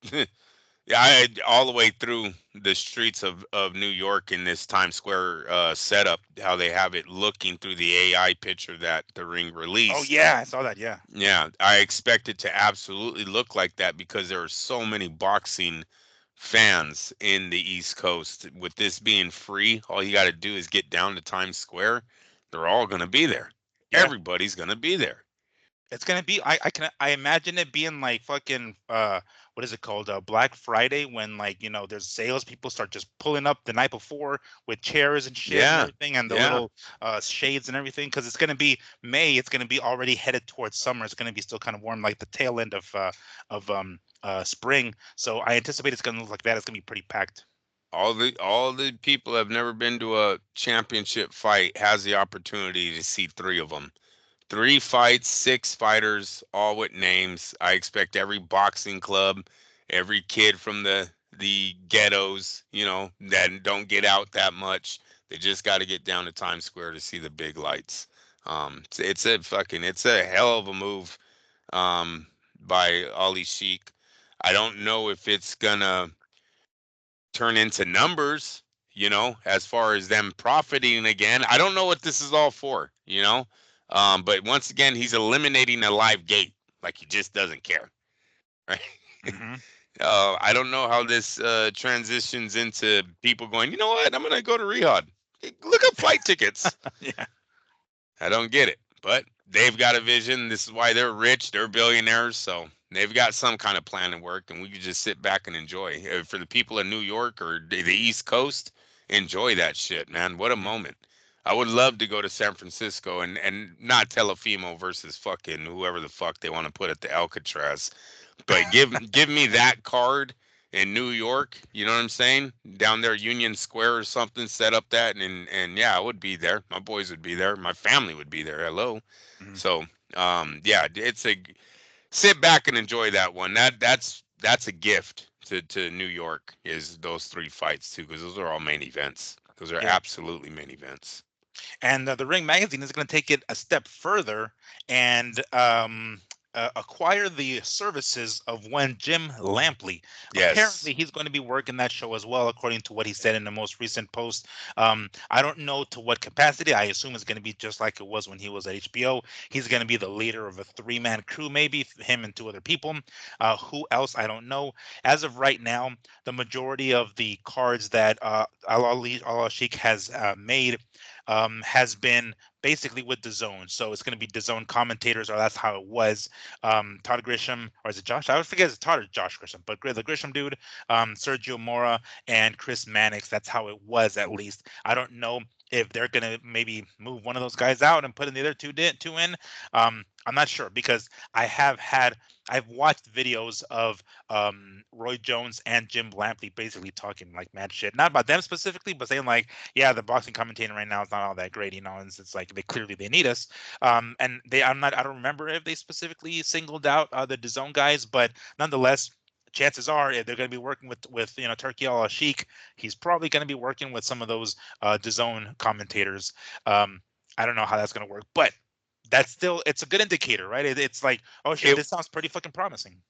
Yeah, I all the way through the streets of New York in this Times Square setup, how they have it looking through the AI picture that the ring Oh released. yeah, I saw that. Yeah. Yeah, I expect it to absolutely look like that because there are so many boxing fans in the East Coast. With this being free, all you got to do is get down to Times Square. They're all going to be there. Yeah. Everybody's going to be there. It's gonna be. I imagine it being like fucking what is it called, Black Friday, when like there's sales, people start just pulling up the night before with chairs and shit and Yeah, everything, and the yeah. little shades and everything, because it's gonna be May. It's gonna be already headed towards summer. It's gonna be still kind of warm, like the tail end of spring. So I anticipate it's gonna look like that. It's gonna be pretty packed. All the people that have never been to a championship fight has the opportunity to see three of them. Three fights, six fighters, all with names. I expect every boxing club, every kid from the ghettos, that don't get out that much. They just got to get down to Times Square to see the big lights. It's a hell of a move by Ali Sheik. I don't know if it's gonna turn into numbers, as far as them profiting again. I don't know what this is all for. But once again, he's eliminating a live gate. Like he just doesn't care, right? Hmm. I don't know how this transitions into people going, you know what? I'm going to go to Riyadh. Look up flight tickets. Yeah. I don't get it. But they've got a vision. This is why they're rich. They're billionaires. So they've got some kind of plan and work, and we can just sit back and enjoy. For the people in New York or the East Coast, enjoy that shit, man. What a Hmm. moment. I would love to go to San Francisco and not Telefimo versus fucking whoever the fuck they want to put at the Alcatraz. But give me that card in New York, you know what I'm saying? Down there, Union Square or something, set up that, and yeah, I would be there. My boys would be there. My family would be there. Hello. Hmm. So, yeah, it's a sit back and enjoy that one. That's a gift to New York is those three fights too, because those are all main events. Those are Yeah. absolutely main events. And the Ring Magazine is going to take it a step further and acquire the services of one Jim Lampley. Yes. Apparently, he's going to be working that show as well, according to what he said in the most recent post. I don't know to what capacity. I assume it's going to be just like it was when he was at HBO. He's going to be the leader of a three-man crew, maybe him and two other people. Who else? I don't know. As of right now, the majority of the cards that Al Sheikh has made has been basically with the zone. So it's going to be the zone commentators, or that's how it was. Todd Grisham, or is it Josh? I always forget it's Todd or Josh Grisham, but the Grisham dude, Sergio Mora, and Chris Mannix. That's how it was, at least. I don't know if they're going to maybe move one of those guys out and put in the other two in. I'm not sure because I've watched videos of Roy Jones and Jim Lampley basically talking like mad shit, not about them specifically, but saying like, yeah, the boxing commentating right now is not all that great, and it's like they need us. And I don't remember if they specifically singled out the DAZN guys, but nonetheless, chances are if they're going to be working with Turki Al Sheikh, he's probably going to be working with some of those DAZN commentators. I don't know how that's going to work, but that's still it's a good indicator, right? It's like, oh shit, It this sounds pretty fucking promising.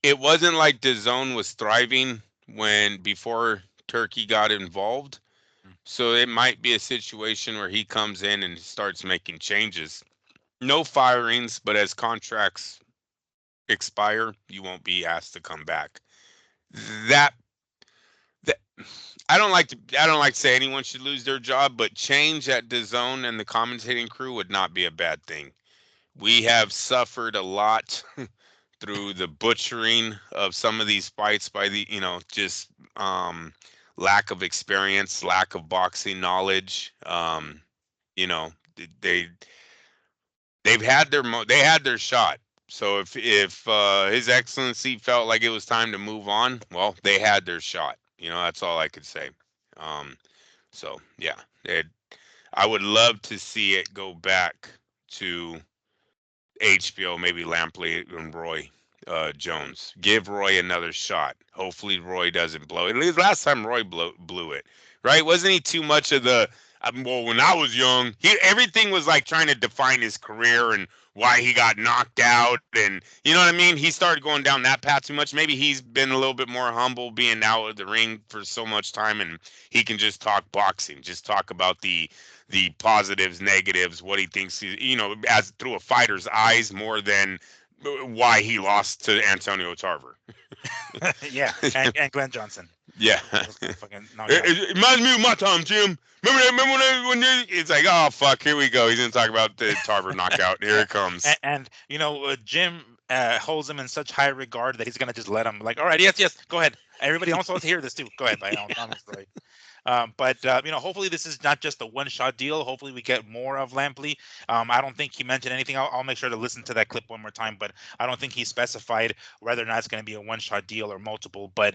it wasn't like the zone was thriving before Turki got involved. Mm. So it might be a situation where he comes in and starts making changes. No firings, but as contracts expire, you won't be asked to come back. That that I don't like to say anyone should lose their job, but change at the zone and the commentating crew would not be a bad thing. We have suffered a lot through the butchering of some of these fights by the, just lack of experience, lack of boxing knowledge. You know, they they had their shot. So if His Excellency felt like it was time to move on, well, they had their shot. That's all I could say. Um, so yeah, it, I would love to see it go back to HBO, maybe Lampley and Roy Jones. Give Roy another shot. Hopefully, Roy doesn't blow it. At least last time Roy blew it, right? Wasn't he too much of the? Well, when I was young, everything was like trying to define his career and why he got knocked out, and you know what I mean. He started going down that path too much. Maybe he's been a little bit more humble, being out of the ring for so much time, and he can just talk boxing, just talk about the positives, negatives, what he thinks, as through a fighter's eyes more than why he lost to Antonio Tarver. Yeah, and Glenn Johnson. Yeah. Was fucking knocked out. It reminds me of my time, Jim. Remember when it's like, oh, fuck, here we go. He's going to talk about the Tarver knockout. Here Yeah, it comes. and Jim holds him in such high regard that he's gonna just let him like, all right, yes, yes, go ahead. Everybody else wants to hear this too. Go ahead, by all tell the story. But hopefully this is not just a one-shot deal. Hopefully we get more of Lampley. I don't think he mentioned anything. I'll make sure to listen to that clip one more time, but I don't think he specified whether or not it's going to be a one-shot deal or multiple. But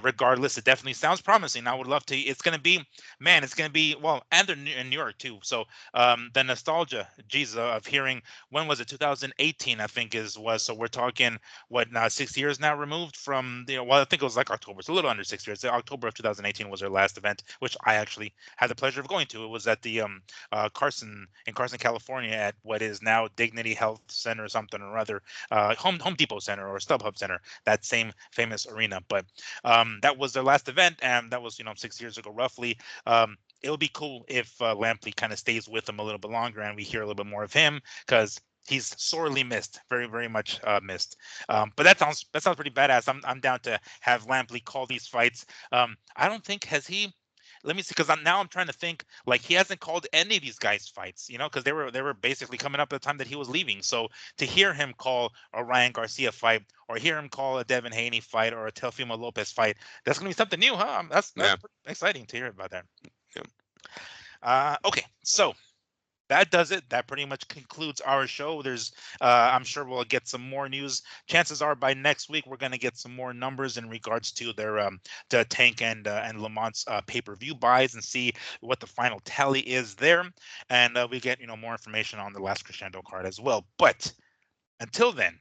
regardless, it definitely sounds promising. I would love to. It's going to be, man, it's going to be well, and they're in New York too. So the nostalgia, geez, of hearing when was it? 2018, I think was. So we're talking what now 6 years now removed from well, I think it was like October. It's a little under 6 years. October of 2018 was their last event, which I actually had the pleasure of going to. It was at the Carson, California, at what is now Dignity Health Center or something or other, Home Depot Center or StubHub Center, that same famous arena. But that was their last event, and that was 6 years ago roughly. It'll be cool if Lampley kind of stays with them a little bit longer and we hear a little bit more of him, because he's sorely missed, very, very much missed. But that sounds pretty badass. I'm down to have Lampley call these fights. I don't think has he. Let me see, because I'm trying to think. Like, he hasn't called any of these guys fights, because they were basically coming up at the time that he was leaving. So to hear him call a Ryan Garcia fight, or hear him call a Devin Haney fight, or a Teofimo Lopez fight, that's gonna be something new, huh? That's Yeah. pretty exciting to hear about that. Yeah. Okay, so that does it. That pretty much concludes our show. I'm sure we'll get some more news. Chances are by next week we're going to get some more numbers in regards to their to Tank and Lamont's pay-per-view buys, and see what the final tally is there. And we get more information on the last crescendo card as well. But until then,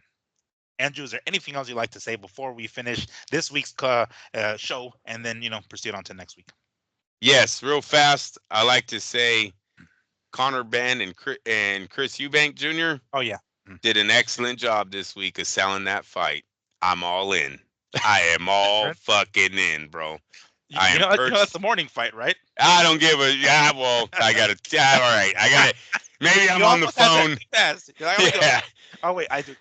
Andrew, is there anything else you'd like to say before we finish this week's show, and then proceed on to next week? Yes, real fast. I like to say Connor Ben and Chris Eubank Jr. Oh yeah. did an excellent job this week of selling that fight. I'm all in. I am all fucking in, bro. That's the morning fight, right? I don't give a well. I gotta. Yeah, all right. I gotta. Maybe I'm You on the almost had phone. that fast. Yeah. Oh wait, I do.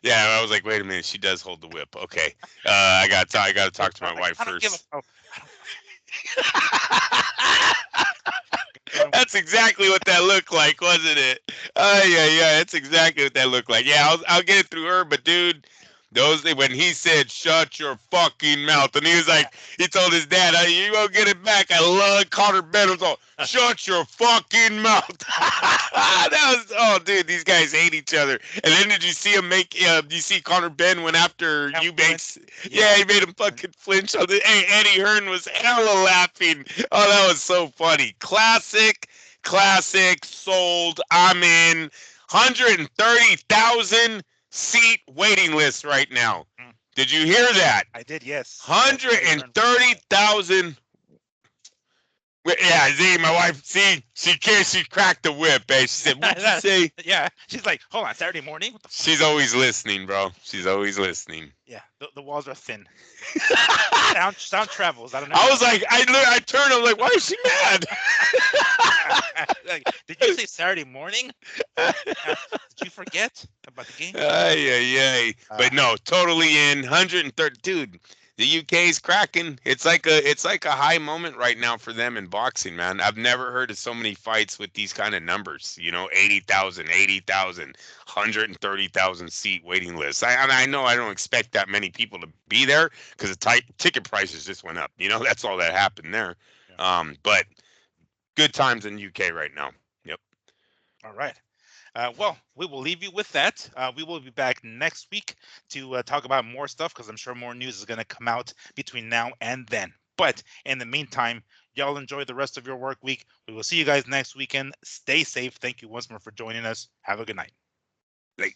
Yeah, I was like, wait a minute. She does hold the whip. Okay. I gotta talk to my wife first. That's exactly what that looked like, wasn't it? Yeah. That's exactly what that looked like. Yeah, I'll get it through her, but dude, when he said "shut your fucking mouth," and he was like, he told his dad, "You gonna get it back." I love Connor Bennett. "Shut your fucking mouth." Dude, these guys hate each other. And then did you see him you see Connor Ben went after Eubanks? Yeah, he made him fucking flinch. Hey, Eddie Hearn was hella laughing. Oh, that was so funny. Classic, sold. I'm in. 130,000 seat waiting list right now. Did you hear that? I did, yes. 130,000. Yeah, see, my wife, she cracked the whip, eh? She said, "What'd you say?" Yeah, she's like, hold on, Saturday morning? What the fuck? She's always listening, bro. She's always listening. Yeah, the walls are thin. Sound travels. I don't know. I was like, I turned. I'm like, why is she mad? Like, did you say Saturday morning? Did you forget about the game? Ay, ay, ay. But no, totally in 130. Dude, the UK's cracking. It's like a high moment right now for them in boxing, man. I've never heard of so many fights with these kind of numbers. 80,000, 130,000 seat waiting list. I know I don't expect that many people to be there because the ticket prices just went up. That's all that happened there. Yeah. But good times in UK right now. Yep. All right. Well, we will leave you with that. We will be back next week to talk about more stuff because I'm sure more news is going to come out between now and then. But in the meantime, y'all enjoy the rest of your work week. We will see you guys next weekend. Stay safe. Thank you once more for joining us. Have a good night. Like